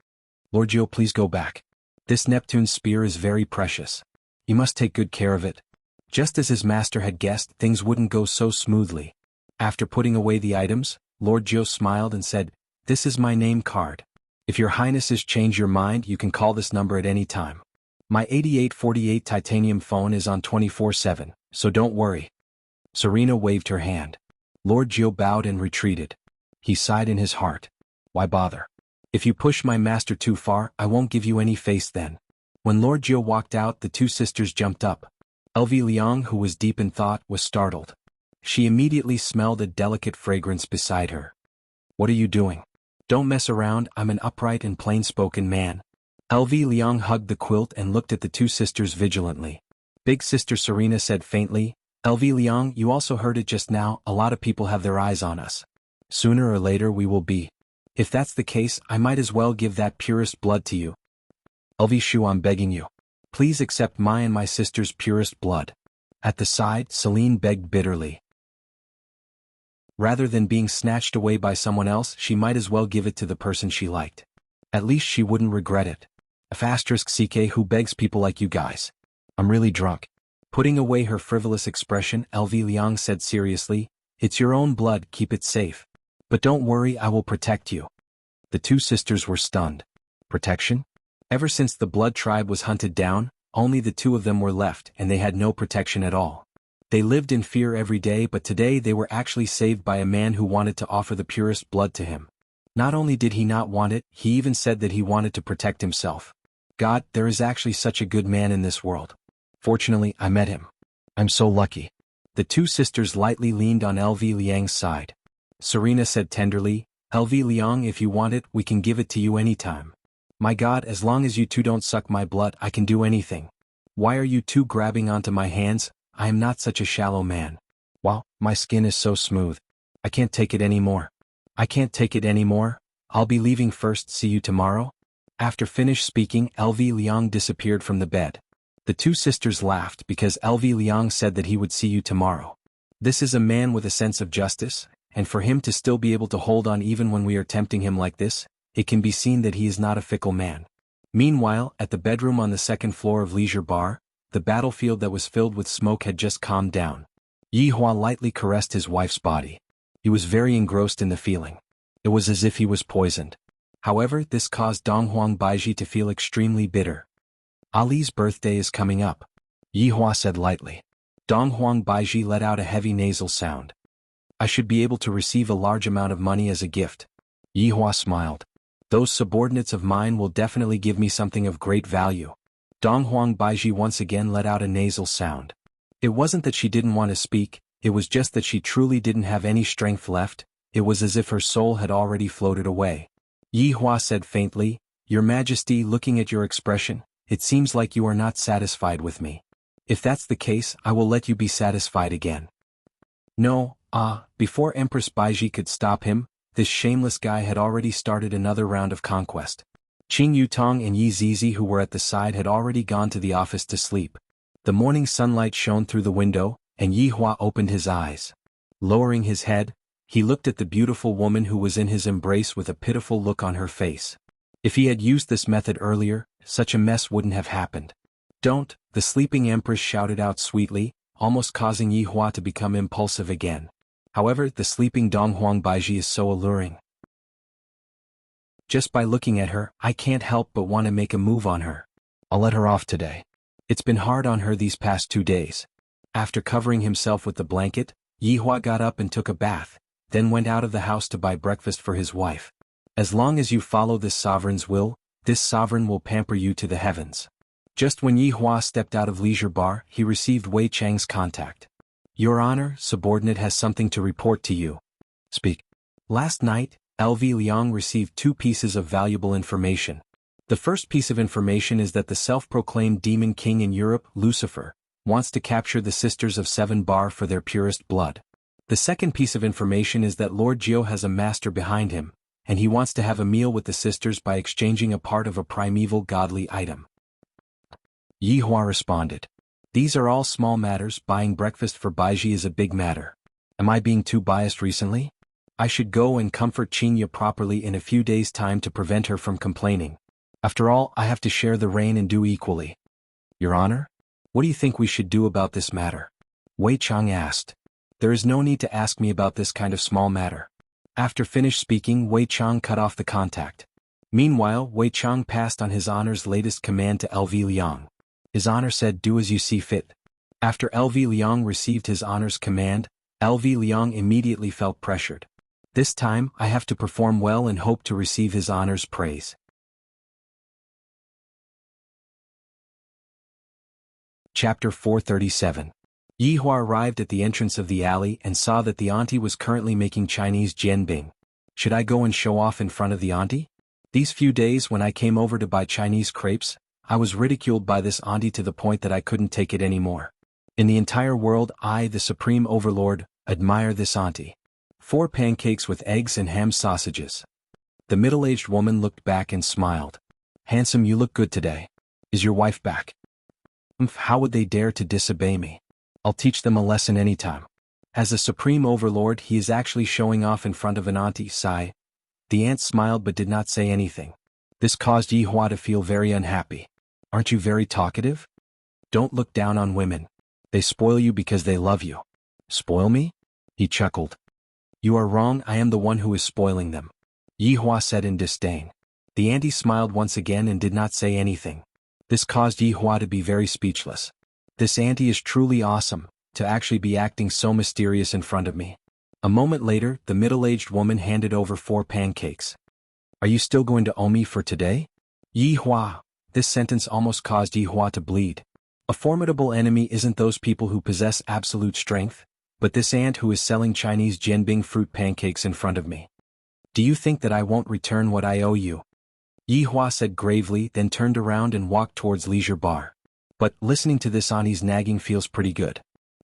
Lord Jiu, please go back. This Neptune's spear is very precious. You must take good care of it. Just as his master had guessed, things wouldn't go so smoothly. After putting away the items, Lord Jiu smiled and said, This is my name card. If Your Highnesses change your mind, you can call this number at any time. My 8848 titanium phone is on 24/7, so don't worry. Serena waved her hand. Lord Jiu bowed and retreated. He sighed in his heart. Why bother? If you push my master too far, I won't give you any face then. When Lord Jiu walked out, the two sisters jumped up. LV Liang, who was deep in thought, was startled. She immediately smelled a delicate fragrance beside her. What are you doing? Don't mess around, I'm an upright and plain-spoken man. LV Liang hugged the quilt and looked at the two sisters vigilantly. Big sister Serena said faintly, LV Liang, you also heard it just now, a lot of people have their eyes on us. Sooner or later we will be. If that's the case, I might as well give that purest blood to you. LV Shu, I'm begging you. Please accept my and my sister's purest blood. At the side, Celine begged bitterly. Rather than being snatched away by someone else, she might as well give it to the person she liked. At least she wouldn't regret it. *CK, who begs people like you guys? I'm really drunk. Putting away her frivolous expression, LV Liang said seriously, it's your own blood, keep it safe. But don't worry, I will protect you. The two sisters were stunned. Protection? Ever since the blood tribe was hunted down, only the two of them were left and they had no protection at all. They lived in fear every day, but today they were actually saved by a man who wanted to offer the purest blood to him. Not only did he not want it, he even said that he wanted to protect himself. God, there is actually such a good man in this world. Fortunately, I met him. I'm so lucky. The two sisters lightly leaned on LV Liang's side. Serena said tenderly, LV Liang, if you want it, we can give it to you anytime. My God, as long as you two don't suck my blood, I can do anything. Why are you two grabbing onto my hands? I am not such a shallow man. Wow, my skin is so smooth. I can't take it anymore. I can't take it anymore. I'll be leaving first, see you tomorrow. After finished speaking, LV Liang disappeared from the bed. The two sisters laughed because LV Liang said that he would see you tomorrow. This is a man with a sense of justice, and for him to still be able to hold on even when we are tempting him like this, it can be seen that he is not a fickle man. Meanwhile, at the bedroom on the second floor of Leisure Bar, the battlefield that was filled with smoke had just calmed down. Yi Hua lightly caressed his wife's body. He was very engrossed in the feeling. It was as if he was poisoned. However, this caused Donghuang Baiji to feel extremely bitter. Ali's birthday is coming up. Yi Hua said lightly. Donghuang Baiji let out a heavy nasal sound. I should be able to receive a large amount of money as a gift. Yi Hua smiled. Those subordinates of mine will definitely give me something of great value. Donghuang Baiji once again let out a nasal sound. It wasn't that she didn't want to speak, it was just that she truly didn't have any strength left, it was as if her soul had already floated away. Yi Hua said faintly, Your Majesty, looking at your expression, it seems like you are not satisfied with me. If that's the case, I will let you be satisfied again. No, before Empress Baiji could stop him, this shameless guy had already started another round of conquest. Qing Yutong and Yi Zizi, who were at the side, had already gone to the office to sleep. The morning sunlight shone through the window, and Yi Hua opened his eyes. Lowering his head, he looked at the beautiful woman who was in his embrace with a pitiful look on her face. If he had used this method earlier, such a mess wouldn't have happened. Don't, the sleeping empress shouted out sweetly, almost causing Yi Hua to become impulsive again. However, the sleeping Donghuang Baiji is so alluring. Just by looking at her, I can't help but want to make a move on her. I'll let her off today. It's been hard on her these past 2 days. After covering himself with the blanket, Yi Hua got up and took a bath, then went out of the house to buy breakfast for his wife. As long as you follow this sovereign's will, this sovereign will pamper you to the heavens. Just when Yi Hua stepped out of Leisure Bar, he received Wei Chang's contact. Your Honor, subordinate has something to report to you. Speak. Last night, LV Liang received 2 pieces of valuable information. The first piece of information is that the self-proclaimed demon king in Europe, Lucifer, wants to capture the Sisters of 7 Bar for their purest blood. The second piece of information is that Lord Jiu has a master behind him, and he wants to have a meal with the sisters by exchanging a part of a primeval godly item. Yi Hua responded. These are all small matters, buying breakfast for Baiji is a big matter. Am I being too biased recently? I should go and comfort Qinya properly in a few days' time to prevent her from complaining. After all, I have to share the reign and do equally. Your Honor? What do you think we should do about this matter? Wei Chang asked. There is no need to ask me about this kind of small matter. After finished speaking, Wei Chang cut off the contact. Meanwhile, Wei Chang passed on His Honor's latest command to LV Liang. His Honor said, do as you see fit. After LV Liang received His Honor's command, LV Liang immediately felt pressured. This time, I have to perform well and hope to receive his honor's praise. Chapter 437. Yihua arrived at the entrance of the alley and saw that the auntie was currently making Chinese jianbing. Should I go and show off in front of the auntie? These few days when I came over to buy Chinese crepes, I was ridiculed by this auntie to the point that I couldn't take it anymore. In the entire world, I, the supreme overlord, admire this auntie. 4 pancakes with eggs and ham sausages. The middle-aged woman looked back and smiled. Handsome, you look good today. Is your wife back? How would they dare to disobey me? I'll teach them a lesson anytime. As a supreme overlord, he is actually showing off in front of an auntie. Sigh. The aunt smiled but did not say anything. This caused Yihua to feel very unhappy. Aren't you very talkative? Don't look down on women. They spoil you because they love you. Spoil me? He chuckled. You are wrong, I am the one who is spoiling them. Yihua said in disdain. The auntie smiled once again and did not say anything. This caused Yihua to be very speechless. This auntie is truly awesome, to actually be acting so mysterious in front of me. A moment later, the middle-aged woman handed over 4 pancakes. Are you still going to owe me for today? Yihua. This sentence almost caused Yihua to bleed. A formidable enemy isn't those people who possess absolute strength, but this aunt who is selling Chinese jianbing fruit pancakes in front of me. Do you think that I won't return what I owe you? Yihua said gravely, then turned around and walked towards Leisure Bar. But listening to this auntie's nagging feels pretty good.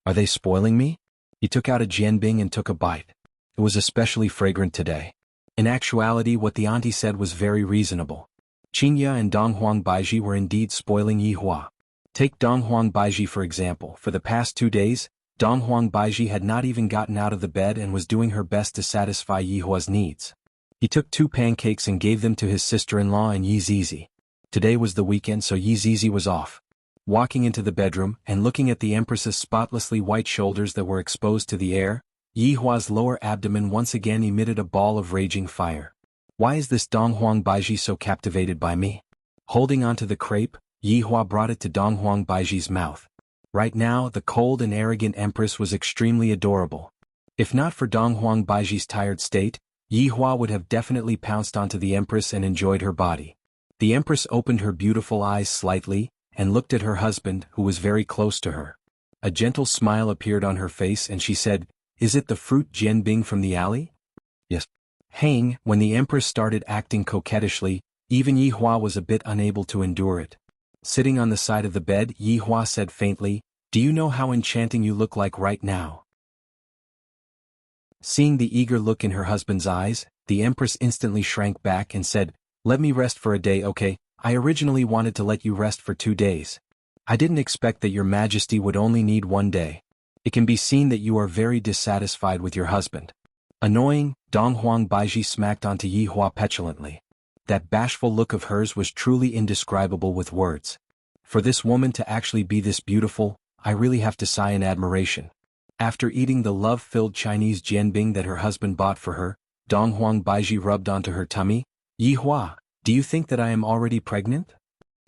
Are they spoiling me? He took out a jianbing and took a bite. It was especially fragrant today. In actuality, what the auntie said was very reasonable. Qingya and Donghuang Baiji were indeed spoiling Yihua. Take Donghuang Baiji for example. For the past 2 days, Donghuang Baiji had not even gotten out of the bed and was doing her best to satisfy Yihua's needs. He took 2 pancakes and gave them to his sister-in-law and Yi Zizi. Today was the weekend, so Yi Zizi was off. Walking into the bedroom and looking at the Empress's spotlessly white shoulders that were exposed to the air, Yihua's lower abdomen once again emitted a ball of raging fire. Why is this Donghuang Baiji so captivated by me? Holding onto the crepe, Yihua brought it to Donghuang Baiji's mouth. Right now, the cold and arrogant Empress was extremely adorable. If not for Donghuang Baiji's tired state, Yihua would have definitely pounced onto the Empress and enjoyed her body. The Empress opened her beautiful eyes slightly, and looked at her husband, who was very close to her. A gentle smile appeared on her face and she said, Is it the fruit jianbing from the alley? Yes. Hang, when the Empress started acting coquettishly, even Yihua was a bit unable to endure it. Sitting on the side of the bed, Yihua said faintly, Do you know how enchanting you look like right now? Seeing the eager look in her husband's eyes, the Empress instantly shrank back and said, Let me rest for a day, okay? I originally wanted to let you rest for 2 days. I didn't expect that your majesty would only need 1 day. It can be seen that you are very dissatisfied with your husband. Annoying, Donghuang Baiji smacked onto Yihua petulantly. That bashful look of hers was truly indescribable with words. For this woman to actually be this beautiful, I really have to sigh in admiration. After eating the love-filled Chinese jianbing that her husband bought for her, Donghuang Baiji rubbed onto her tummy. Yihua, do you think that I am already pregnant?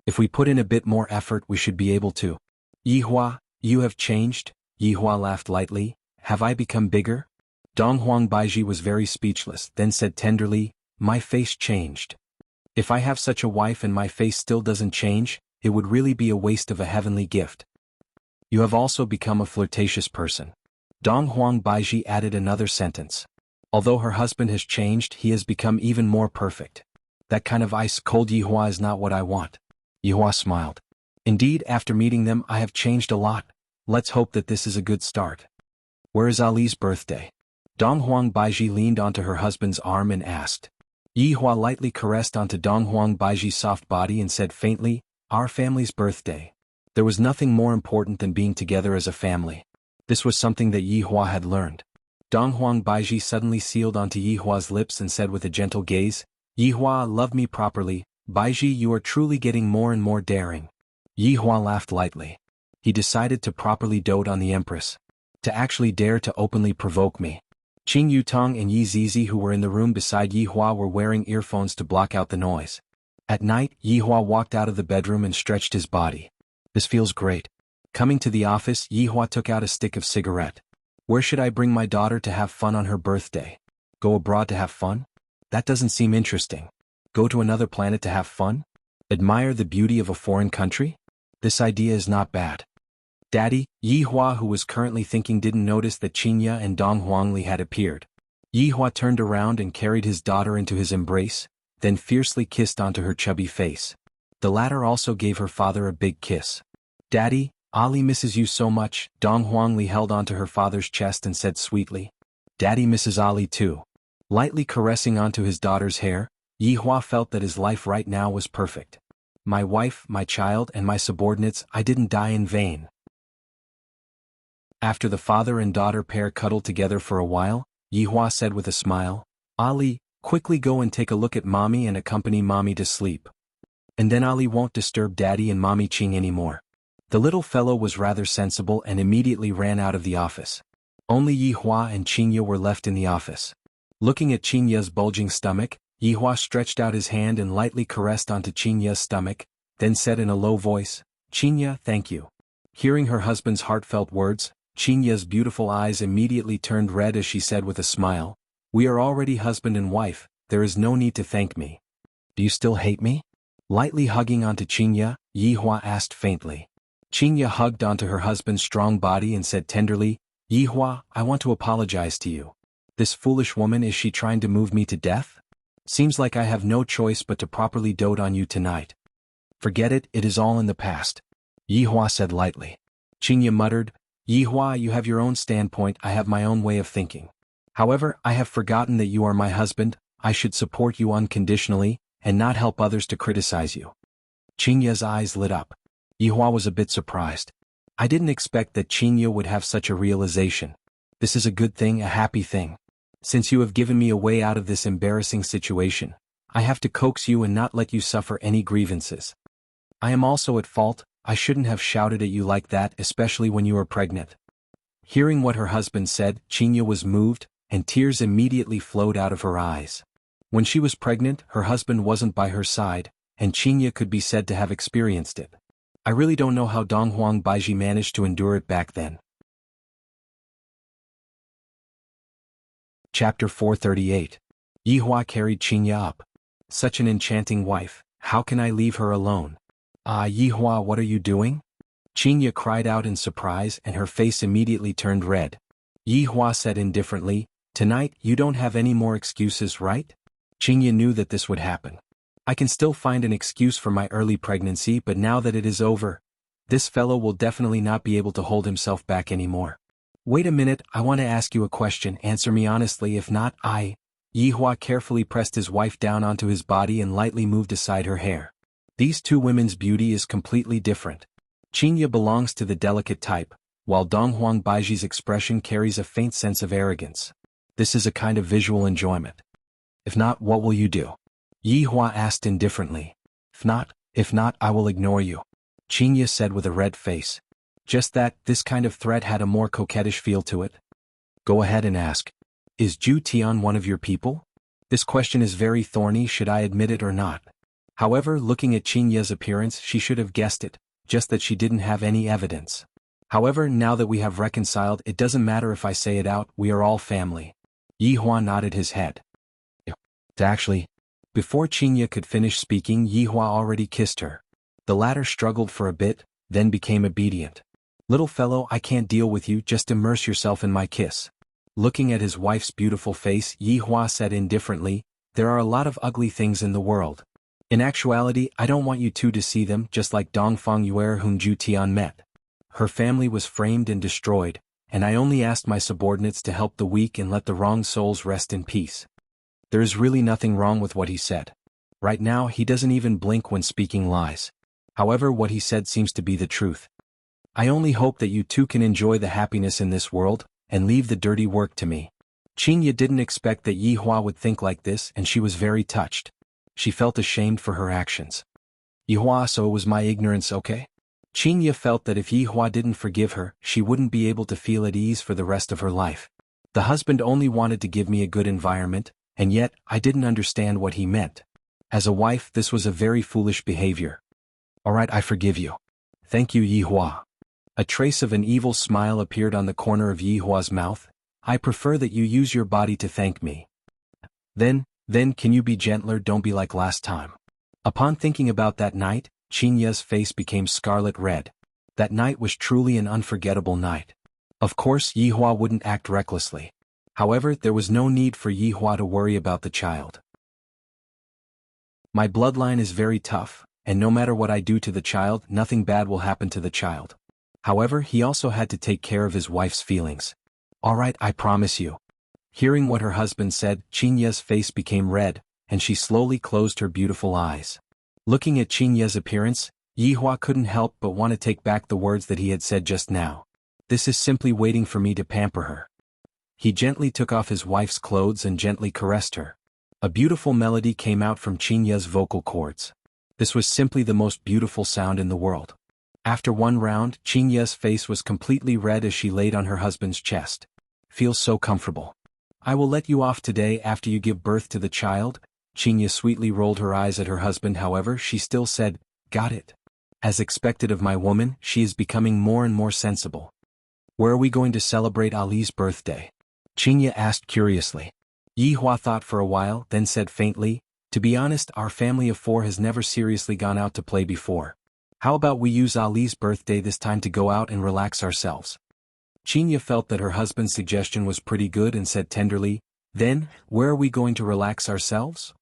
If we put in a bit more effort, we should be able to. Yihua, you have changed. Yihua laughed lightly. Have I become bigger? Donghuang Baiji was very speechless, then said tenderly, My face changed. If I have such a wife and my face still doesn't change, it would really be a waste of a heavenly gift. You have also become a flirtatious person. Donghuang Baiji added another sentence. Although her husband has changed, he has become even more perfect. That kind of ice-cold Yihua is not what I want. Yihua smiled. Indeed, after meeting them, I have changed a lot. Let's hope that this is a good start. Where is Ali's birthday? Donghuang Baiji leaned onto her husband's arm and asked. Yihua lightly caressed onto Donghuang Baiji's soft body and said faintly, Our family's birthday. There was nothing more important than being together as a family. This was something that Yihua had learned. Donghuang Baiji suddenly sealed onto Yihua's lips and said with a gentle gaze, Yihua, love me properly. Baiji, you are truly getting more and more daring. Yihua laughed lightly. He decided to properly dote on the Empress. To actually dare to openly provoke me. Qing Yutong and Yi Zizi, who were in the room beside Yihua, were wearing earphones to block out the noise. At night, Yihua walked out of the bedroom and stretched his body. This feels great. Coming to the office, Yihua took out a stick of cigarette. Where should I bring my daughter to have fun on her birthday? Go abroad to have fun? That doesn't seem interesting. Go to another planet to have fun? Admire the beauty of a foreign country? This idea is not bad. Daddy, Yi Hua, who was currently thinking, didn't notice that Qingya and Dong Huangli had appeared. Yi Hua turned around and carried his daughter into his embrace, then fiercely kissed onto her chubby face. The latter also gave her father a big kiss. Daddy, Ali misses you so much. Dong Huangli held onto her father's chest and said sweetly. Daddy misses Ali too. Lightly caressing onto his daughter's hair, Yi Hua felt that his life right now was perfect. My wife, my child, and my subordinates, I didn't die in vain. After the father and daughter pair cuddled together for a while, Yi Hua said with a smile, Ali, quickly go and take a look at Mommy and accompany Mommy to sleep. And then Ali won't disturb Daddy and Mommy Qing anymore. The little fellow was rather sensible and immediately ran out of the office. Only Yi Hua and Qingya were left in the office. Looking at Qingya's bulging stomach, Yi Hua stretched out his hand and lightly caressed onto Qingya's stomach, then said in a low voice, Qingya, thank you. Hearing her husband's heartfelt words, Qingya's beautiful eyes immediately turned red as she said with a smile, we are already husband and wife, there is no need to thank me. Do you still hate me? Lightly hugging onto Qingya, Yi Hua asked faintly. Qingya hugged onto her husband's strong body and said tenderly, Yi Hua, I want to apologize to you. This foolish woman, is she trying to move me to death? Seems like I have no choice but to properly dote on you tonight. Forget it, it is all in the past. Yi Hua said lightly. Qingya muttered, Yi Hua, you have your own standpoint, I have my own way of thinking. However, I have forgotten that you are my husband, I should support you unconditionally, and not help others to criticize you. Qingya's eyes lit up. Yi Hua was a bit surprised. I didn't expect that Qingya would have such a realization. This is a good thing, a happy thing. Since you have given me a way out of this embarrassing situation, I have to coax you and not let you suffer any grievances. I am also at fault, I shouldn't have shouted at you like that, especially when you are pregnant. Hearing what her husband said, Qingya was moved, and tears immediately flowed out of her eyes. When she was pregnant, her husband wasn't by her side, and Qingya could be said to have experienced it. I really don't know how Dong Huang Baiji managed to endure it back then. Chapter 438. Yi Hua carried Qingya up. Such an enchanting wife, how can I leave her alone? Ah, Yi Hua, what are you doing? Qingya cried out in surprise and her face immediately turned red. Yi Hua said indifferently, tonight you don't have any more excuses, right? Qingya knew that this would happen. I can still find an excuse for my early pregnancy, but now that it is over, this fellow will definitely not be able to hold himself back anymore. Wait a minute, I want to ask you a question, answer me honestly, if not, Yi Hua carefully pressed his wife down onto his body and lightly moved aside her hair. These two women's beauty is completely different. Qingya belongs to the delicate type, while Dong Huang Baiji's expression carries a faint sense of arrogance. This is a kind of visual enjoyment. If not, what will you do? Yi Hua asked indifferently. If not, I will ignore you. Qingya said with a red face. Just that, this kind of threat had a more coquettish feel to it. Go ahead and ask. Is Zhu Tian one of your people? This question is very thorny, should I admit it or not? However, looking at Qingya's appearance, she should have guessed it, just that she didn't have any evidence. However, now that we have reconciled, it doesn't matter if I say it out, we are all family. Yi Hua nodded his head. Actually, before Qingya could finish speaking, Yi Hua already kissed her. The latter struggled for a bit, then became obedient. Little fellow, I can't deal with you, just immerse yourself in my kiss. Looking at his wife's beautiful face, Yi Hua said indifferently, there are a lot of ugly things in the world. In actuality, I don't want you two to see them, just like Dong Feng Yuer whom Zhu Tian met. Her family was framed and destroyed, and I only asked my subordinates to help the weak and let the wrong souls rest in peace. There is really nothing wrong with what he said. Right now, he doesn't even blink when speaking lies. However, what he said seems to be the truth. I only hope that you two can enjoy the happiness in this world, and leave the dirty work to me. Qingya didn't expect that Yi Hua would think like this, and she was very touched. She felt ashamed for her actions. Yi Hua, so it was my ignorance, okay? Qingya felt that if Yi Hua didn't forgive her, she wouldn't be able to feel at ease for the rest of her life. The husband only wanted to give me a good environment, and yet, I didn't understand what he meant. As a wife, this was a very foolish behavior. Alright, I forgive you. Thank you, Yi Hua. A trace of an evil smile appeared on the corner of Yi Hua's mouth. I prefer that you use your body to thank me. Then can you be gentler, don't be like last time. Upon thinking about that night, Qin Ye's face became scarlet red. That night was truly an unforgettable night. Of course Yi Hua wouldn't act recklessly. However, there was no need for Yi Hua to worry about the child. My bloodline is very tough, and no matter what I do to the child, nothing bad will happen to the child. However, he also had to take care of his wife's feelings. Alright, I promise you. Hearing what her husband said, Qin Ye's face became red, and she slowly closed her beautiful eyes. Looking at Qin Ye's appearance, Yi Hua couldn't help but want to take back the words that he had said just now. This is simply waiting for me to pamper her. He gently took off his wife's clothes and gently caressed her. A beautiful melody came out from Qin Ye's vocal cords. This was simply the most beautiful sound in the world. After one round, Qin Ye's face was completely red as she laid on her husband's chest. Feels so comfortable. I will let you off today after you give birth to the child. Qin Ye sweetly rolled her eyes at her husband, however she still said, got it. As expected of my woman, she is becoming more and more sensible. Where are we going to celebrate Ali's birthday? Qin Ye asked curiously. Yi Hua thought for a while, then said faintly, to be honest, our family of 4 has never seriously gone out to play before. How about we use Ali's birthday this time to go out and relax ourselves? Qin Ye felt that her husband's suggestion was pretty good and said tenderly, then, where are we going to relax ourselves?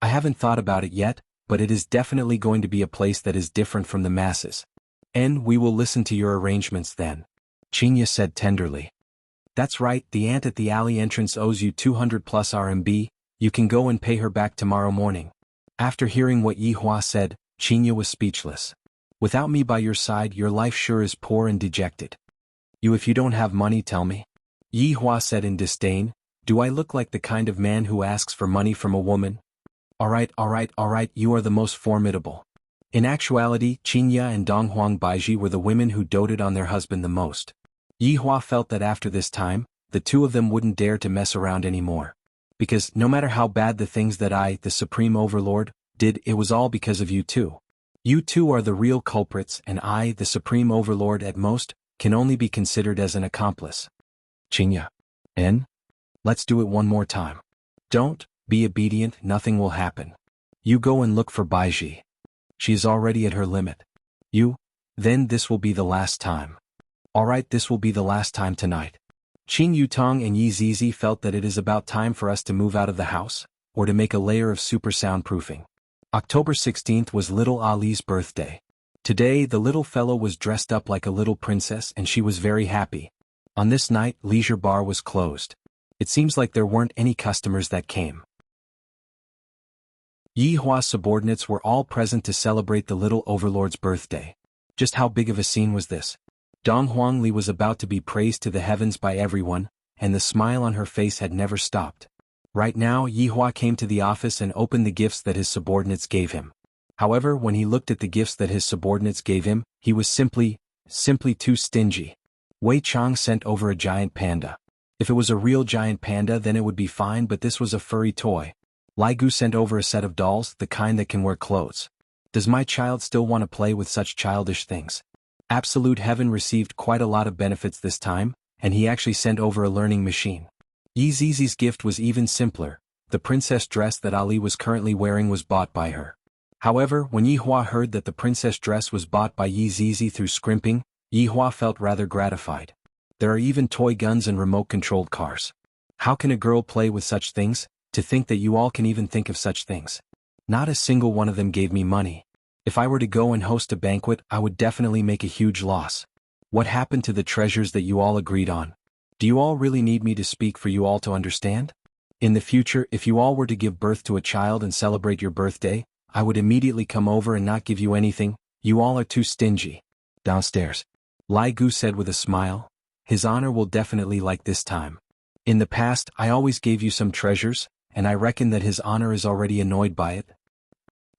I haven't thought about it yet, but it is definitely going to be a place that is different from the masses. And we will listen to your arrangements then. Qin Ye said tenderly. That's right, the aunt at the alley entrance owes you 200 plus RMB, you can go and pay her back tomorrow morning. After hearing what Yi Hua said, Qin Ye was speechless. Without me by your side, your life sure is poor and dejected. If you don't have money, tell me. Yi Hua said in disdain, do I look like the kind of man who asks for money from a woman? Alright, you are the most formidable. In actuality, Qin Ye and Donghuang Baiji were the women who doted on their husband the most. Yi Hua felt that after this time, the two of them wouldn't dare to mess around anymore. Because no matter how bad the things that I, the Supreme Overlord, did, it was all because of you two. You two are the real culprits, and I, the Supreme Overlord at most, can only be considered as an accomplice. Qin Ye. Let's do it one more time. Don't be obedient, nothing will happen. You go and look for Baiji. She is already at her limit. Then this will be the last time. Alright, this will be the last time tonight. Qin Yutong and Yi Zizi felt that it is about time for us to move out of the house, or to make a layer of super soundproofing. October 16th was little Ali's birthday. Today the little fellow was dressed up like a little princess and she was very happy. On this night, Leisure Bar was closed. It seems like there weren't any customers that came. Yi Hua's subordinates were all present to celebrate the little overlord's birthday. Just how big of a scene was this? Dong Huangli was about to be praised to the heavens by everyone, and the smile on her face had never stopped. Right now Yi Hua came to the office and opened the gifts that his subordinates gave him. However, when he looked at the gifts that his subordinates gave him, he was simply too stingy. Wei Chang sent over a giant panda. If it was a real giant panda then it would be fine, but this was a furry toy. Lai Gu sent over a set of dolls, the kind that can wear clothes. Does my child still want to play with such childish things? Absolute Heaven received quite a lot of benefits this time, and he actually sent over a learning machine. Yi Zizi's gift was even simpler. The princess dress that Ali was currently wearing was bought by her. However, when Yi Hua heard that the princess dress was bought by Yi Zizi through scrimping, Yi Hua felt rather gratified. There are even toy guns and remote-controlled cars. How can a girl play with such things? To think that you all can even think of such things. Not a single one of them gave me money. If I were to go and host a banquet, I would definitely make a huge loss. What happened to the treasures that you all agreed on? Do you all really need me to speak for you all to understand? In the future, if you all were to give birth to a child and celebrate your birthday, I would immediately come over and not give you anything. You all are too stingy. Downstairs. Lai Gu said with a smile. His honor will definitely like this time. In the past, I always gave you some treasures, and I reckon that his honor is already annoyed by it.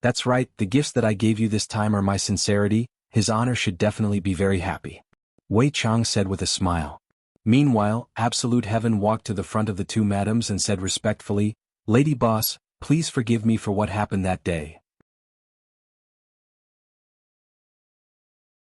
That's right, the gifts that I gave you this time are my sincerity, his honor should definitely be very happy. Wei Chang said with a smile. Meanwhile, Absolute Heaven walked to the front of the two madams and said respectfully, Lady Boss, please forgive me for what happened that day.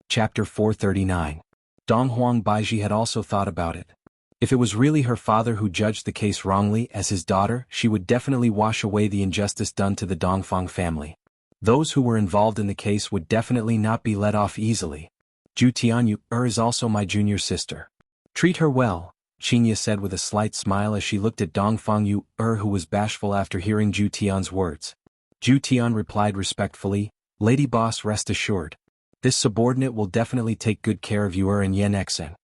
Chapter 439. Dong Huang Baiji had also thought about it. If it was really her father who judged the case wrongly as his daughter, she would definitely wash away the injustice done to the Dongfang family. Those who were involved in the case would definitely not be let off easily. Zhu Tianyu is also my junior sister. Treat her well, Qinya said with a slight smile as she looked at Dongfang Yu who was bashful after hearing Zhu Tian's words. Zhu Tian replied respectfully, Lady boss, rest assured. This subordinate will definitely take good care of you and Yen Xen.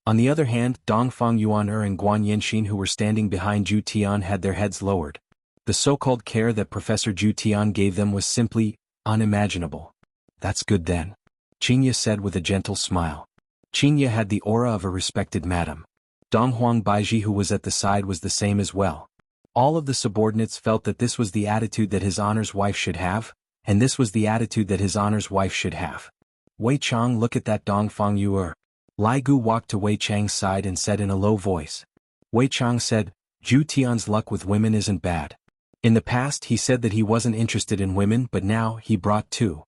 On the other hand, Dongfang Yuan and Guan Yanxin, who were standing behind Zhu Tian, had their heads lowered. The so-called care that Professor Zhu Tian gave them was simply unimaginable. That's good then, Qinya said with a gentle smile. Qinya had the aura of a respected madam. Dong Huang Baiji, who was at the side, was the same as well. All of the subordinates felt that this was the attitude that his honor's wife should have, and this was the attitude that his honor's wife should have. Wei Chang, look at that Dongfang Yu. Lai Gu walked to Wei Chang's side and said in a low voice. Wei Chang said, Zhu Tian's luck with women isn't bad. In the past he said that he wasn't interested in women, but now he brought two.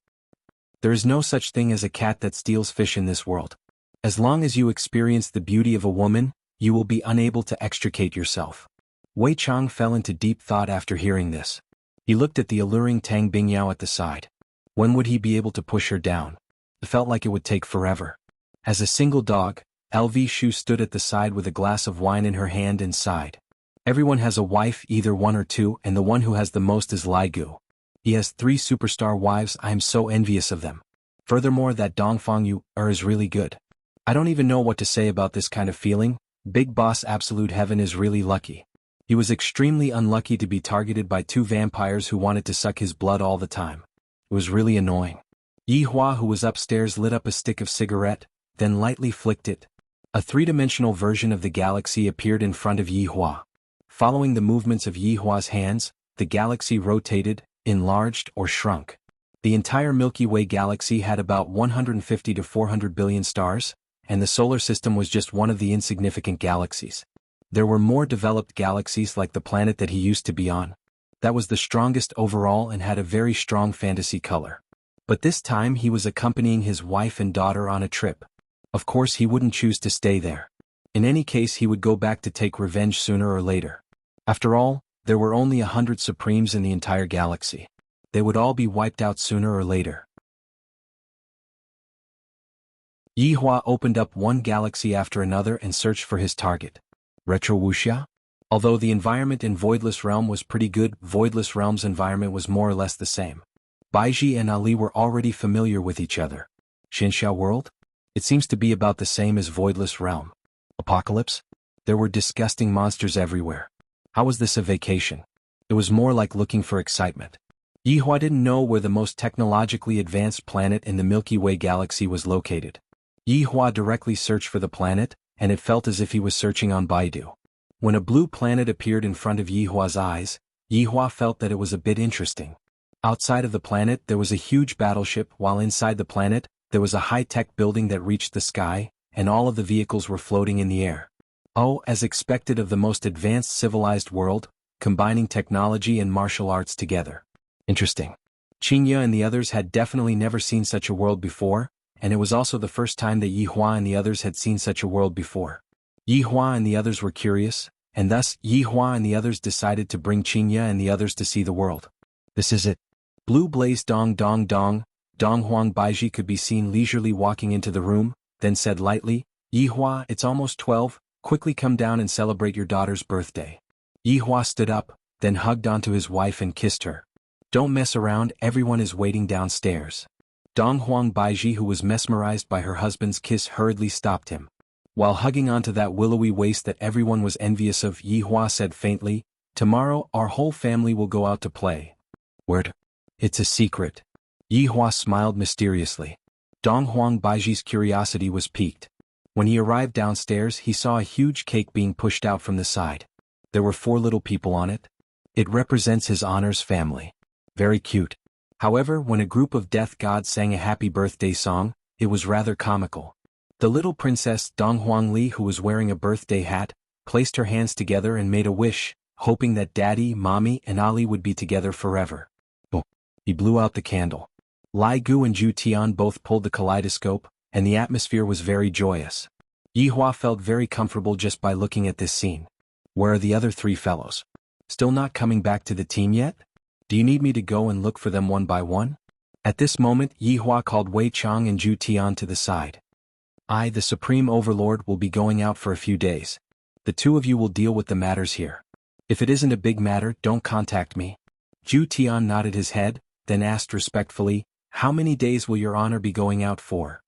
There is no such thing as a cat that steals fish in this world. As long as you experience the beauty of a woman, you will be unable to extricate yourself. Wei Chang fell into deep thought after hearing this. He looked at the alluring Tang Bingyao at the side. When would he be able to push her down? It felt like it would take forever. As a single dog, LV Shu stood at the side with a glass of wine in her hand and sighed. Everyone has a wife, either one or two, and the one who has the most is Lai Gu. He has 3 superstar wives. I am so envious of them. Furthermore, that Dongfang Yu is really good. I don't even know what to say about this kind of feeling. Big Boss Absolute Heaven is really lucky. He was extremely unlucky to be targeted by 2 vampires who wanted to suck his blood all the time. It was really annoying. Yi Hua, who was upstairs, lit up a stick of cigarette, then lightly flicked it. A 3-dimensional version of the galaxy appeared in front of Yi Hua. Following the movements of Yi Hua's hands, the galaxy rotated, enlarged, or shrunk. The entire Milky Way galaxy had about 150 to 400 billion stars, and the solar system was just one of the insignificant galaxies. There were more developed galaxies like the planet that he used to be on. That was the strongest overall and had a very strong fantasy color. But this time he was accompanying his wife and daughter on a trip. Of course he wouldn't choose to stay there. In any case, he would go back to take revenge sooner or later. After all, there were only 100 Supremes in the entire galaxy. They would all be wiped out sooner or later. Yi Hua opened up one galaxy after another and searched for his target. Retro Wuxia? Although the environment in Voidless Realm was pretty good, Voidless Realm's environment was more or less the same. Baiji and Ali were already familiar with each other. Xinxiao World? It seems to be about the same as Voidless Realm. Apocalypse? There were disgusting monsters everywhere. How was this a vacation? It was more like looking for excitement. Yi Hua didn't know where the most technologically advanced planet in the Milky Way galaxy was located. Yi Hua directly searched for the planet, and it felt as if he was searching on Baidu. When a blue planet appeared in front of Yi Hua's eyes, Yi Hua felt that it was a bit interesting. Outside of the planet there was a huge battleship, while inside the planet, there was a high-tech building that reached the sky, and all of the vehicles were floating in the air. Oh, as expected of the most advanced civilized world, combining technology and martial arts together. Interesting. Qinya and the others had definitely never seen such a world before, and it was also the first time that Yi Hua and the others had seen such a world before. Yi Hua and the others were curious, and thus Yi Hua and the others decided to bring Qinya and the others to see the world. This is it. Blue blaze dong dong dong. Dong Huang Baiji could be seen leisurely walking into the room, then said lightly, Yi Hua, it's almost 12, quickly come down and celebrate your daughter's birthday. Yi Hua stood up, then hugged onto his wife and kissed her. Don't mess around, everyone is waiting downstairs. Dong Huang Baiji, who was mesmerized by her husband's kiss, hurriedly stopped him. While hugging onto that willowy waist that everyone was envious of, Yi Hua said faintly, tomorrow our whole family will go out to play. Word? It's a secret. Yi Hua smiled mysteriously. Dong Huang Baiji's curiosity was piqued. When he arrived downstairs, he saw a huge cake being pushed out from the side. There were 4 little people on it. It represents his honor's family. Very cute. However, when a group of death gods sang a happy birthday song, it was rather comical. The little princess Dong Huangli, who was wearing a birthday hat, placed her hands together and made a wish, hoping that Daddy, Mommy, and Ali would be together forever. Oh, he blew out the candle. Lai Gu and Zhu Tian both pulled the kaleidoscope, and the atmosphere was very joyous. Yihua felt very comfortable just by looking at this scene. Where are the other 3 fellows? Still not coming back to the team yet? Do you need me to go and look for them one by one? At this moment, Yihua called Wei Chang and Zhu Tian to the side. I, the Supreme Overlord, will be going out for a few days. The 2 of you will deal with the matters here. If it isn't a big matter, don't contact me. Zhu Tian nodded his head, then asked respectfully, how many days will your honor be going out for?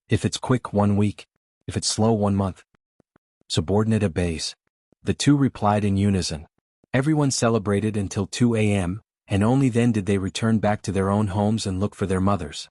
If it's quick, 1 week. If it's slow, 1 month. Subordinate obeys. The 2 replied in unison. Everyone celebrated until 2 a.m., and only then did they return back to their own homes and look for their mothers.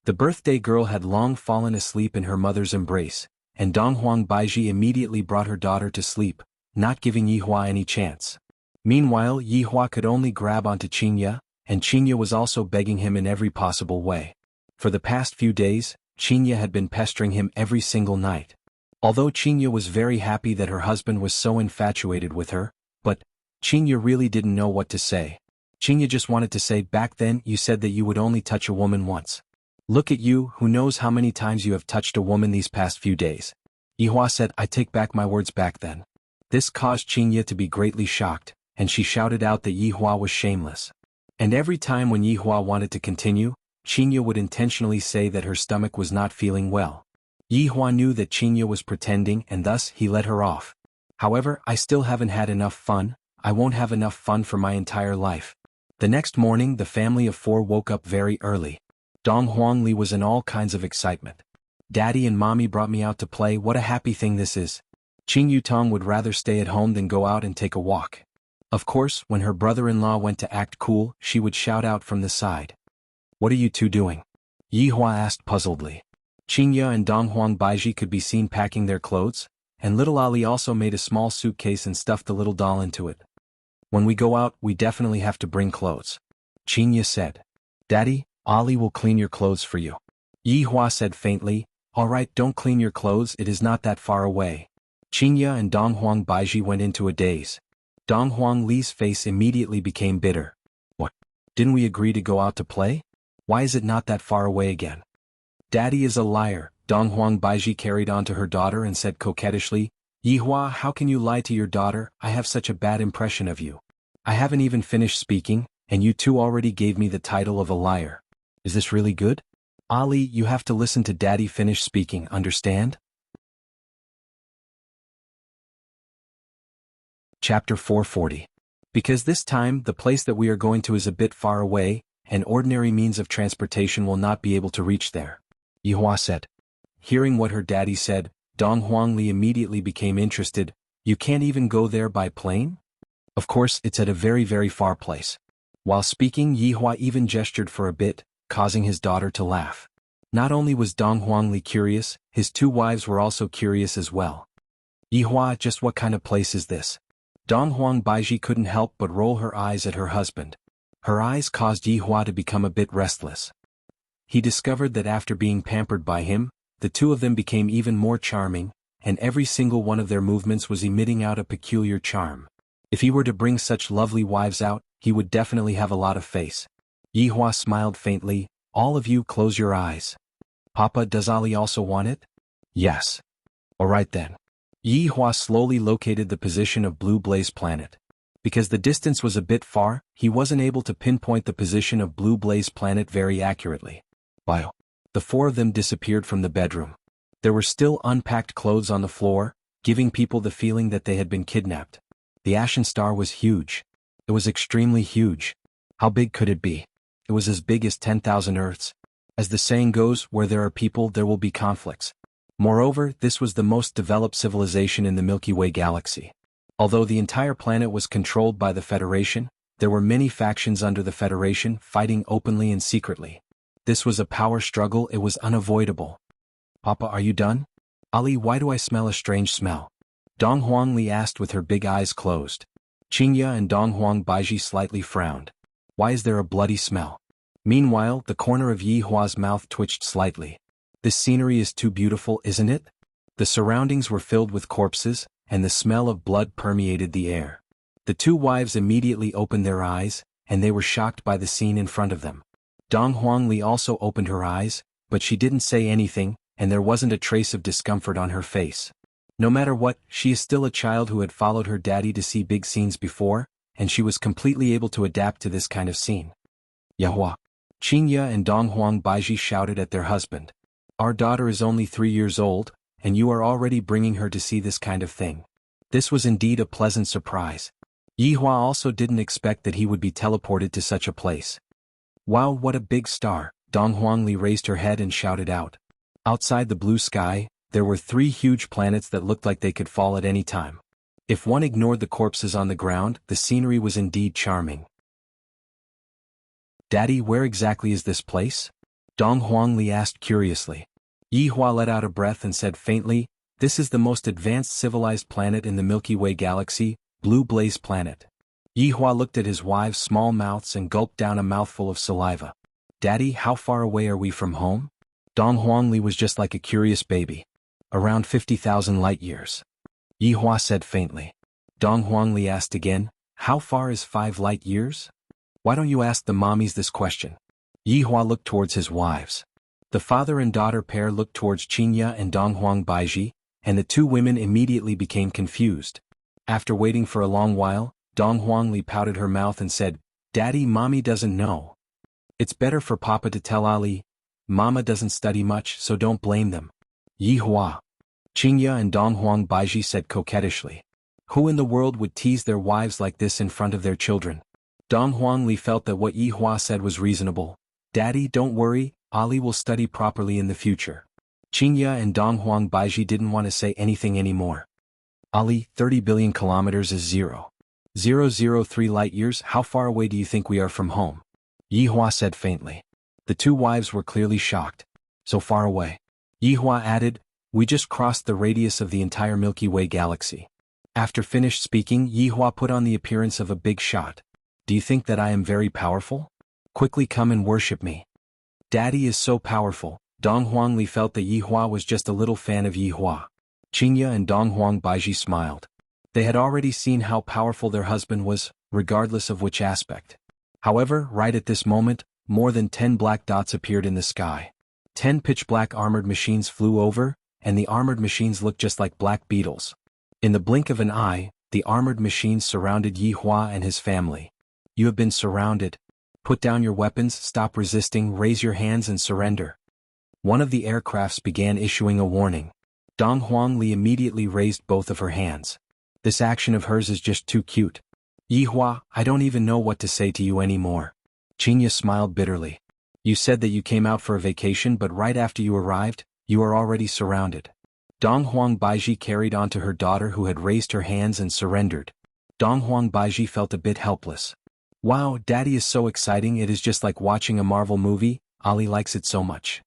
The birthday girl had long fallen asleep in her mother's embrace, and Donghuang Baiji immediately brought her daughter to sleep, not giving Yihua any chance. Meanwhile, Yihua could only grab onto Qinya, and Qinya was also begging him in every possible way. For the past few days, Qinya had been pestering him every single night. Although Qinya was very happy that her husband was so infatuated with her, but Qinya really didn't know what to say. Qinya just wanted to say, back then you said that you would only touch a woman once. Look at you, who knows how many times you have touched a woman these past few days. Yihua said, I take back my words back then. This caused Qinya to be greatly shocked, and she shouted out that Yihua was shameless. And every time when Yihua wanted to continue, Qinya would intentionally say that her stomach was not feeling well. Yihua knew that Qinya was pretending and thus he let her off. However, I still haven't had enough fun. I won't have enough fun for my entire life. The next morning the family of 4 woke up very early. Dong Huangli was in all kinds of excitement. Daddy and Mommy brought me out to play, what a happy thing this is. Qing Yutong would rather stay at home than go out and take a walk. Of course, when her brother-in-law went to act cool, she would shout out from the side. What are you 2 doing? Yihua asked puzzledly. Qingya and Donghuang Baiji could be seen packing their clothes, and little Ali also made a small suitcase and stuffed the little doll into it. When we go out, we definitely have to bring clothes. Qingya said. Daddy, Ali will clean your clothes for you. Yihua said faintly, alright, don't clean your clothes, it is not that far away. Qingya and Donghuang Baiji went into a daze. Donghuang Li's face immediately became bitter. What? Didn't we agree to go out to play? Why is it not that far away again? Daddy is a liar, Donghuang Baiji carried on to her daughter and said coquettishly, Yihua, how can you lie to your daughter? I have such a bad impression of you. I haven't even finished speaking, and you 2 already gave me the title of a liar. Is this really good? Ali, you have to listen to Daddy finish speaking, understand? Chapter 440. Because this time, the place that we are going to is a bit far away, and ordinary means of transportation will not be able to reach there. Yihua said. Hearing what her daddy said, Dong Huangli immediately became interested. You can't even go there by plane? Of course, it's at a very, very far place. While speaking, Yihua even gestured for a bit, causing his daughter to laugh. Not only was Dong Huangli curious, his 2 wives were also curious as well. Yihua, just what kind of place is this? Dong Huang Baiji couldn't help but roll her eyes at her husband. Her eyes caused Yihua to become a bit restless. He discovered that after being pampered by him, the 2 of them became even more charming, and every single one of their movements was emitting out a peculiar charm. If he were to bring such lovely wives out, he would definitely have a lot of face. Yihua smiled faintly, all of you close your eyes. Papa, does Ali also want it? Yes. Alright then. Yihua slowly located the position of Blue Blaze Planet. Because the distance was a bit far, he wasn't able to pinpoint the position of Blue Blaze Planet very accurately. Wow. The 4 of them disappeared from the bedroom. There were still unpacked clothes on the floor, giving people the feeling that they had been kidnapped. The Ashen Star was huge. It was extremely huge. How big could it be? It was as big as 10,000 Earths. As the saying goes, where there are people, there will be conflicts. Moreover, this was the most developed civilization in the Milky Way galaxy. Although the entire planet was controlled by the Federation, there were many factions under the Federation fighting openly and secretly. This was a power struggle, it was unavoidable. Papa, are you done? Ali, why do I smell a strange smell? Dong Huangli asked with her big eyes closed. Qingya and Donghuang Baiji slightly frowned. Why is there a bloody smell? Meanwhile, the corner of Yihua's mouth twitched slightly. This scenery is too beautiful, isn't it? The surroundings were filled with corpses, and the smell of blood permeated the air. The 2 wives immediately opened their eyes, and they were shocked by the scene in front of them. Dong Huangli also opened her eyes, but she didn't say anything, and there wasn't a trace of discomfort on her face. No matter what, she is still a child who had followed her daddy to see big scenes before, and she was completely able to adapt to this kind of scene. Yahua! Qingya and Dong Huang Baiji shouted at their husband. Our daughter is only 3 years old, and you are already bringing her to see this kind of thing. This was indeed a pleasant surprise. Yihua also didn't expect that he would be teleported to such a place. Wow, what a big star! Dong Huangli raised her head and shouted out. Outside the blue sky, there were 3 huge planets that looked like they could fall at any time. If one ignored the corpses on the ground, the scenery was indeed charming. Daddy, where exactly is this place? Dong Huangli asked curiously. Yihua let out a breath and said faintly, this is the most advanced civilized planet in the Milky Way galaxy, Blue Blaze Planet. Yihua looked at his wives' small mouths and gulped down a mouthful of saliva. Daddy, how far away are we from home? Dong Huangli was just like a curious baby. Around 50,000 light years. Yihua said faintly. Dong Huangli asked again, how far is 5 light years? Why don't you ask the mommies this question? Yihua looked towards his wives. The father and daughter pair looked towards Qingya and Dong Huang Baiji, and the 2 women immediately became confused. After waiting for a long while, Dong Huangli pouted her mouth and said, Daddy, Mommy doesn't know. It's better for Papa to tell Ali. Mama doesn't study much, so don't blame them. Yihua. Qingya and Dong Huang Baiji said coquettishly. Who in the world would tease their wives like this in front of their children? Dong Huangli felt that what Yihua said was reasonable. Daddy, don't worry, Ali will study properly in the future. Qingya and Dong Huang Baiji didn't want to say anything anymore. Ali, 30 billion kilometers is 0.003 light years. How far away do you think we are from home? Yihua said faintly. The 2 wives were clearly shocked. So far away. Yihua added, we just crossed the radius of the entire Milky Way galaxy. After finished speaking, Yihua put on the appearance of a big shot. Do you think that I am very powerful? Quickly come and worship me. Daddy is so powerful. Dong Huangli felt that Yihua was just a little fan of Yihua. Qingya and Dong Huang Baiji smiled. They had already seen how powerful their husband was, regardless of which aspect. However, right at this moment, more than 10 black dots appeared in the sky. 10 pitch-black armored machines flew over, and the armored machines looked just like black beetles. In the blink of an eye, the armored machines surrounded Yihua and his family. You have been surrounded. Put down your weapons, stop resisting, raise your hands and surrender. One of the aircrafts began issuing a warning. Dong Huangli immediately raised both of her hands. This action of hers is just too cute. Yihua, I don't even know what to say to you anymore. Qingya smiled bitterly. You said that you came out for a vacation, but right after you arrived, you are already surrounded. Dong Huang Baiji carried on to her daughter who had raised her hands and surrendered. Dong Huang Baiji felt a bit helpless. Wow, Daddy is so exciting, it is just like watching a Marvel movie, Ali likes it so much.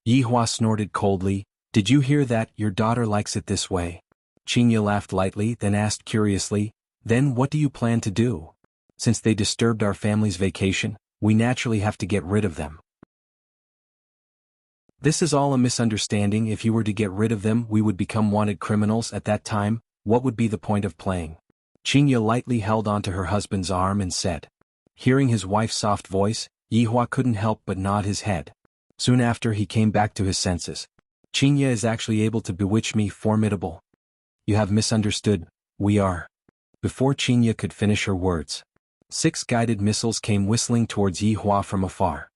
Yihua snorted coldly, did you hear that? Your daughter likes it this way. Qingya laughed lightly, then asked curiously, then what do you plan to do? Since they disturbed our family's vacation, we naturally have to get rid of them. This is all a misunderstanding. If you were to get rid of them, we would become wanted criminals. At that time, what would be the point of playing? Qingya lightly held onto her husband's arm and said. Hearing his wife's soft voice, Yihua couldn't help but nod his head. Soon after he came back to his senses. Qingya is actually able to bewitch me, formidable. You have misunderstood, we are. Before Qingya could finish her words, 6 guided missiles came whistling towards Yihua from afar.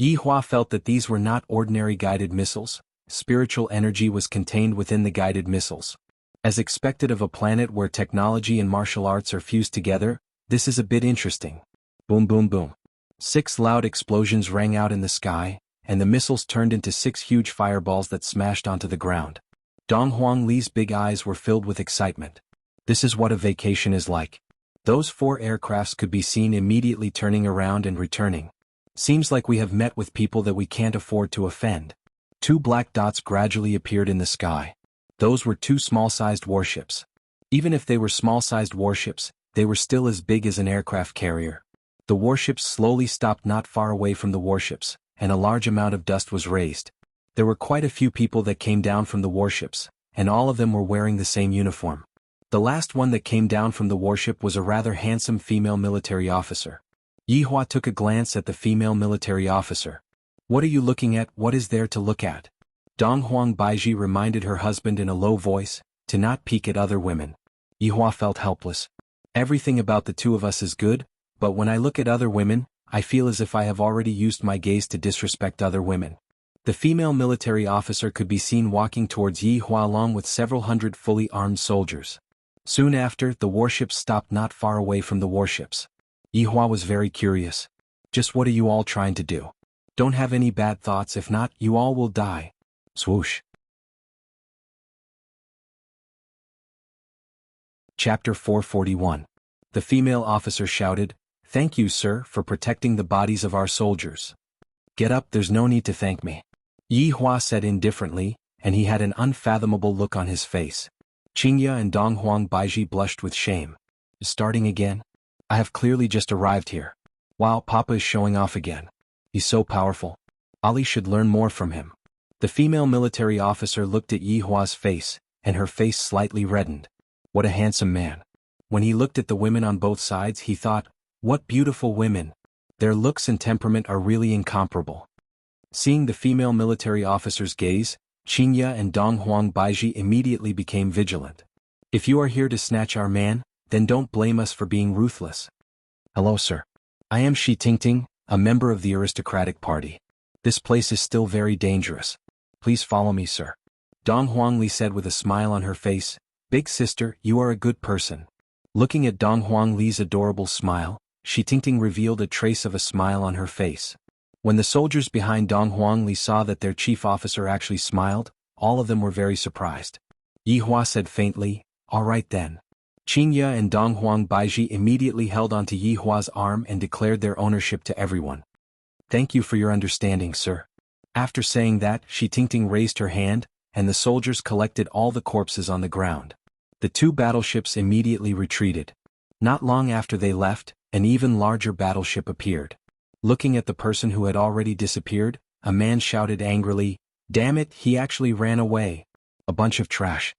Yihua felt that these were not ordinary guided missiles. Spiritual energy was contained within the guided missiles. As expected of a planet where technology and martial arts are fused together, this is a bit interesting. Boom boom boom. 6 loud explosions rang out in the sky, and the missiles turned into 6 huge fireballs that smashed onto the ground. Dong Huangli's big eyes were filled with excitement. This is what a vacation is like. Those 4 aircrafts could be seen immediately turning around and returning. Seems like we have met with people that we can't afford to offend. 2 black dots gradually appeared in the sky. Those were 2 small-sized warships. Even if they were small-sized warships, they were still as big as an aircraft carrier. The warships slowly stopped not far away from the warships, and a large amount of dust was raised. There were quite a few people that came down from the warships, and all of them were wearing the same uniform. The last one that came down from the warship was a rather handsome female military officer. Yi Hua took a glance at the female military officer. What are you looking at? What is there to look at? Dong Huang Baiji reminded her husband in a low voice, to not peek at other women. Yi Hua felt helpless. Everything about the two of us is good, but when I look at other women, I feel as if I have already used my gaze to disrespect other women. The female military officer could be seen walking towards Yi Hua along with several hundred fully armed soldiers. Soon after, the warships stopped not far away from the warships. Yi Hua was very curious. Just what are you all trying to do? Don't have any bad thoughts, if not, you all will die. Swoosh. Chapter 441. The female officer shouted, "Thank you, sir, for protecting the bodies of our soldiers." "Get up, there's no need to thank me," Yi Hua said indifferently, and he had an unfathomable look on his face. Qingya and Dong Huang Baiji blushed with shame. Starting again? I have clearly just arrived here. Wow, Papa is showing off again. He's so powerful. Ali should learn more from him. The female military officer looked at Yi Hua's face, and her face slightly reddened. What a handsome man. When he looked at the women on both sides, he thought, what beautiful women. Their looks and temperament are really incomparable. Seeing the female military officer's gaze, Qingya and Dong Huang Baiji immediately became vigilant. If you are here to snatch our man, then don't blame us for being ruthless. Hello, sir. I am Shi Tingting, a member of the aristocratic party. This place is still very dangerous. Please follow me, sir. Dong Huangli said with a smile on her face. Big sister, you are a good person. Looking at Dong Huangli's adorable smile, Shi Tingting revealed a trace of a smile on her face. When the soldiers behind Dong Huangli saw that their chief officer actually smiled, all of them were very surprised. Yi Hua said faintly, all right then. Qingya and Dong Huang Baiji immediately held onto Yi Hua's arm and declared their ownership to everyone. Thank you for your understanding, sir. After saying that, Shi Tingting raised her hand, and the soldiers collected all the corpses on the ground. The two battleships immediately retreated. Not long after they left, an even larger battleship appeared. Looking at the person who had already disappeared, a man shouted angrily, "Damn it, he actually ran away. A bunch of trash."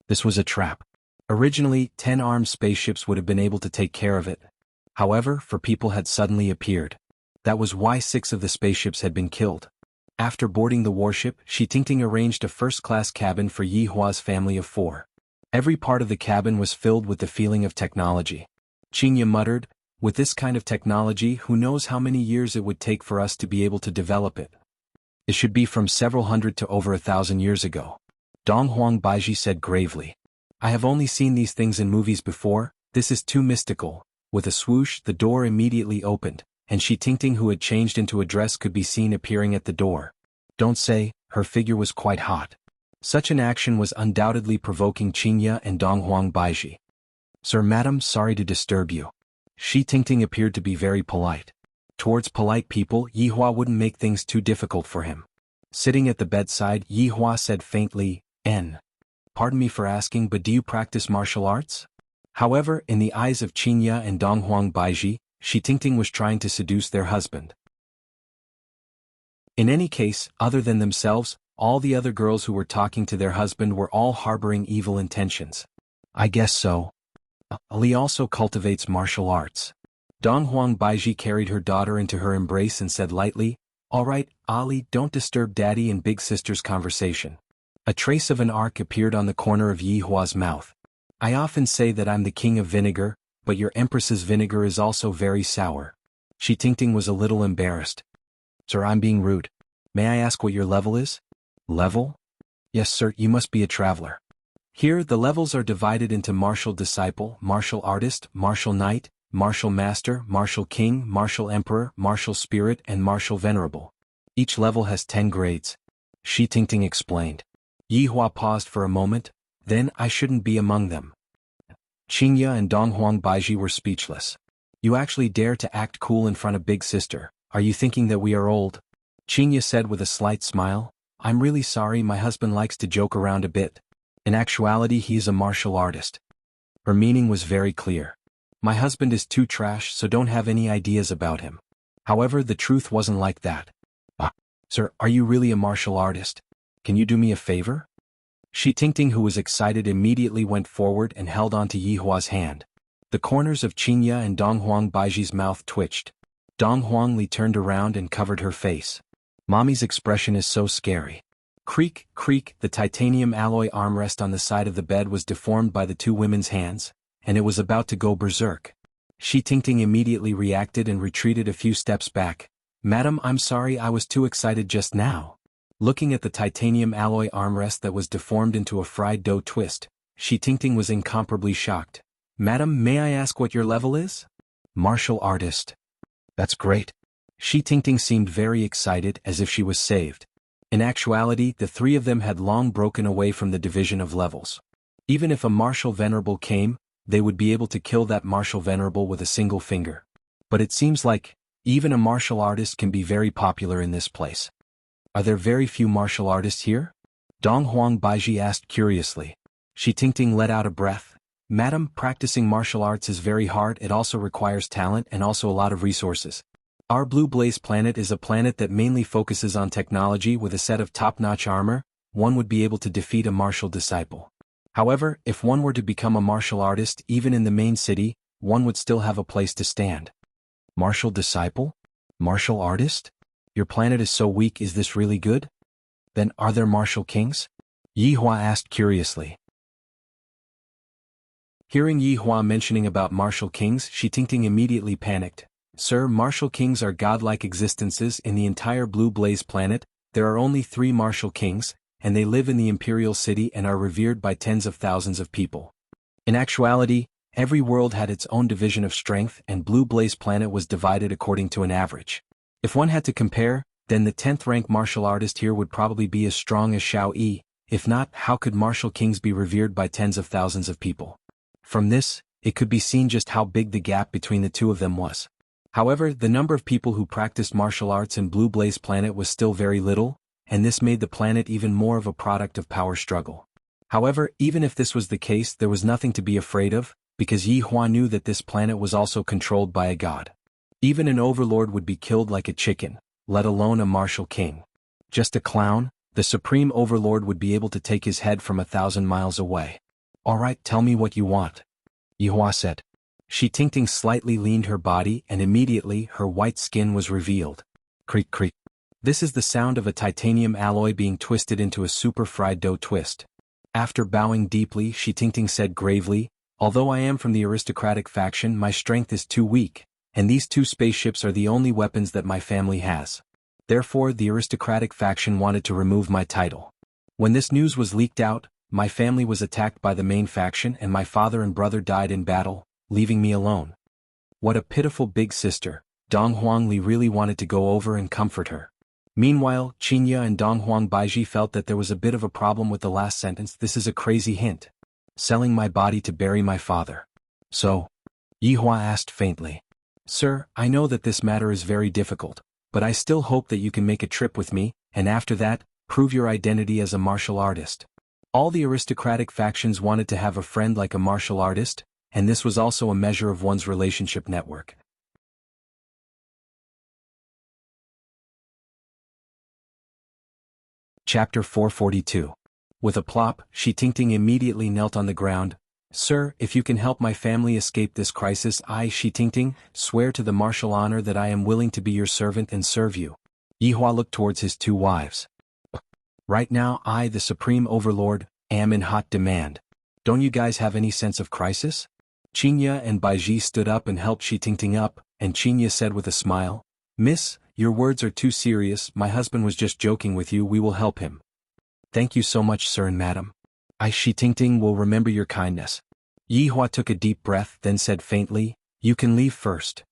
This was a trap. Originally, 10 armed spaceships would have been able to take care of it. However, 4 people had suddenly appeared. That was why 6 of the spaceships had been killed. After boarding the warship, Shi Tingting arranged a first-class cabin for Yi Hua's family of 4. Every part of the cabin was filled with the feeling of technology. Qingya muttered, with this kind of technology, who knows how many years it would take for us to be able to develop it. It should be from several hundred to over 1,000 years ago. Dong Huang Baiji said gravely. I have only seen these things in movies before, this is too mystical. With a swoosh, the door immediately opened, and Shi Tingting, who had changed into a dress, could be seen appearing at the door. Don't say, her figure was quite hot. Such an action was undoubtedly provoking Qingya and Dong Huang Baiji. Sir, madam, sorry to disturb you. Shi Tingting appeared to be very polite. Towards polite people, Yi Hua wouldn't make things too difficult for him. Sitting at the bedside, Yi Hua said faintly, Pardon me for asking, but do you practice martial arts? However, in the eyes of Qingya and Dong Huang Baiji, Shi Tingting was trying to seduce their husband. In any case, other than themselves, all the other girls who were talking to their husband were all harboring evil intentions. I guess so. Ali also cultivates martial arts. Dong Huang Baiji carried her daughter into her embrace and said lightly, All right, Ali, don't disturb Daddy and Big Sister's conversation. A trace of an arc appeared on the corner of Yi Hua's mouth. I often say that I'm the king of vinegar, but your empress's vinegar is also very sour. Shi Tingting was a little embarrassed. Sir, I'm being rude. May I ask what your level is? Level? Yes, sir, you must be a traveler. Here, the levels are divided into martial disciple, martial artist, martial knight, martial master, martial king, martial emperor, martial spirit, and martial venerable. Each level has 10 grades. Shi Tingting explained. Yi Hua paused for a moment, then I shouldn't be among them. Qingya and Dong Huang Baiji were speechless. You actually dare to act cool in front of Big Sister. Are you thinking that we are old? Qingya said with a slight smile. I'm really sorry, my husband likes to joke around a bit. In actuality, he is a martial artist. Her meaning was very clear. My husband is too trash, so don't have any ideas about him. However, the truth wasn't like that. Sir, are you really a martial artist? Can you do me a favor? Shi Tingting, who was excited, immediately went forward and held onto Yi Hua's hand. The corners of Qingya and Dong Huang Baiji's mouth twitched. Dong Huangli turned around and covered her face. Mommy's expression is so scary. Creak, creak, the titanium alloy armrest on the side of the bed was deformed by the two women's hands, and it was about to go berserk. Shi Tingting immediately reacted and retreated a few steps back. Madam, I'm sorry, I was too excited just now. Looking at the titanium alloy armrest that was deformed into a fried dough twist, Shi Tingting was incomparably shocked. Madam, may I ask what your level is? Martial artist. That's great. Shi Tingting seemed very excited, as if she was saved. In actuality, the three of them had long broken away from the division of levels. Even if a martial venerable came, they would be able to kill that martial venerable with a single finger. But it seems like, even a martial artist can be very popular in this place. Are there very few martial artists here? Dong Huang Baiji asked curiously. Shi Tingting let out a breath. Madam, practicing martial arts is very hard. It also requires talent and also a lot of resources. Our Blue Blaze planet is a planet that mainly focuses on technology. With a set of top-notch armor, one would be able to defeat a martial disciple. However, if one were to become a martial artist even in the main city, one would still have a place to stand. Martial disciple? Martial artist? Your planet is so weak, is this really good? Then are there martial kings? Yi Hua asked curiously. Hearing Yi Hua mentioning about martial kings, Shi Tingting immediately panicked. Sir, martial kings are godlike existences in the entire Blue Blaze planet. There are only 3 martial kings, and they live in the Imperial City and are revered by tens of thousands of people. In actuality, every world had its own division of strength, and Blue Blaze planet was divided according to an average. If one had to compare, then the 10th rank martial artist here would probably be as strong as Xiao Yi. If not, how could martial kings be revered by tens of thousands of people? From this, it could be seen just how big the gap between the two of them was. However, the number of people who practiced martial arts in Blue Blaze planet was still very little, and this made the planet even more of a product of power struggle. However, even if this was the case, there was nothing to be afraid of, because Yi Hua knew that this planet was also controlled by a god. Even an overlord would be killed like a chicken, let alone a martial king. Just a clown, the supreme overlord would be able to take his head from 1,000 miles away. Alright, tell me what you want. Yi Hua said. Shi Tingting slightly leaned her body and immediately her white skin was revealed. Creak creak. This is the sound of a titanium alloy being twisted into a super fried dough twist. After bowing deeply, Shi Tingting said gravely, although I am from the aristocratic faction, my strength is too weak, and these 2 spaceships are the only weapons that my family has. Therefore, the aristocratic faction wanted to remove my title. When this news was leaked out, my family was attacked by the main faction and my father and brother died in battle, leaving me alone. What a pitiful big sister. Dong Huangli really wanted to go over and comfort her. Meanwhile, Qinya and Dong Huang Baiji felt that there was a bit of a problem with the last sentence. This is a crazy hint. Selling my body to bury my father. So? Yi Hua asked faintly. Sir, I know that this matter is very difficult, but I still hope that you can make a trip with me, and after that, prove your identity as a martial artist. All the aristocratic factions wanted to have a friend like a martial artist, and this was also a measure of one's relationship network. Chapter 442. With a plop, Shi Tingting immediately knelt on the ground. Sir, if you can help my family escape this crisis, I, Shi Tingting, swear to the martial honor that I am willing to be your servant and serve you. Yi Hua looked towards his 2 wives. Right now I, the Supreme Overlord, am in hot demand. Don't you guys have any sense of crisis? Qinya and Baiji stood up and helped Shi Tingting up, and Qinya said with a smile, Miss, your words are too serious, my husband was just joking with you, we will help him. Thank you so much, sir and madam. I, Shi Tingting, will remember your kindness. Yi Hua took a deep breath, then said faintly, you can leave first.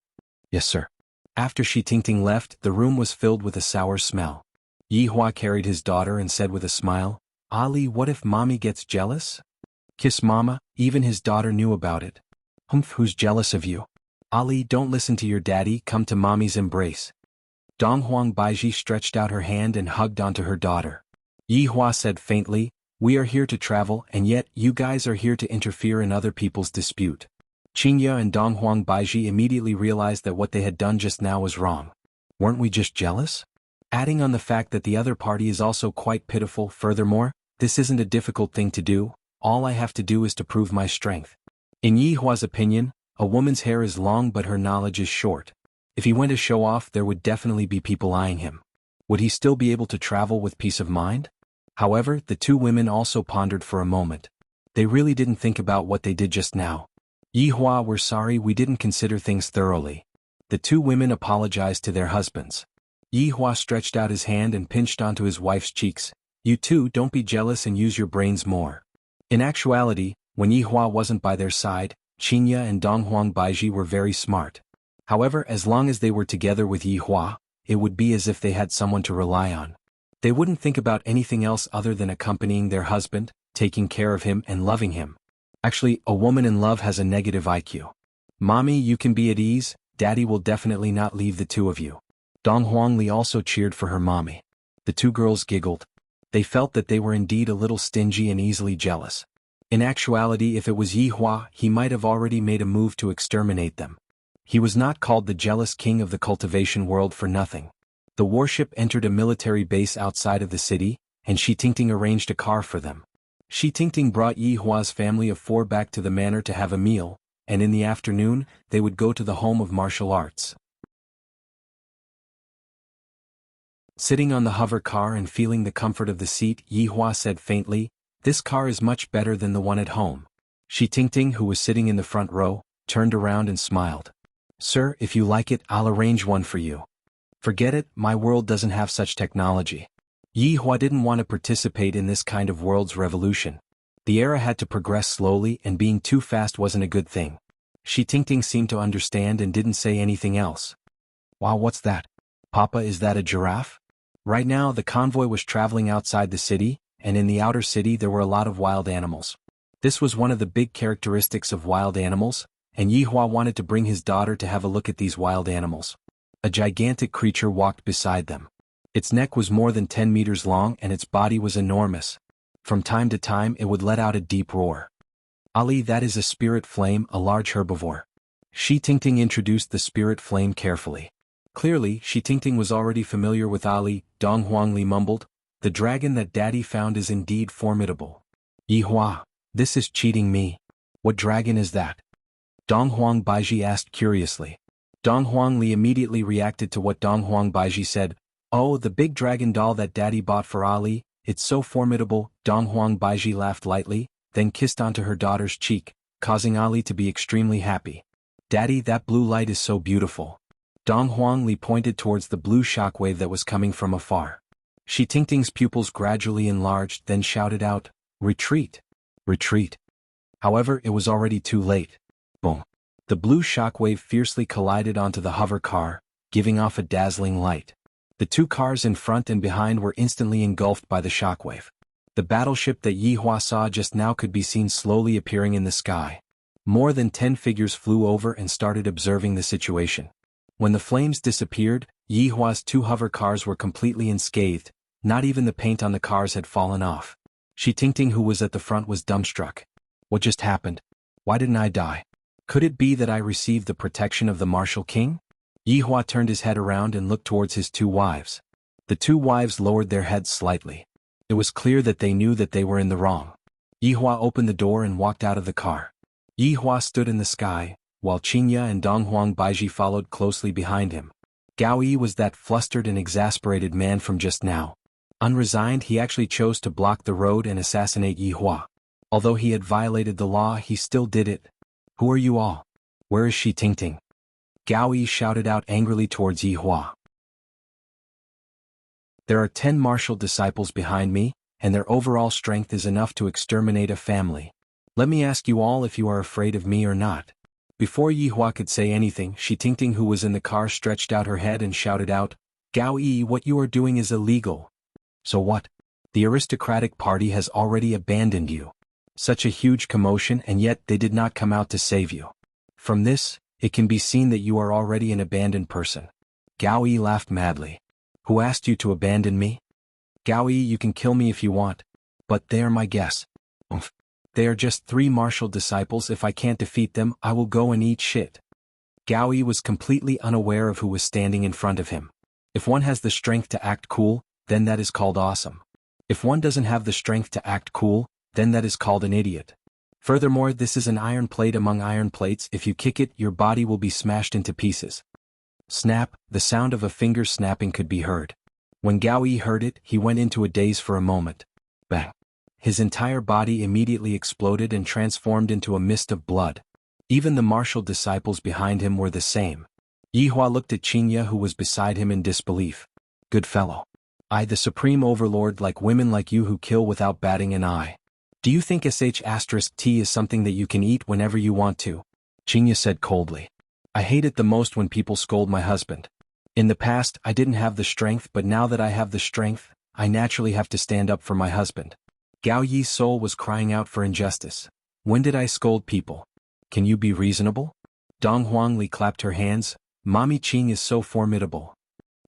Yes, sir. After Shi Tingting left, the room was filled with a sour smell. Yi Hua carried his daughter and said with a smile, Ali, what if mommy gets jealous? Kiss mama, even his daughter knew about it. Humph, who's jealous of you? Ali, don't listen to your daddy, come to mommy's embrace. Dong Huang Baiji stretched out her hand and hugged onto her daughter. Yi Hua said faintly, we are here to travel and yet you guys are here to interfere in other people's dispute. Qinya and Dong Huang Baiji immediately realized that what they had done just now was wrong. Weren't we just jealous? Adding on the fact that the other party is also quite pitiful, furthermore, this isn't a difficult thing to do, all I have to do is to prove my strength. In Yi Hua's opinion, a woman's hair is long but her knowledge is short. If he went to show off, there would definitely be people eyeing him. Would he still be able to travel with peace of mind? However, the two women also pondered for a moment. They really didn't think about what they did just now. Yihua, we're sorry, we didn't consider things thoroughly. The two women apologized to their husbands. Yihua stretched out his hand and pinched onto his wife's cheeks. You two, don't be jealous and use your brains more. In actuality, when Yihua wasn't by their side, Qinya and Donghuang Baiji were very smart. However, as long as they were together with Yihua, it would be as if they had someone to rely on. They wouldn't think about anything else other than accompanying their husband, taking care of him and loving him. Actually, a woman in love has a negative IQ. Mommy, you can be at ease, Daddy will definitely not leave the two of you. Donghuang Li also cheered for her mommy. The two girls giggled. They felt that they were indeed a little stingy and easily jealous. In actuality, if it was Yihua, he might have already made a move to exterminate them. He was not called the jealous king of the cultivation world for nothing. The warship entered a military base outside of the city, and Shi Tingting arranged a car for them. Shi Tingting brought Yihua's family of 4 back to the manor to have a meal, and in the afternoon, they would go to the home of martial arts. Sitting on the hover car and feeling the comfort of the seat, Yihua said faintly, "This car is much better than the one at home." Shi Tingting, who was sitting in the front row, turned around and smiled. "Sir, if you like it, I'll arrange one for you." "Forget it, my world doesn't have such technology." Yihua didn't want to participate in this kind of world's revolution. The era had to progress slowly, and being too fast wasn't a good thing. Shi Tingting seemed to understand and didn't say anything else. "Wow, what's that? Papa, is that a giraffe?" Right now, the convoy was traveling outside the city, and in the outer city there were a lot of wild animals. This was one of the big characteristics of wild animals, and Yihua wanted to bring his daughter to have a look at these wild animals. A gigantic creature walked beside them. Its neck was more than 10 meters long and its body was enormous. From time to time it would let out a deep roar. "Ali, that is a spirit flame, a large herbivore." Shi Tingting introduced the spirit flame carefully. Clearly, Shi Tingting was already familiar with Ali. Donghuang Li mumbled, "The dragon that Daddy found is indeed formidable." "Yihua, this is cheating me. What dragon is that?" Donghuang Baiji asked curiously. Donghuang Li immediately reacted to what Donghuang Baiji said. "Oh, the big dragon doll that Daddy bought for Ali, it's so formidable." Donghuang Baiji laughed lightly, then kissed onto her daughter's cheek, causing Ali to be extremely happy. "Daddy, that blue light is so beautiful." Donghuang Li pointed towards the blue shockwave that was coming from afar. Shi Tingting's pupils gradually enlarged, then shouted out, "Retreat! Retreat!" However, it was already too late. Boom! The blue shockwave fiercely collided onto the hover car, giving off a dazzling light. The two cars in front and behind were instantly engulfed by the shockwave. The battleship that Yihua saw just now could be seen slowly appearing in the sky. More than 10 figures flew over and started observing the situation. When the flames disappeared, Yihua's 2 hover cars were completely unscathed. Not even the paint on the cars had fallen off. Shi Tingting, who was at the front, was dumbstruck. What just happened? Why didn't I die? Could it be that I received the protection of the martial king? Yihua turned his head around and looked towards his 2 wives. The 2 wives lowered their heads slightly. It was clear that they knew that they were in the wrong. Yihua opened the door and walked out of the car. Yihua stood in the sky, while Qinya and Donghuang Baiji followed closely behind him. Gao Yi was that flustered and exasperated man from just now. Unresigned, he actually chose to block the road and assassinate Yihua. Although he had violated the law, he still did it. "Who are you all? Where is Shi Tingting?" Gao Yi shouted out angrily towards Yihua. "There are 10 martial disciples behind me, and their overall strength is enough to exterminate a family. Let me ask you all if you are afraid of me or not." Before Yihua could say anything, Shi Tingting, who was in the car, stretched out her head and shouted out, "Gao Yi, what you are doing is illegal." "So what? The aristocratic party has already abandoned you. Such a huge commotion, and yet they did not come out to save you. From this, it can be seen that you are already an abandoned person." Gao Yi laughed madly. "Who asked you to abandon me?" "Gao Yi, you can kill me if you want. But they are my guests." "Oomph. They are just 3 martial disciples. If I can't defeat them, I will go and eat shit." Gao Yi was completely unaware of who was standing in front of him. If one has the strength to act cool, then that is called awesome. If one doesn't have the strength to act cool, then that is called an idiot. Furthermore, this is an iron plate among iron plates. If you kick it, your body will be smashed into pieces. Snap, the sound of a finger snapping could be heard. When Gao Yi heard it, he went into a daze for a moment. Bang! His entire body immediately exploded and transformed into a mist of blood. Even the martial disciples behind him were the same. Yihua looked at Qinya, who was beside him, in disbelief. Good fellow. I, the supreme overlord, like women like you who kill without batting an eye. Do you think sh*t is something that you can eat whenever you want to? Qinya said coldly. I hate it the most when people scold my husband. In the past, I didn't have the strength, but now that I have the strength, I naturally have to stand up for my husband. Gao Yi's soul was crying out for injustice. When did I scold people? Can you be reasonable? Dong Huangli clapped her hands. Mommy Qing is so formidable.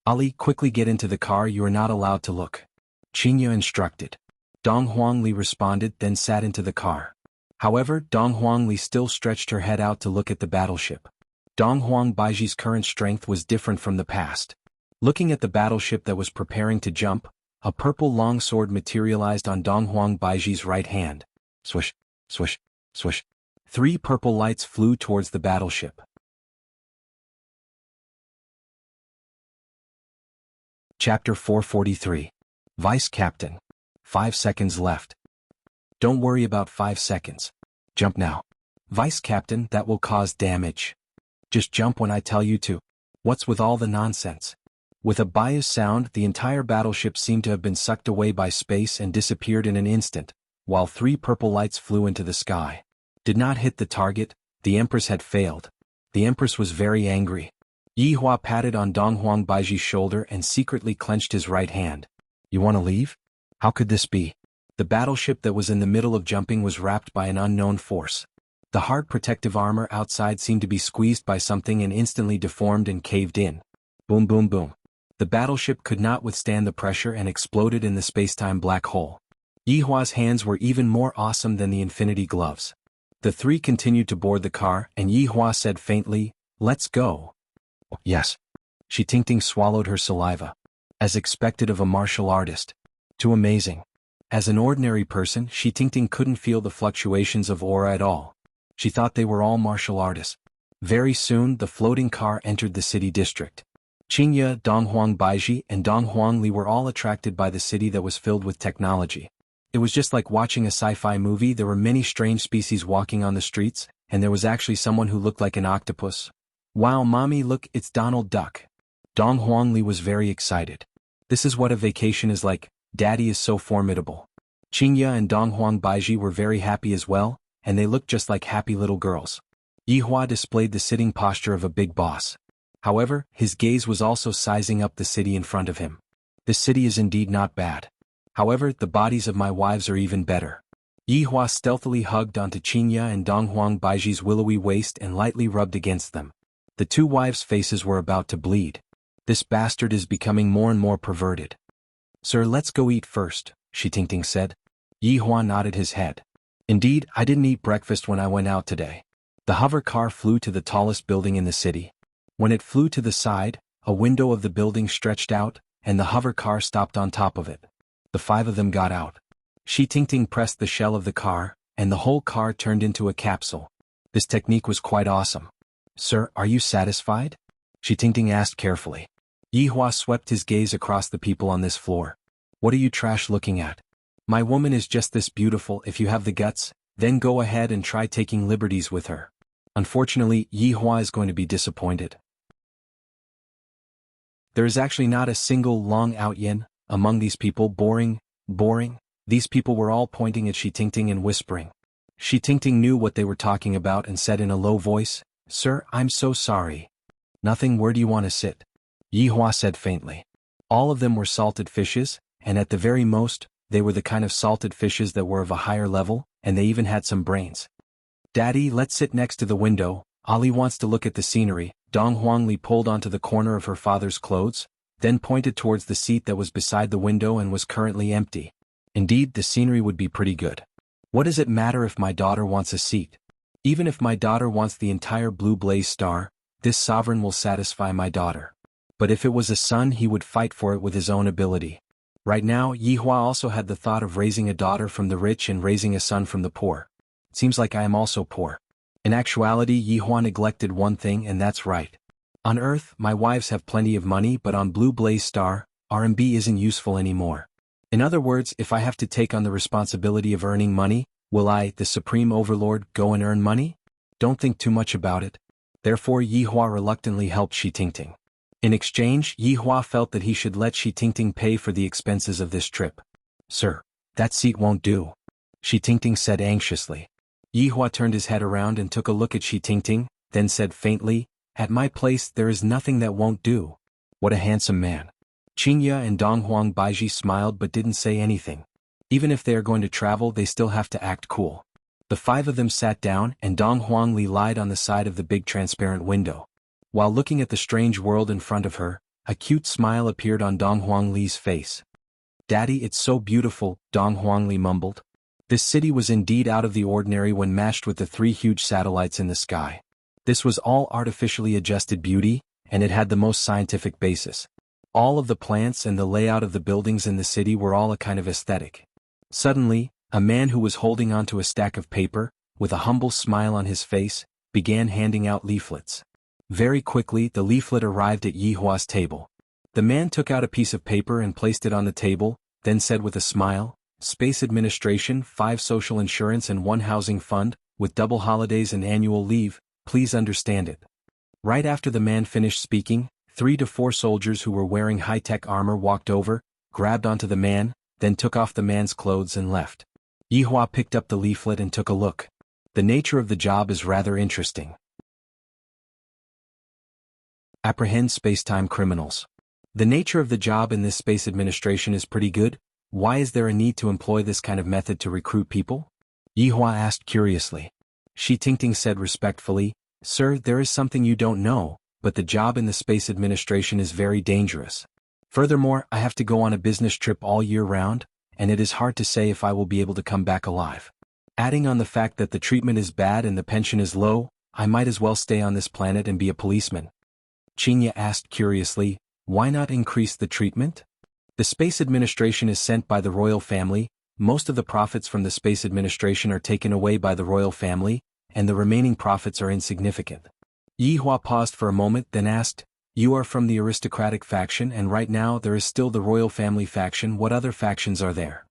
Ali, quickly get into the car, you are not allowed to look. Qinya instructed. Dong Huangli responded, then sat into the car. However, Dong Huangli still stretched her head out to look at the battleship. Dong Huang Baiji's current strength was different from the past. Looking at the battleship that was preparing to jump, a purple longsword materialized on Dong Huang Baiji's right hand. Swish, swish, swish. 3 purple lights flew towards the battleship. Chapter 443. Vice Captain. 5 seconds left. Don't worry about 5 seconds. Jump now. Vice Captain, that will cause damage. Just jump when I tell you to. What's with all the nonsense? With a bias sound, the entire battleship seemed to have been sucked away by space and disappeared in an instant, while 3 purple lights flew into the sky. Did not hit the target, the Empress had failed. The Empress was very angry. Yihua patted on Dong Huang Baiji's shoulder and secretly clenched his right hand. You want to leave? How could this be? The battleship that was in the middle of jumping was wrapped by an unknown force. The hard protective armor outside seemed to be squeezed by something and instantly deformed and caved in. Boom boom boom. The battleship could not withstand the pressure and exploded in the spacetime black hole. Yihua's hands were even more awesome than the infinity gloves. The 3 continued to board the car, and Yihua said faintly, "Let's go." Yes. Shi Tingting swallowed her saliva. As expected of a martial artist. Too amazing. As an ordinary person, Shi Tingting couldn't feel the fluctuations of aura at all. She thought they were all martial artists. Very soon, the floating car entered the city district. Qinya, Dong Huang Baiji, and Dong Huangli were all attracted by the city that was filled with technology. It was just like watching a sci-fi movie. There were many strange species walking on the streets, and there was actually someone who looked like an octopus. Wow, mommy, look, it's Donald Duck. Dong Huangli was very excited. This is what a vacation is like. Daddy is so formidable. Qinya and Dong Huang Baiji were very happy as well, and they looked just like happy little girls. Yihua displayed the sitting posture of a big boss. However, his gaze was also sizing up the city in front of him. This city is indeed not bad. However, the bodies of my wives are even better. Yihua stealthily hugged onto Qinya and Dong Huang Baiji's willowy waist and lightly rubbed against them. The 2 wives' faces were about to bleed. This bastard is becoming more and more perverted. Sir, let's go eat first, Shi Tingting said. Yihua nodded his head. Indeed, I didn't eat breakfast when I went out today. The hover car flew to the tallest building in the city. When it flew to the side, a window of the building stretched out, and the hover car stopped on top of it. The 5 of them got out. Shi Tingting pressed the shell of the car, and the whole car turned into a capsule. This technique was quite awesome. Sir, are you satisfied? Shi Tingting asked carefully. Yihua swept his gaze across the people on this floor. What are you trash looking at? My woman is just this beautiful. If you have the guts, then go ahead and try taking liberties with her. Unfortunately, Yihua is going to be disappointed. There is actually not a single long out yin among these people. Boring, boring. These people were all pointing at Shi Tingting and whispering. Shi Tingting knew what they were talking about and said in a low voice, Sir, I'm so sorry. Nothing, where do you want to sit? Yihua said faintly. All of them were salted fishes, and at the very most, they were the kind of salted fishes that were of a higher level, and they even had some brains. Daddy, let's sit next to the window. Ali wants to look at the scenery. Dong Huangli pulled onto the corner of her father's clothes, then pointed towards the seat that was beside the window and was currently empty. Indeed, the scenery would be pretty good. What does it matter if my daughter wants a seat? Even if my daughter wants the entire blue blaze star, this sovereign will satisfy my daughter. But if it was a son, he would fight for it with his own ability. Right now, Yihua also had the thought of raising a daughter from the rich and raising a son from the poor. It seems like I am also poor. In actuality, Yihua neglected one thing, and that's right. On Earth, my wives have plenty of money, but on Blue Blaze Star, RMB isn't useful anymore. In other words, if I have to take on the responsibility of earning money, will I, the Supreme Overlord, go and earn money? Don't think too much about it. Therefore Yi Hua reluctantly helped Shi Tingting. In exchange, Yi Hua felt that he should let Shi Tingting pay for the expenses of this trip. Sir, that seat won't do, Shi Tingting said anxiously. Yi Hua turned his head around and took a look at Shi Tingting, then said faintly, at my place there is nothing that won't do. What a handsome man. Qingya and Donghuang Baiji smiled but didn't say anything. Even if they are going to travel, they still have to act cool. The five of them sat down and Donghuang Li lied on the side of the big transparent window. While looking at the strange world in front of her, a cute smile appeared on Donghuang Li's face. Daddy, it's so beautiful, Donghuang Li mumbled. This city was indeed out of the ordinary when matched with the three huge satellites in the sky. This was all artificially adjusted beauty, and it had the most scientific basis. All of the plants and the layout of the buildings in the city were all a kind of aesthetic. Suddenly, a man who was holding onto a stack of paper, with a humble smile on his face, began handing out leaflets. Very quickly the leaflet arrived at Yi Hua's table. The man took out a piece of paper and placed it on the table, then said with a smile, Space Administration, 5 social insurance and 1 housing fund, with double holidays and annual leave, please understand it. Right after the man finished speaking, 3 to 4 soldiers who were wearing high-tech armor walked over, grabbed onto the man, then took off the man's clothes and left. Yi Hua picked up the leaflet and took a look. The nature of the job is rather interesting. Apprehend space-time criminals. The nature of the job in this space administration is pretty good. Why is there a need to employ this kind of method to recruit people? Yi Hua asked curiously. Shi Tingting said respectfully, Sir, there is something you don't know, but the job in the space administration is very dangerous. Furthermore, I have to go on a business trip all year round, and it is hard to say if I will be able to come back alive. Adding on the fact that the treatment is bad and the pension is low, I might as well stay on this planet and be a policeman. Qingya asked curiously, why not increase the treatment? The space administration is sent by the royal family, most of the profits from the space administration are taken away by the royal family, and the remaining profits are insignificant. Yi Hua paused for a moment then asked, you are from the aristocratic faction and right now there is still the royal family faction. What other factions are there?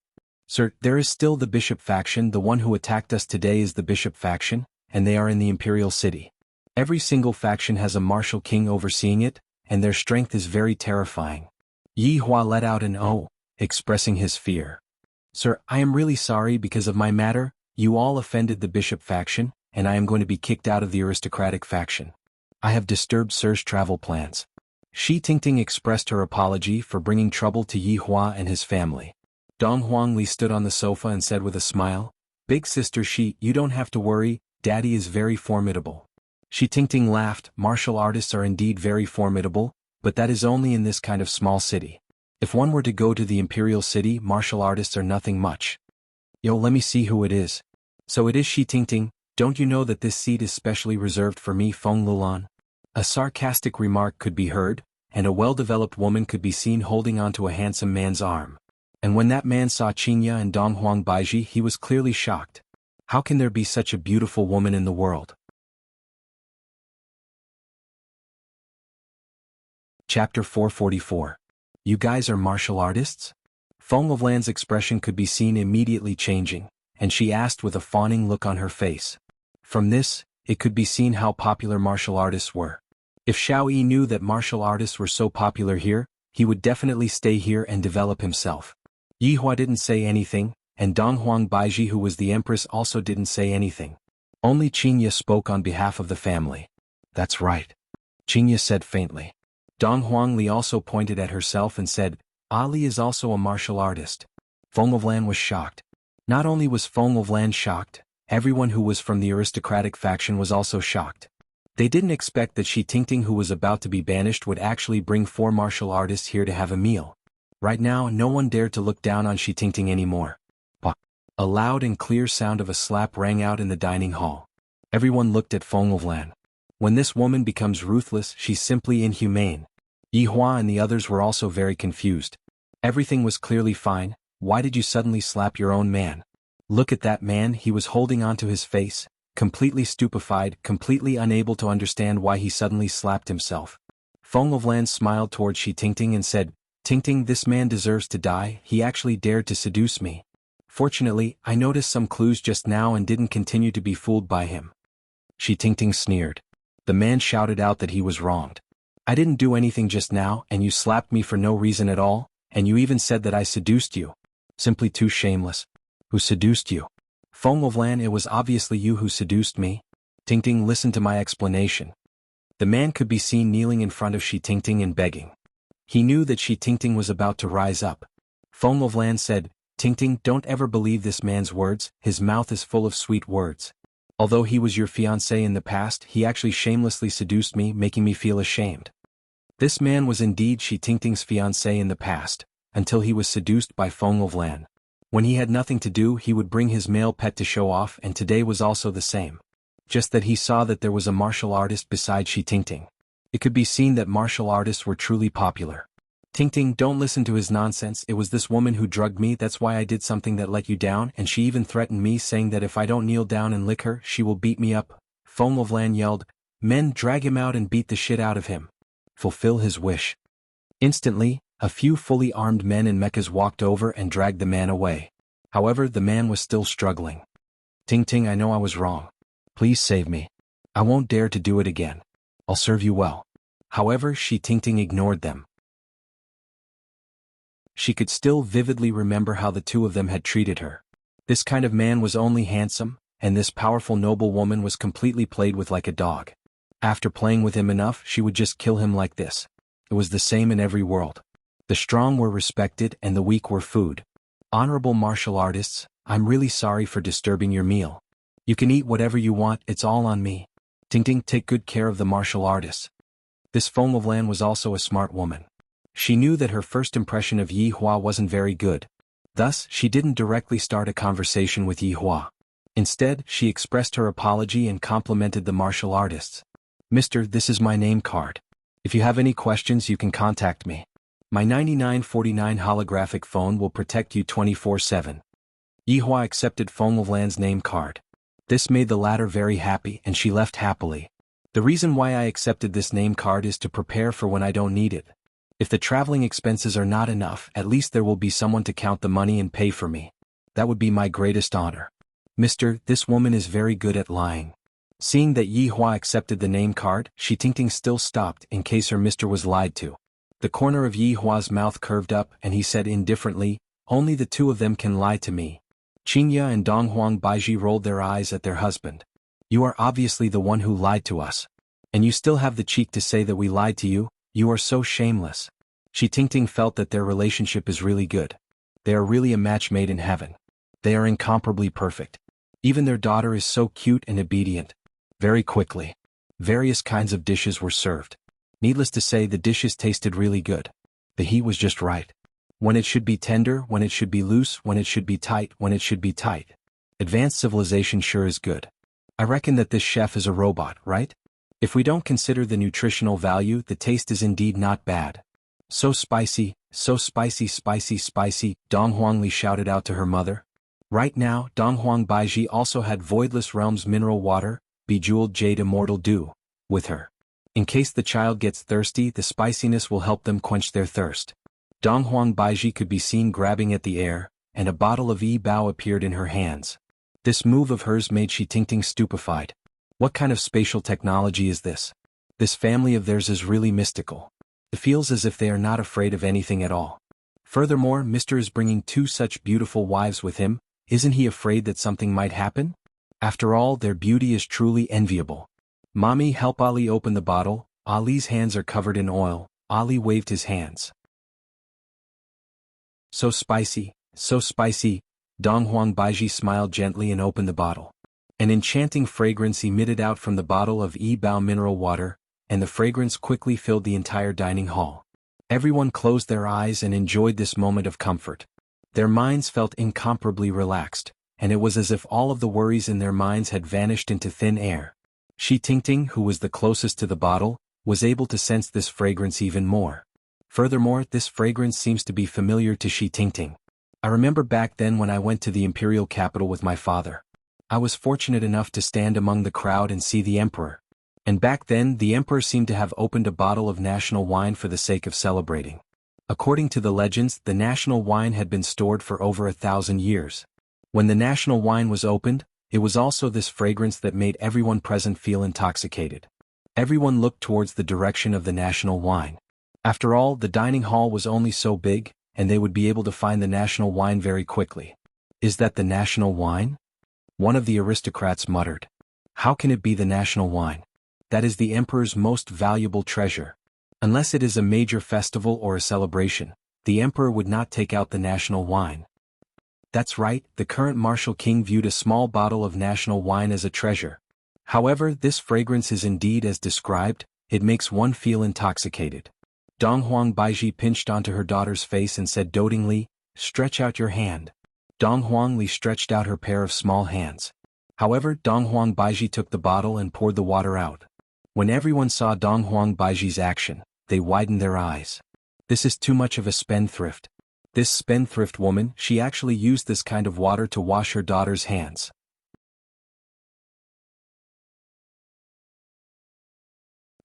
Sir, there is still the bishop faction. The one who attacked us today is the bishop faction, and they are in the imperial city. Every single faction has a martial king overseeing it, and their strength is very terrifying. Yi Hua let out an "oh," expressing his fear. Sir, I am really sorry because of my matter, you all offended the bishop faction, and I am going to be kicked out of the aristocratic faction. I have disturbed Sir's travel plans. Shi Tingting expressed her apology for bringing trouble to Yi Hua and his family. Donghuang Li stood on the sofa and said with a smile, Big sister Shi, you don't have to worry, Daddy is very formidable. Shi Tingting laughed, martial artists are indeed very formidable, but that is only in this kind of small city. If one were to go to the imperial city, martial artists are nothing much. Yo, let me see who it is. So it is Shi Tingting, don't you know that this seat is specially reserved for me, Feng Lulan? A sarcastic remark could be heard, and a well-developed woman could be seen holding onto a handsome man's arm. And when that man saw Qingya and Donghuang Baiji, he was clearly shocked. How can there be such a beautiful woman in the world? Chapter 444. You guys are martial artists? Feng Lulan's expression could be seen immediately changing, and she asked with a fawning look on her face. From this, it could be seen how popular martial artists were. If Xiao Yi knew that martial artists were so popular here, he would definitely stay here and develop himself. Yi Hua didn't say anything, and Donghuang Baiji, who was the empress, also didn't say anything. Only Qingya spoke on behalf of the family. That's right, Qingya said faintly. Donghuang Li also pointed at herself and said, Ali is also a martial artist. Feng Lulan was shocked. Not only was Feng Lulan shocked, everyone who was from the aristocratic faction was also shocked. They didn't expect that Shi Tingting, who was about to be banished, would actually bring 4 martial artists here to have a meal. Right now no one dared to look down on Shi Tingting anymore. A loud and clear sound of a slap rang out in the dining hall. Everyone looked at Feng Lulan. When this woman becomes ruthless, she's simply inhumane. Yi Hua and the others were also very confused. Everything was clearly fine, why did you suddenly slap your own man? Look at that man, he was holding onto his face, completely stupefied, completely unable to understand why he suddenly slapped himself. Feng Lovlan smiled toward Shi Tingting and said, "Tingting, this man deserves to die. He actually dared to seduce me. Fortunately, I noticed some clues just now and didn't continue to be fooled by him." Shi Tingting sneered. The man shouted out that he was wronged. "I didn't do anything just now, and you slapped me for no reason at all, and you even said that I seduced you. Simply too shameless." "Who seduced you?" "Feng Lovlan, it was obviously you who seduced me." "Tingting, listen to my explanation." The man could be seen kneeling in front of Shi Tingting and begging. He knew that Shi Tingting was about to rise up. Feng Lovlan said, "Tingting, don't ever believe this man's words, his mouth is full of sweet words. Although he was your fiancé in the past, he actually shamelessly seduced me, making me feel ashamed." This man was indeed Shi Tingting's fiancé in the past, until he was seduced by Feng Lovlan. When he had nothing to do, he would bring his male pet to show off, and today was also the same. Just that he saw that there was a martial artist beside Shi Tingting. It could be seen that martial artists were truly popular. "Tingting, don't listen to his nonsense. It was this woman who drugged me, that's why I did something that let you down, and she even threatened me, saying that if I don't kneel down and lick her, she will beat me up." Feng Lovlan yelled, "Men, drag him out and beat the shit out of him. Fulfill his wish." Instantly, a few fully armed men in mechas walked over and dragged the man away. However, the man was still struggling. "Tingting, I know I was wrong. Please save me. I won't dare to do it again. I'll serve you well." However, Shi Tingting ignored them. She could still vividly remember how the two of them had treated her. This kind of man was only handsome, and this powerful noble woman was completely played with like a dog. After playing with him enough, she would just kill him like this. It was the same in every world. The strong were respected and the weak were food. "Honorable martial artists, I'm really sorry for disturbing your meal. You can eat whatever you want, it's all on me. Tingting, take good care of the martial artists." This Feng Lovlan was also a smart woman. She knew that her first impression of Yi Hua wasn't very good. Thus, she didn't directly start a conversation with Yi Hua. Instead, she expressed her apology and complimented the martial artists. "Mister, this is my name card. If you have any questions, you can contact me. My 9949 holographic phone will protect you 24/7. Yi Hua accepted Feng Lovlan's name card. This made the latter very happy, and she left happily. "The reason why I accepted this name card is to prepare for when I don't need it. If the traveling expenses are not enough, at least there will be someone to count the money and pay for me. That would be my greatest honor." "Mister, this woman is very good at lying." Seeing that Yi Hua accepted the name card, Shi Tingting still stopped in case her mister was lied to. The corner of Yi Hua's mouth curved up and he said indifferently, "Only the two of them can lie to me." Qingya and Donghuang Baiji rolled their eyes at their husband. "You are obviously the one who lied to us. And you still have the cheek to say that we lied to you? You are so shameless." Shi Tingting felt that their relationship is really good. They are really a match made in heaven. They are incomparably perfect. Even their daughter is so cute and obedient. Very quickly, various kinds of dishes were served. Needless to say, the dishes tasted really good. The heat was just right. When it should be tender, when it should be loose, when it should be tight, when it should be tight. Advanced civilization sure is good. I reckon that this chef is a robot, right? If we don't consider the nutritional value, the taste is indeed not bad. So spicy, spicy, spicy, Dong Huangli shouted out to her mother. Right now, Dong Huang Baiji also had Voidless Realms mineral water, Bejeweled Jade Immortal Dew, with her. In case the child gets thirsty, the spiciness will help them quench their thirst. Dong Huang Baiji could be seen grabbing at the air, and a bottle of Yi Bao appeared in her hands. This move of hers made Shi Tingting stupefied. What kind of spatial technology is this? This family of theirs is really mystical. It feels as if they are not afraid of anything at all. Furthermore, Mr. is bringing two such beautiful wives with him. Isn't he afraid that something might happen? After all, their beauty is truly enviable. Mommy, help Ali open the bottle. Ali's hands are covered in oil. Ali waved his hands. So spicy, Dong Huang Baiji smiled gently and opened the bottle. An enchanting fragrance emitted out from the bottle of Yi Bao mineral water, and the fragrance quickly filled the entire dining hall. Everyone closed their eyes and enjoyed this moment of comfort. Their minds felt incomparably relaxed, and it was as if all of the worries in their minds had vanished into thin air. Shi Tingting, who was the closest to the bottle, was able to sense this fragrance even more. Furthermore, this fragrance seems to be familiar to Shi Tingting. I remember back then when I went to the imperial capital with my father. I was fortunate enough to stand among the crowd and see the emperor. And back then the emperor seemed to have opened a bottle of national wine for the sake of celebrating. According to the legends, the national wine had been stored for over 1,000 years. When the national wine was opened, it was also this fragrance that made everyone present feel intoxicated. Everyone looked towards the direction of the national wine. After all, the dining hall was only so big, and they would be able to find the national wine very quickly. Is that the national wine? One of the aristocrats muttered. How can it be the national wine? That is the emperor's most valuable treasure. Unless it is a major festival or a celebration, the emperor would not take out the national wine. That's right, the current martial king viewed a small bottle of national wine as a treasure. However, this fragrance is indeed as described, it makes one feel intoxicated. Dong Huang Baiji pinched onto her daughter's face and said dotingly, "Stretch out your hand." Dong Huang Li stretched out her pair of small hands. However, Dong Huang Baiji took the bottle and poured the water out. When everyone saw Dong Huang Baiji's action, they widened their eyes. This is too much of a spendthrift. This spendthrift woman, she actually used this kind of water to wash her daughter's hands.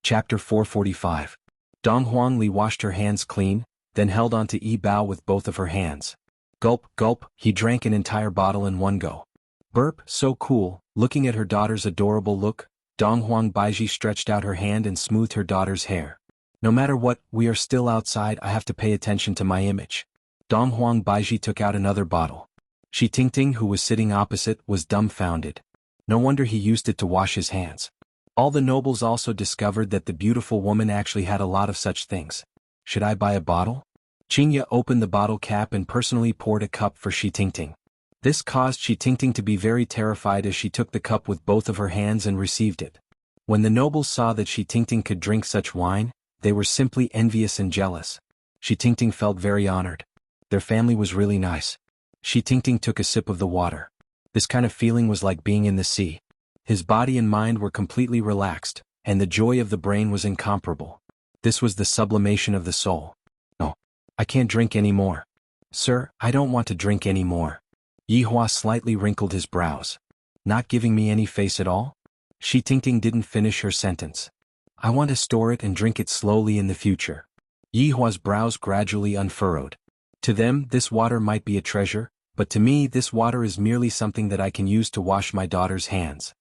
Chapter 445. Dong Huang Li washed her hands clean, then held onto Yi Bao with both of her hands. Gulp, gulp, he drank an entire bottle in one go. Burp, so cool. Looking at her daughter's adorable look, Dong Huang Baiji stretched out her hand and smoothed her daughter's hair. No matter what, we are still outside, I have to pay attention to my image. Dong Huang Baiji took out another bottle. Shi Tingting, who was sitting opposite, was dumbfounded. No wonder he used it to wash his hands. All the nobles also discovered that the beautiful woman actually had a lot of such things. Should I buy a bottle? Qingya opened the bottle cap and personally poured a cup for Shi Tingting. This caused Shi Tingting to be very terrified as she took the cup with both of her hands and received it. When the nobles saw that Shi Tingting could drink such wine, they were simply envious and jealous. Shi Tingting felt very honored. Their family was really nice. Shi Tingting took a sip of the water. This kind of feeling was like being in the sea. His body and mind were completely relaxed, and the joy of the brain was incomparable. This was the sublimation of the soul. No, I can't drink any more. Sir, I don't want to drink any more. Yi Hua slightly wrinkled his brows. Not giving me any face at all? Shi Tingting didn't finish her sentence. I want to store it and drink it slowly in the future. Yi Hua's brows gradually unfurrowed. To them, this water might be a treasure, but to me this water is merely something that I can use to wash my daughter's hands.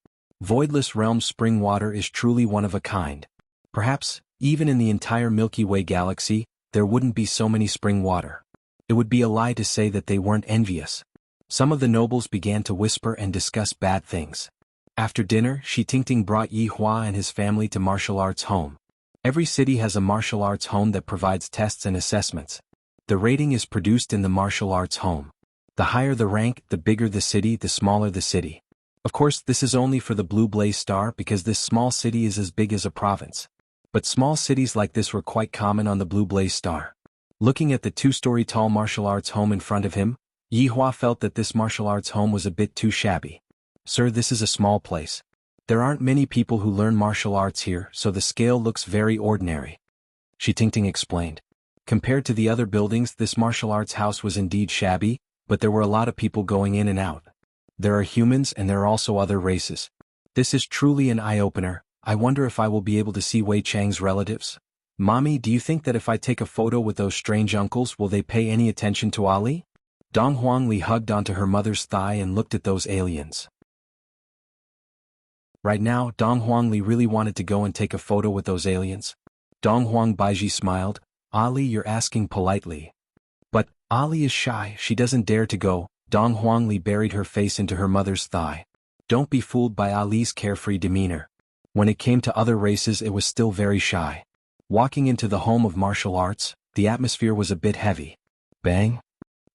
Voidless Realm spring water is truly one of a kind. Perhaps, even in the entire Milky Way galaxy, there wouldn't be so many spring water. It would be a lie to say that they weren't envious. Some of the nobles began to whisper and discuss bad things. After dinner, Shi Tingting brought Yi Hua and his family to martial arts home. Every city has a martial arts home that provides tests and assessments. The rating is produced in the martial arts home. The higher the rank, the bigger the city, the smaller the city. Of course, this is only for the Blue Blaze Star because this small city is as big as a province. But small cities like this were quite common on the Blue Blaze Star. Looking at the 2-story tall martial arts home in front of him, Yi Hua felt that this martial arts home was a bit too shabby. Sir, this is a small place. There aren't many people who learn martial arts here, so the scale looks very ordinary. Shi Tingting explained. Compared to the other buildings, this martial arts house was indeed shabby, but there were a lot of people going in and out. There are humans and there are also other races. This is truly an eye-opener. I wonder if I will be able to see Wei Chang's relatives. Mommy, do you think that if I take a photo with those strange uncles, will they pay any attention to Ali? Dong Huang Li hugged onto her mother's thigh and looked at those aliens. Right now, Dong Huang Li really wanted to go and take a photo with those aliens. Dong Huang Baiji smiled. Ali, you're asking politely. But, Ali is shy, she doesn't dare to go. Dong Huang Li buried her face into her mother's thigh. Don't be fooled by Ali's carefree demeanor. When it came to other races, it was still very shy. Walking into the home of martial arts, the atmosphere was a bit heavy. Bang!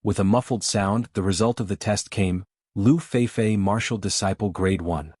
With a muffled sound, the result of the test came. Lu Feifei, Martial Disciple Grade 1.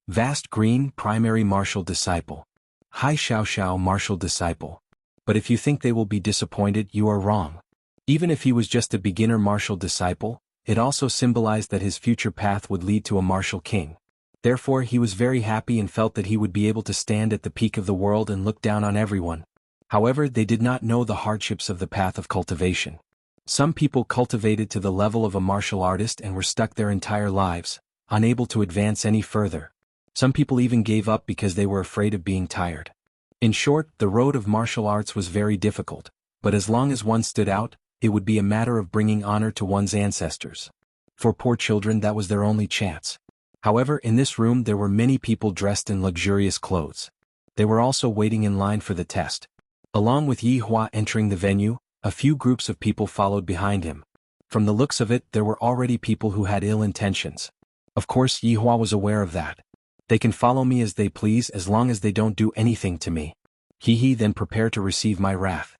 Vast Green, Primary Martial Disciple. Hai Xiaoxiao, Martial Disciple. But if you think they will be disappointed, you are wrong. Even if he was just a beginner martial disciple, it also symbolized that his future path would lead to a martial king. Therefore, he was very happy and felt that he would be able to stand at the peak of the world and look down on everyone. However, they did not know the hardships of the path of cultivation. Some people cultivated to the level of a martial artist and were stuck their entire lives. unable to advance any further. Some people even gave up because they were afraid of being tired. In short, the road of martial arts was very difficult, but as long as one stood out, it would be a matter of bringing honor to one's ancestors. For poor children, that was their only chance. However, in this room there were many people dressed in luxurious clothes. They were also waiting in line for the test. Along with Yi Hua entering the venue, a few groups of people followed behind him. From the looks of it, there were already people who had ill intentions. Of course, Yi Hua was aware of that. They can follow me as they please as long as they don't do anything to me. He then prepare to receive my wrath.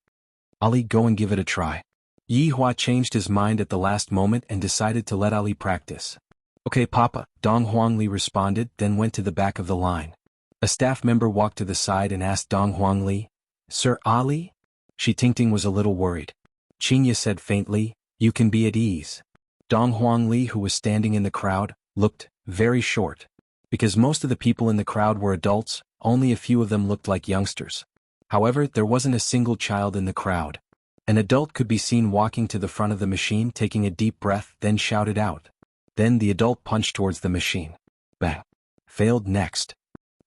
Ali, go and give it a try. Yi Hua changed his mind at the last moment and decided to let Ali practice. Okay, Papa, Dong Huangli responded, then went to the back of the line. A staff member walked to the side and asked Dong Huangli, Sir Ali? Shi Tingting was a little worried. Qinya said faintly, You can be at ease. Dong Huangli, who was standing in the crowd, looked very short. Because most of the people in the crowd were adults, only a few of them looked like youngsters. However, there wasn't a single child in the crowd. An adult could be seen walking to the front of the machine, taking a deep breath, then shouted out. Then the adult punched towards the machine. Bang. Failed next.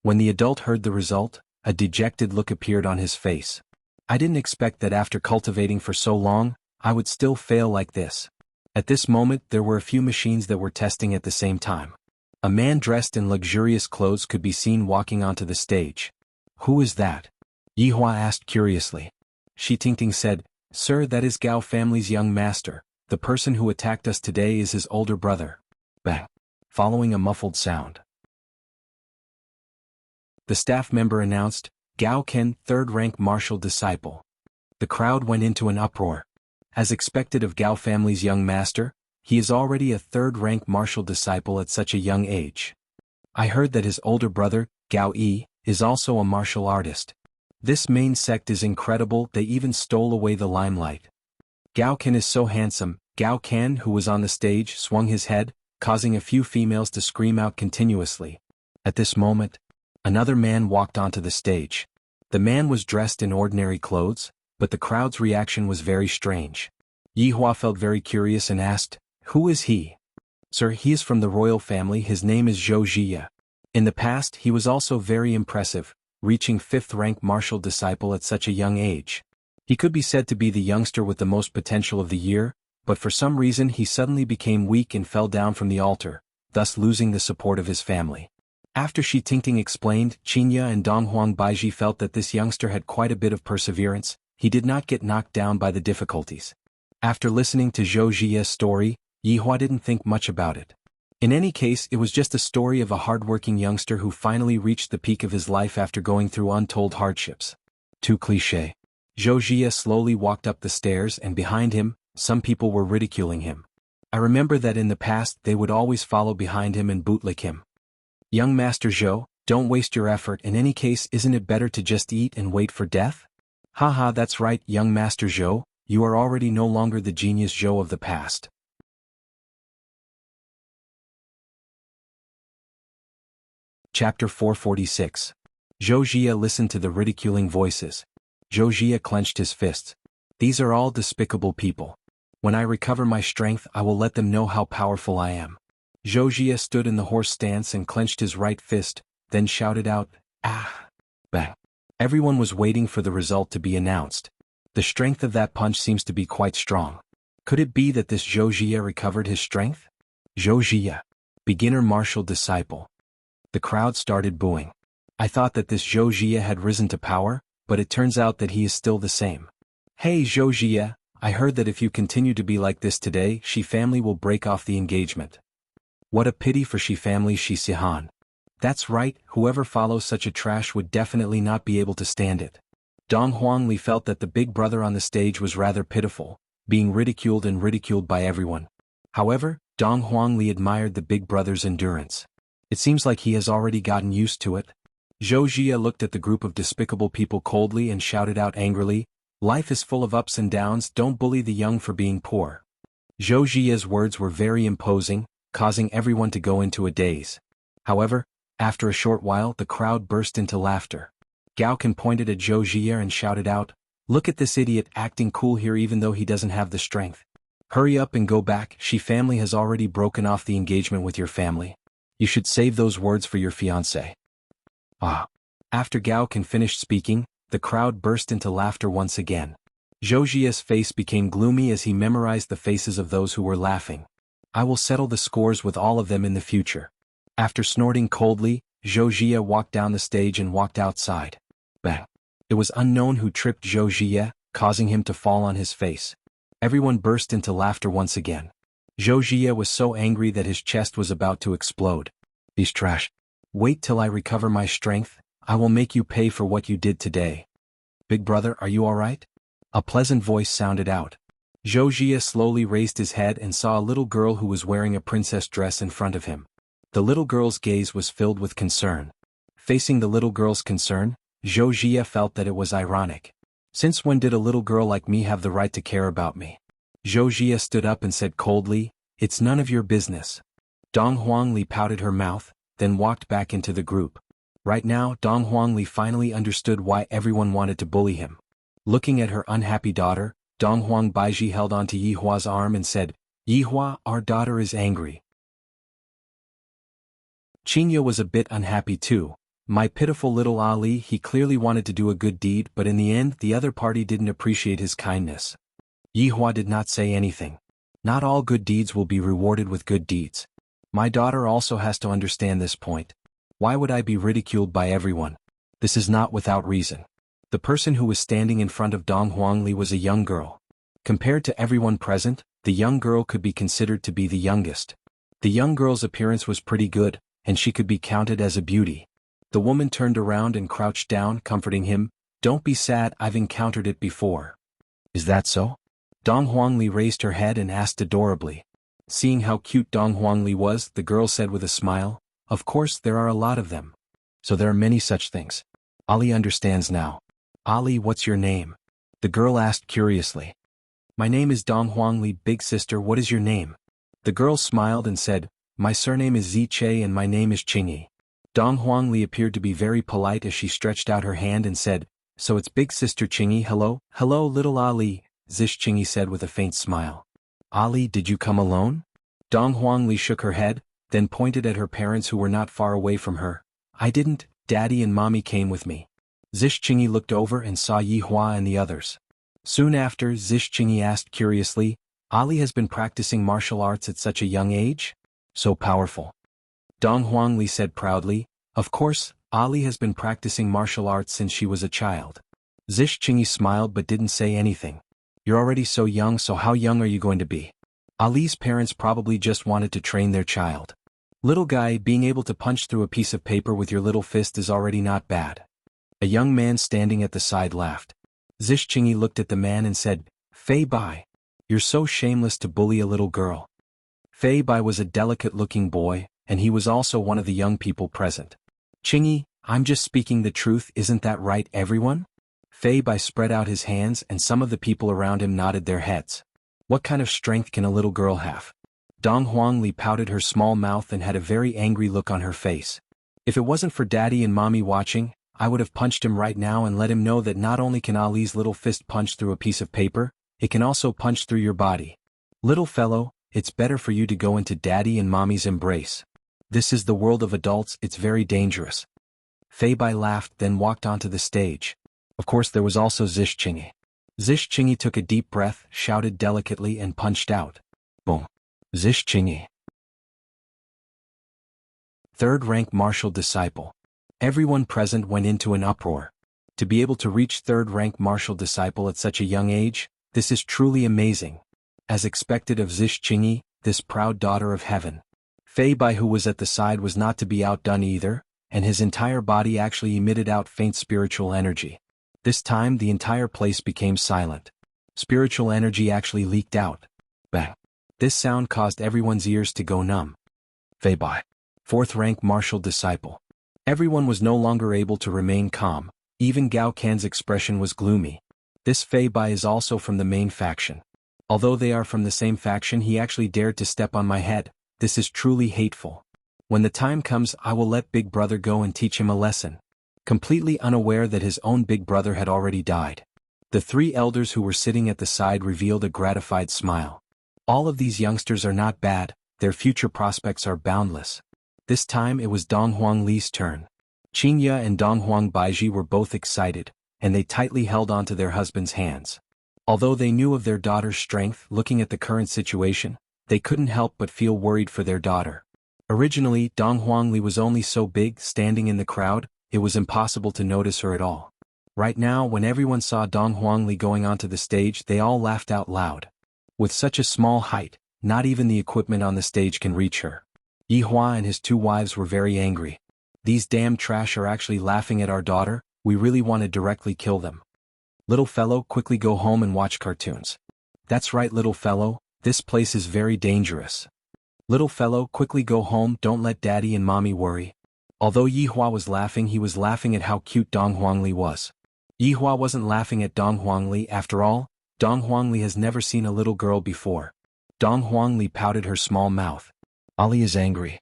When the adult heard the result, a dejected look appeared on his face. I didn't expect that after cultivating for so long, I would still fail like this. At this moment, there were a few machines that were testing at the same time. A man dressed in luxurious clothes could be seen walking onto the stage. Who is that? Yi Hua asked curiously. Shi Tingting said, Sir, that is Gao family's young master. The person who attacked us today is his older brother. Bang. Following a muffled sound. The staff member announced, Gao Ken, third-rank martial disciple. The crowd went into an uproar. As expected of Gao family's young master, he is already a third-rank martial disciple at such a young age. I heard that his older brother, Gao Yi, is also a martial artist. This main sect is incredible, they even stole away the limelight. Gao Ken is so handsome. Gao Ken, who was on the stage, swung his head, causing a few females to scream out continuously. At this moment, another man walked onto the stage. The man was dressed in ordinary clothes, but the crowd's reaction was very strange. Yi Hua felt very curious and asked, Who is he? Sir, he is from the royal family, his name is Zhou Jia. In the past, he was also very impressive, reaching 5th-rank martial disciple at such a young age. He could be said to be the youngster with the most potential of the year, but for some reason he suddenly became weak and fell down from the altar, thus losing the support of his family. After Shi Tingting explained, Qinya and Dong Huang Baiji felt that this youngster had quite a bit of perseverance. He did not get knocked down by the difficulties. After listening to Zhou Jia's story, Yi Hua didn't think much about it. In any case, it was just a story of a hardworking youngster who finally reached the peak of his life after going through untold hardships. Too cliché. Zhou Jia slowly walked up the stairs and behind him, some people were ridiculing him. I remember that in the past they would always follow behind him and bootlick him. Young Master Zhou, don't waste your effort, in any case isn't it better to just eat and wait for death? Haha, that's right, young Master Zhou, you are already no longer the genius Zhou of the past. Chapter 446. Zhou Jia listened to the ridiculing voices. Zhou Jia clenched his fists. These are all despicable people. When I recover my strength, I will let them know how powerful I am. Zhou Jia stood in the horse stance and clenched his right fist, then shouted out, Ah! Bang. Everyone was waiting for the result to be announced. The strength of that punch seems to be quite strong. Could it be that this Zhou Jia recovered his strength? Zhou Jia. Beginner martial disciple. The crowd started booing. I thought that this Zhou Jia had risen to power, but it turns out that he is still the same. Hey Zhou Jia, I heard that if you continue to be like this today, Shi family will break off the engagement. What a pity for Shi family, Shi Sihan. That's right, whoever follows such a trash would definitely not be able to stand it. Dong Huangli felt that the big brother on the stage was rather pitiful, being ridiculed and ridiculed by everyone. However, Dong Huangli admired the big brother's endurance. It seems like he has already gotten used to it. Zhou Jia looked at the group of despicable people coldly and shouted out angrily, Life is full of ups and downs, don't bully the young for being poor. Zhou Jia's words were very imposing, causing everyone to go into a daze. However, after a short while the crowd burst into laughter. Gao Ken pointed at Zhou Jia and shouted out, Look at this idiot acting cool here even though he doesn't have the strength. Hurry up and go back, Shi family has already broken off the engagement with your family. You should save those words for your fiancé. Ah. After Gao Can finished speaking, the crowd burst into laughter once again. Zhou Jia's face became gloomy as he memorized the faces of those who were laughing. I will settle the scores with all of them in the future. After snorting coldly, Zhou Jia walked down the stage and walked outside. Bang. It was unknown who tripped Zhou Jia, causing him to fall on his face. Everyone burst into laughter once again. Zhou Jia was so angry that his chest was about to explode. These trash. Wait till I recover my strength, I will make you pay for what you did today. Big brother, are you alright? A pleasant voice sounded out. Zhou Jia slowly raised his head and saw a little girl who was wearing a princess dress in front of him. The little girl's gaze was filled with concern. Facing the little girl's concern, Zhou Jia felt that it was ironic. Since when did a little girl like me have the right to care about me? Zhou Jia stood up and said coldly, "It's none of your business." Dong Huangli pouted her mouth, then walked back into the group. Right now Dong Huangli finally understood why everyone wanted to bully him. Looking at her unhappy daughter, Dong Huang Baiji held onto Yihua's arm and said, "Yihua, our daughter is angry." Qingya was a bit unhappy too. My pitiful little Ali, he clearly wanted to do a good deed, but in the end the other party didn't appreciate his kindness. Yihua did not say anything. Not all good deeds will be rewarded with good deeds. My daughter also has to understand this point. Why would I be ridiculed by everyone? This is not without reason. The person who was standing in front of Dong Huangli was a young girl. Compared to everyone present, the young girl could be considered to be the youngest. The young girl's appearance was pretty good, and she could be counted as a beauty. The woman turned around and crouched down, comforting him. "Don't be sad, I've encountered it before." "Is that so?" Dong Huangli raised her head and asked adorably. Seeing how cute Dong Huangli was, the girl said with a smile, "Of course there are a lot of them. So there are many such things." Ali understands now. "Ali, what's your name?" the girl asked curiously. "My name is Dong Huangli, big sister, what is your name?" The girl smiled and said, "My surname is Ziche and my name is Qingyi." Dong Huangli appeared to be very polite as she stretched out her hand and said, "So it's big sister Qingyi, hello?" "Hello little Ali," Zish Qingyi said with a faint smile. "Ali, did you come alone?" Dong Huangli shook her head, then pointed at her parents who were not far away from her. "I didn't, Daddy and Mommy came with me." Zish Qingyi looked over and saw Yihua and the others. Soon after, Zish Qingyi asked curiously, "Ali has been practicing martial arts at such a young age? So powerful." Dong Huangli said proudly, "Of course, Ali has been practicing martial arts since she was a child." Zish Qingyi smiled but didn't say anything. "You're already so young, so how young are you going to be?" Ali's parents probably just wanted to train their child. "Little guy, being able to punch through a piece of paper with your little fist is already not bad." A young man standing at the side laughed. Zish Qingyi looked at the man and said, "Fei Bai, you're so shameless to bully a little girl." Fei Bai was a delicate-looking boy, and he was also one of the young people present. "Qingyi, I'm just speaking the truth, isn't that right everyone?" Fei Bai spread out his hands and some of the people around him nodded their heads. What kind of strength can a little girl have? Dong Huangli pouted her small mouth and had a very angry look on her face. "If it wasn't for Daddy and Mommy watching, I would have punched him right now and let him know that not only can Ali's little fist punch through a piece of paper, it can also punch through your body. Little fellow, it's better for you to go into Daddy and Mommy's embrace. This is the world of adults, it's very dangerous." Fei Bai laughed, then walked onto the stage. Of course there was also Zish Qingyi. Zish Qingyi took a deep breath, shouted delicately and punched out. Boom. Zish Qingyi. Third-rank martial disciple. Everyone present went into an uproar. To be able to reach third-rank martial disciple at such a young age, this is truly amazing. As expected of Zish Qingyi, this proud daughter of heaven. Fei Bai, who was at the side, was not to be outdone either, and his entire body actually emitted out faint spiritual energy. This time the entire place became silent. Spiritual energy actually leaked out. Bang. This sound caused everyone's ears to go numb. Fei Bai. Fourth-rank martial disciple. Everyone was no longer able to remain calm, even Gao Can's expression was gloomy. This Fei Bai is also from the main faction. Although they are from the same faction, he actually dared to step on my head. This is truly hateful. When the time comes, I will let Big Brother go and teach him a lesson. Completely unaware that his own big brother had already died. The three elders who were sitting at the side revealed a gratified smile. All of these youngsters are not bad, their future prospects are boundless. This time it was Dong Huang Li's turn. Qingya and Dong Huang Baiji were both excited, and they tightly held onto their husbands' hands. Although they knew of their daughter's strength, looking at the current situation, they couldn't help but feel worried for their daughter. Originally, Dong Huangli was only so big, standing in the crowd, it was impossible to notice her at all. Right now, when everyone saw Dong Huangli going onto the stage, they all laughed out loud. With such a small height, not even the equipment on the stage can reach her. Yi Hua and his two wives were very angry. These damn trash are actually laughing at our daughter, we really want to directly kill them. Little fellow, quickly go home and watch cartoons. That's right, little fellow, this place is very dangerous. Little fellow, quickly go home, don't let daddy and mommy worry. Although Yi Hua was laughing, he was laughing at how cute Dong Huangli was. Yi Hua wasn't laughing at Dong Huangli, after all, Dong Huangli has never seen a little girl before. Dong Huangli pouted her small mouth. Ali is angry.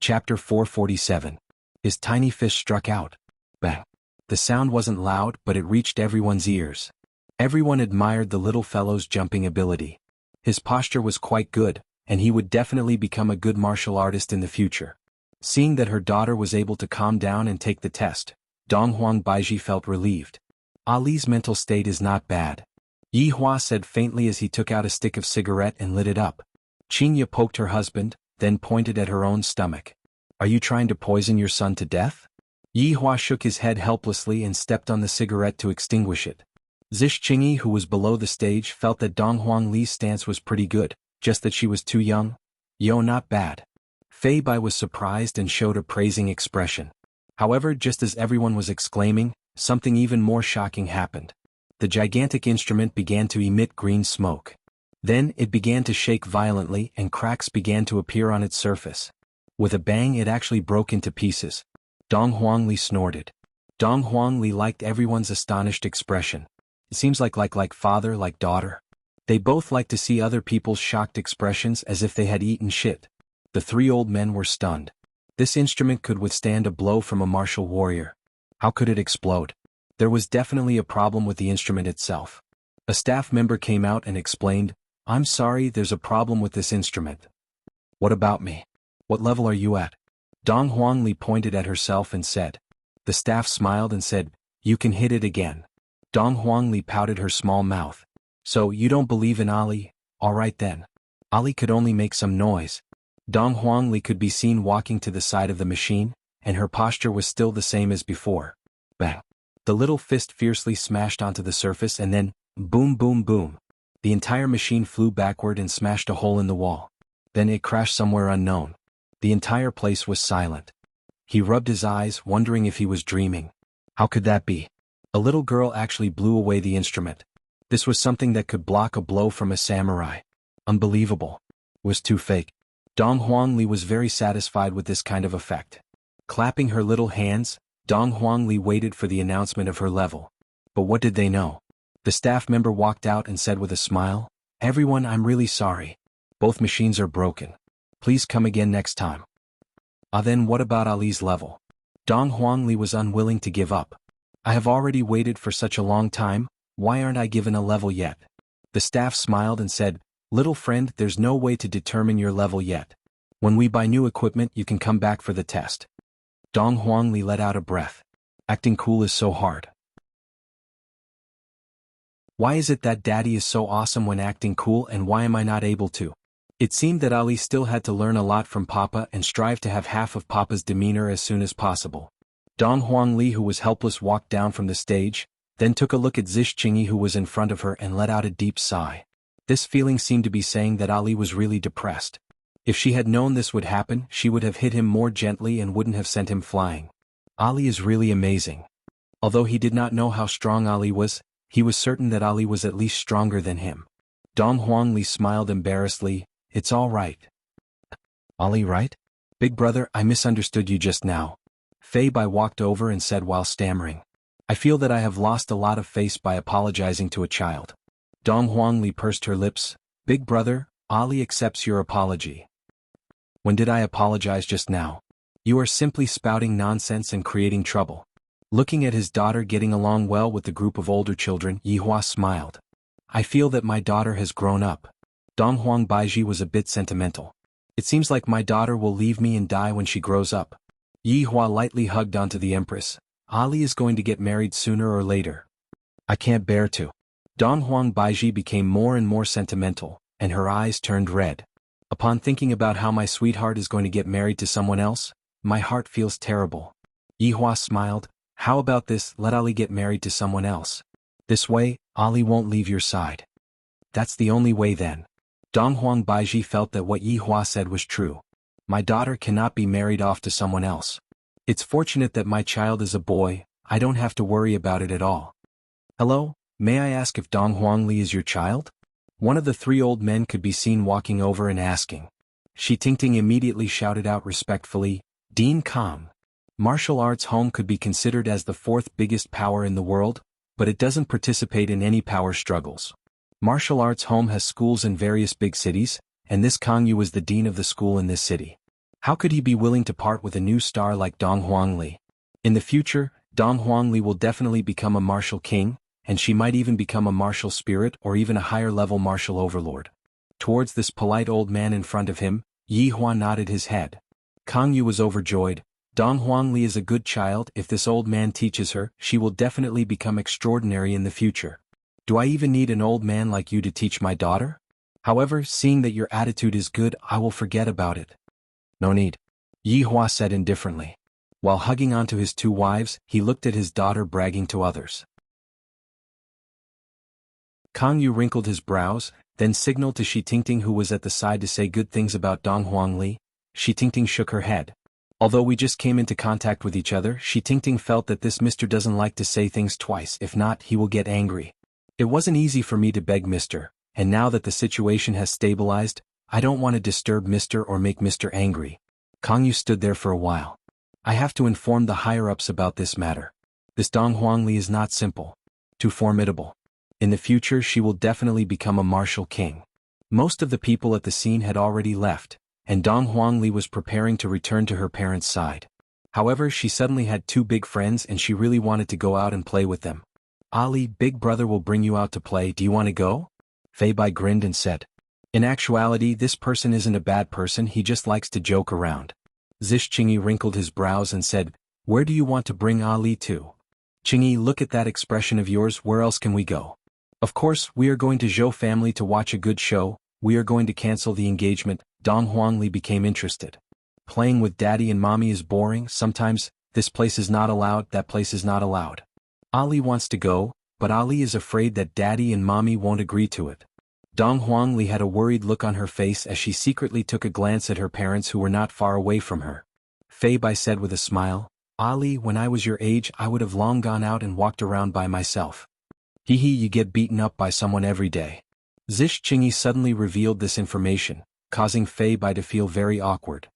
Chapter 447. His tiny fist struck out. Bang. The sound wasn't loud, but it reached everyone's ears. Everyone admired the little fellow's jumping ability. His posture was quite good, and he would definitely become a good martial artist in the future. Seeing that her daughter was able to calm down and take the test, Dong Huang Baiji felt relieved. Ali's mental state is not bad. Yi Hua said faintly as he took out a stick of cigarette and lit it up. Qingya poked her husband, then pointed at her own stomach. Are you trying to poison your son to death? Yi Hua shook his head helplessly and stepped on the cigarette to extinguish it. Zish Qingyi, who was below the stage, felt that Dong Huang Li's stance was pretty good, just that she was too young. Yo, not bad. Fei Bai was surprised and showed a praising expression. However, just as everyone was exclaiming, something even more shocking happened. The gigantic instrument began to emit green smoke. Then, it began to shake violently and cracks began to appear on its surface. With a bang, it actually broke into pieces. Dong Huangli snorted. Dong Huangli liked everyone's astonished expression. It seems like father, like daughter. They both like to see other people's shocked expressions as if they had eaten shit. The three old men were stunned. This instrument could withstand a blow from a martial warrior. How could it explode? There was definitely a problem with the instrument itself. A staff member came out and explained, I'm sorry, there's a problem with this instrument. What about me? What level are you at? Dong Huangli pointed at herself and said. The staff smiled and said, you can hit it again. Dong Huangli pouted her small mouth. So, you don't believe in Ali? Alright then. Ali could only make some noise. Dong Huangli could be seen walking to the side of the machine, and her posture was still the same as before. Bang. The little fist fiercely smashed onto the surface and then, boom boom boom. The entire machine flew backward and smashed a hole in the wall. Then it crashed somewhere unknown. The entire place was silent. He rubbed his eyes, wondering if he was dreaming. How could that be? A little girl actually blew away the instrument. This was something that could block a blow from a samurai. Unbelievable. Was too fake. Dong Huangli was very satisfied with this kind of effect. Clapping her little hands, Dong Huangli waited for the announcement of her level. But what did they know? The staff member walked out and said with a smile, Everyone, I'm really sorry. Both machines are broken. Please come again next time. Then what about Ali's level? Dong Huangli was unwilling to give up. I have already waited for such a long time, why aren't I given a level yet? The staff smiled and said, Little friend, there's no way to determine your level yet. When we buy new equipment, you can come back for the test. Dong Huangli let out a breath. Acting cool is so hard. Why is it that daddy is so awesome when acting cool and why am I not able to? It seemed that Ali still had to learn a lot from Papa and strive to have half of Papa's demeanor as soon as possible. Dong Huangli, who was helpless, walked down from the stage, then took a look at Zish Qingyi, who was in front of her, and let out a deep sigh. This feeling seemed to be saying that Ali was really depressed. If she had known this would happen, she would have hit him more gently and wouldn't have sent him flying. Ali is really amazing. Although he did not know how strong Ali was, he was certain that Ali was at least stronger than him. Dong Huangli smiled embarrassedly. It's all right. Ali, right? Big brother, I misunderstood you just now. Fei Bai walked over and said while stammering. I feel that I have lost a lot of face by apologizing to a child. Dong Huangli pursed her lips. Big brother, Ali accepts your apology. When did I apologize just now? You are simply spouting nonsense and creating trouble. Looking at his daughter getting along well with the group of older children, Yi Hua smiled. I feel that my daughter has grown up. Dong Huang Baiji was a bit sentimental. It seems like my daughter will leave me and die when she grows up. Yi Hua lightly hugged onto the empress. Ali is going to get married sooner or later. I can't bear to. Dong Huang Baiji became more and more sentimental, and her eyes turned red. Upon thinking about how my sweetheart is going to get married to someone else, my heart feels terrible. Yi Hua smiled. How about this, let Ali get married to someone else. This way, Ali won't leave your side. That's the only way then. Dong Huang Baiji felt that what Yi Hua said was true. My daughter cannot be married off to someone else. It's fortunate that my child is a boy, I don't have to worry about it at all. Hello, may I ask if Dong Huangli is your child? One of the three old men could be seen walking over and asking. Shi Tingting immediately shouted out respectfully, Dean Kong. Martial arts home could be considered as the fourth biggest power in the world, but it doesn't participate in any power struggles. Martial arts home has schools in various big cities, and this Kang Yu was the dean of the school in this city. How could he be willing to part with a new star like Dong Huangli? In the future, Dong Huangli will definitely become a martial king, and she might even become a martial spirit or even a higher-level martial overlord. Towards this polite old man in front of him, Yi Hua nodded his head. Kang Yu was overjoyed. Dong Huangli is a good child. If this old man teaches her, she will definitely become extraordinary in the future. Do I even need an old man like you to teach my daughter? However, seeing that your attitude is good, I will forget about it. No need. Yi Hua said indifferently. While hugging onto his two wives, he looked at his daughter bragging to others. Kang Yu wrinkled his brows, then signaled to Shi Tingting who was at the side to say good things about Dong Huangli. Shi Tingting shook her head. Although we just came into contact with each other, Shi Tingting felt that this mister doesn't like to say things twice, if not, he will get angry. It wasn't easy for me to beg mister, and now that the situation has stabilized, I don't want to disturb mister or make mister angry. Kang Yu stood there for a while. I have to inform the higher-ups about this matter. This Dong Huangli is not simple. Too formidable. In the future she will definitely become a martial king. Most of the people at the scene had already left, and Dong Huangli was preparing to return to her parents' side. However, she suddenly had two big friends and she really wanted to go out and play with them. Ali, big brother will bring you out to play, do you want to go? Fei Bai grinned and said. In actuality, this person isn't a bad person, he just likes to joke around. Zish Qingyi wrinkled his brows and said, where do you want to bring Ali to? Qingyi, look at that expression of yours, where else can we go? Of course, we are going to Zhou family to watch a good show, we are going to cancel the engagement. Dong Huangli became interested. Playing with daddy and mommy is boring, sometimes, this place is not allowed, that place is not allowed. Ali wants to go, but Ali is afraid that daddy and mommy won't agree to it. Dong Huangli had a worried look on her face as she secretly took a glance at her parents who were not far away from her. Fei Bai said with a smile, Ali, when I was your age I would have long gone out and walked around by myself. Hee hee, you get beaten up by someone every day. Zish Qingyi suddenly revealed this information, causing Fei Bai to feel very awkward.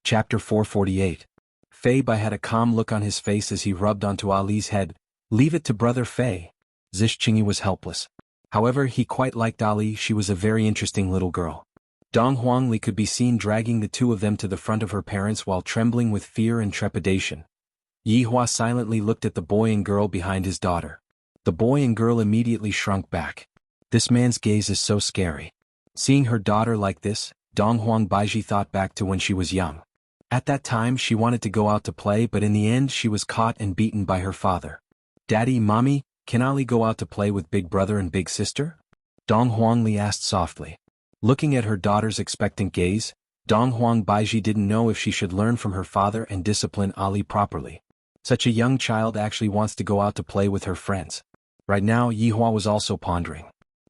Chapter 448. Fei Bai had a calm look on his face as he rubbed onto Ali's head. Leave it to brother Fei. Zish Qingyi was helpless. However, he quite liked Ali, she was a very interesting little girl. Dong Huangli could be seen dragging the two of them to the front of her parents while trembling with fear and trepidation. Yi Hua silently looked at the boy and girl behind his daughter. The boy and girl immediately shrunk back. This man's gaze is so scary. Seeing her daughter like this, Dong Huang Baiji thought back to when she was young. At that time she wanted to go out to play, but in the end she was caught and beaten by her father. Daddy, mommy, can Ali go out to play with big brother and big sister? Dong Huangli asked softly. Looking at her daughter's expectant gaze, Dong Huang Baiji didn't know if she should learn from her father and discipline Ali properly. Such a young child actually wants to go out to play with her friends. Right now Yi Hua was also pondering.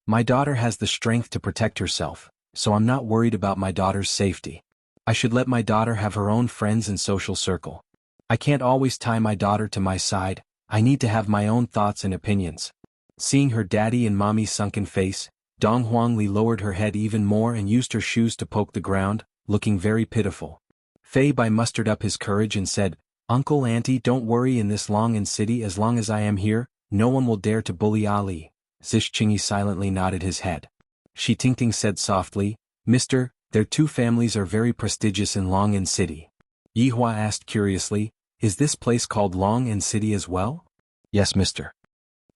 My daughter has the strength to protect herself, so I'm not worried about my daughter's safety. I should let my daughter have her own friends and social circle. I can't always tie my daughter to my side, I need to have my own thoughts and opinions. Seeing her daddy and mommy's sunken face, Dong Huangli lowered her head even more and used her shoes to poke the ground, looking very pitiful. Fei Bai mustered up his courage and said, Uncle, auntie, don't worry, in this Long'an city as long as I am here, no one will dare to bully Ali. Zish Qingyi silently nodded his head. Shi Tingting said softly, Mister, their two families are very prestigious in Long'an city. Yi Hua asked curiously, Is this place called Long and City as well? Yes, mister.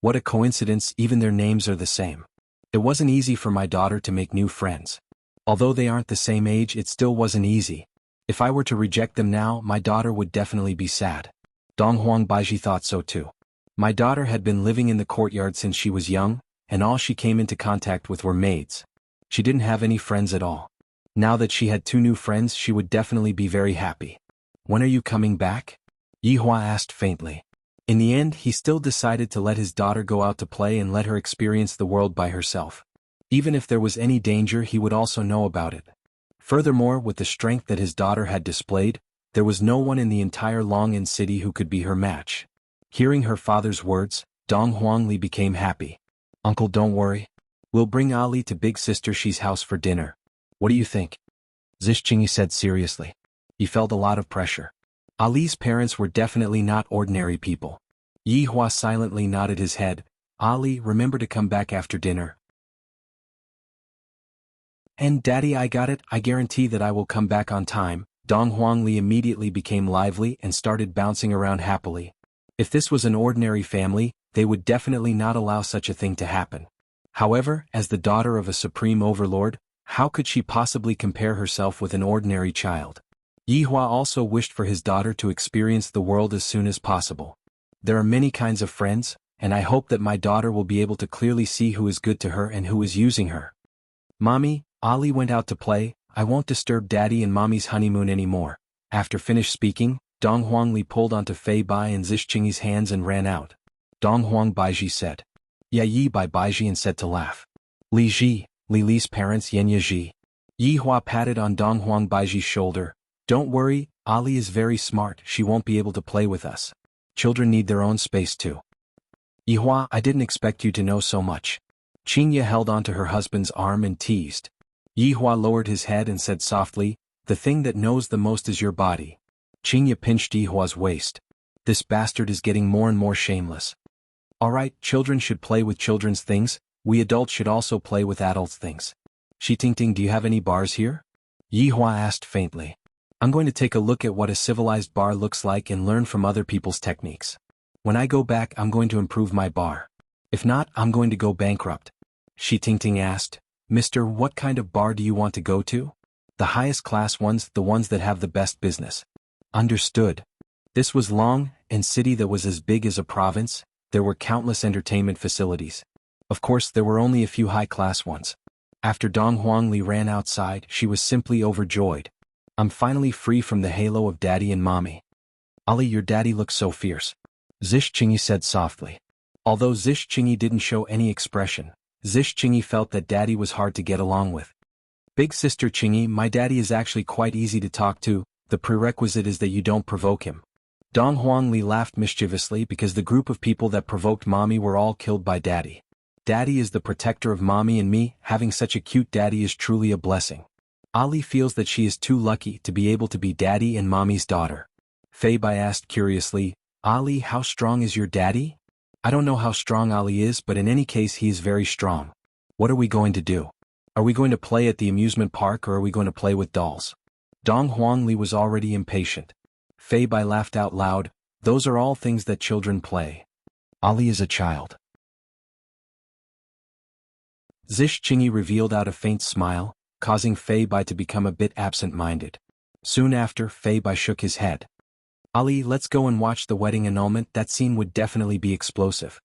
What a coincidence, even their names are the same. It wasn't easy for my daughter to make new friends. Although they aren't the same age, it still wasn't easy. If I were to reject them now, my daughter would definitely be sad. Dong Huang Baiji thought so too. My daughter had been living in the courtyard since she was young, and all she came into contact with were maids. She didn't have any friends at all. Now that she had 2 new friends, she would definitely be very happy. When are you coming back? Yihua asked faintly. In the end, he still decided to let his daughter go out to play and let her experience the world by herself. Even if there was any danger, he would also know about it. Furthermore, with the strength that his daughter had displayed, there was no one in the entire Long'an city who could be her match. Hearing her father's words, Dong Huangli became happy. Uncle, don't worry. We'll bring Ali to Big Sister Shi's house for dinner. What do you think? Zhixinyi said seriously. He felt a lot of pressure. Ali's parents were definitely not ordinary people. Yihua silently nodded his head. Ali, remember to come back after dinner. And Daddy, I got it, I guarantee that I will come back on time. Dong Huangli immediately became lively and started bouncing around happily. If this was an ordinary family, they would definitely not allow such a thing to happen. However, as the daughter of a supreme overlord, how could she possibly compare herself with an ordinary child? Yihua also wished for his daughter to experience the world as soon as possible. There are many kinds of friends, and I hope that my daughter will be able to clearly see who is good to her and who is using her. Mommy, Ali went out to play, I won't disturb Daddy and Mommy's honeymoon anymore. After finished speaking, Dong Huangli pulled onto Fei Bai and Zhixinyi's hands and ran out. Dong Huang Baiji said. Ya Yi Bai Baiji and said to laugh. Li Ji, Li Li's parents Yenya Ji. Yihua patted on Dong Huang Baiji's shoulder. Don't worry, Ali is very smart, she won't be able to play with us. Children need their own space too. Yihua, I didn't expect you to know so much. Qingye held onto her husband's arm and teased. Yihua lowered his head and said softly, the thing that knows the most is your body. Qingye pinched Yihua's waist. This bastard is getting more and more shameless. Alright, children should play with children's things, we adults should also play with adults' things. Shi Tingting, do you have any bars here? Yihua asked faintly. I'm going to take a look at what a civilized bar looks like and learn from other people's techniques. When I go back, I'm going to improve my bar. If not, I'm going to go bankrupt. Shi Tingting asked, Mister, what kind of bar do you want to go to? The highest class ones, the ones that have the best business. Understood. This was Long and city that was as big as a province, there were countless entertainment facilities. Of course, there were only a few high-class ones. After Dong Huangli ran outside, she was simply overjoyed. I'm finally free from the halo of Daddy and Mommy. Ali, your daddy looks so fierce. Zhixinyi said softly. Although Zhixinyi didn't show any expression, Zhixinyi felt that Daddy was hard to get along with. Big sister Qingyi, my daddy is actually quite easy to talk to, the prerequisite is that you don't provoke him. Dong Huangli laughed mischievously because the group of people that provoked Mommy were all killed by Daddy. Daddy is the protector of Mommy and me, having such a cute daddy is truly a blessing. Ali feels that she is too lucky to be able to be Daddy and Mommy's daughter. Fei Bai asked curiously, Ali, how strong is your daddy? I don't know how strong Ali is, but in any case he is very strong. What are we going to do? Are we going to play at the amusement park or are we going to play with dolls? Dong Huangli was already impatient. Fei Bai laughed out loud, those are all things that children play. Ali is a child. Zhixinyi revealed out a faint smile, causing Fei Bai to become a bit absent-minded. Soon after, Fei Bai shook his head. Ali, let's go and watch the wedding annulment, that scene would definitely be explosive.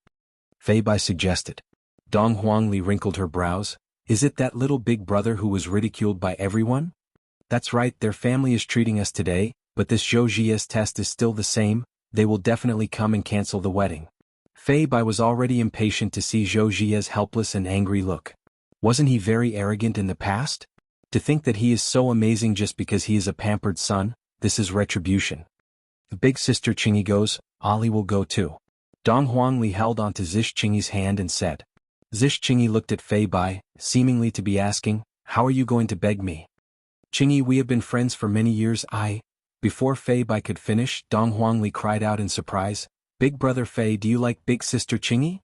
Fei Bai suggested. Dong Huangli wrinkled her brows. Is it that little big brother who was ridiculed by everyone? That's right, their family is treating us today, but this Zhou Jia's test is still the same, they will definitely come and cancel the wedding. Fei Bai was already impatient to see Zhou Jia's helpless and angry look. Wasn't he very arrogant in the past? To think that he is so amazing just because he is a pampered son, this is retribution. The big sister Qingyi goes, Ali will go too. Dong Huangli held onto Zhixinyi's hand and said. Zhixinyi looked at Fei Bai, seemingly to be asking, how are you going to beg me? Qingyi, we have been friends for many years, Before Fei Bai could finish, Dong Huangli cried out in surprise, Big brother Fei, do you like big sister Qingyi?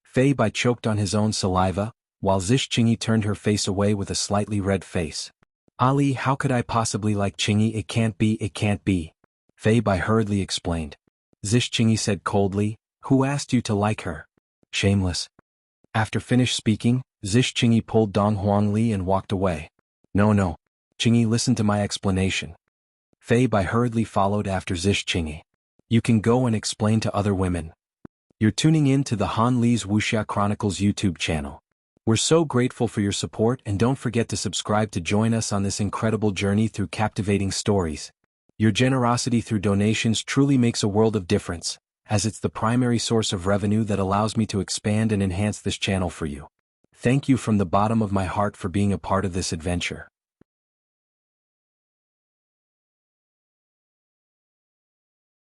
Fei Bai choked on his own saliva, while Zhixinyi turned her face away with a slightly red face. Ali, how could I possibly like Qingyi? It can't be. Fei Bai hurriedly explained. Zhixinyi said coldly, "Who asked you to like her? Shameless." After finished speaking, Zhixinyi pulled Dong Huangli and walked away. No. Qingyi, listen to my explanation. Fei Bai hurriedly followed after Zhixinyi. You can go and explain to other women. You're tuning in to the Han Li's Wuxia Chronicles YouTube channel. We're so grateful for your support, and don't forget to subscribe to join us on this incredible journey through captivating stories. Your generosity through donations truly makes a world of difference, as it's the primary source of revenue that allows me to expand and enhance this channel for you. Thank you from the bottom of my heart for being a part of this adventure.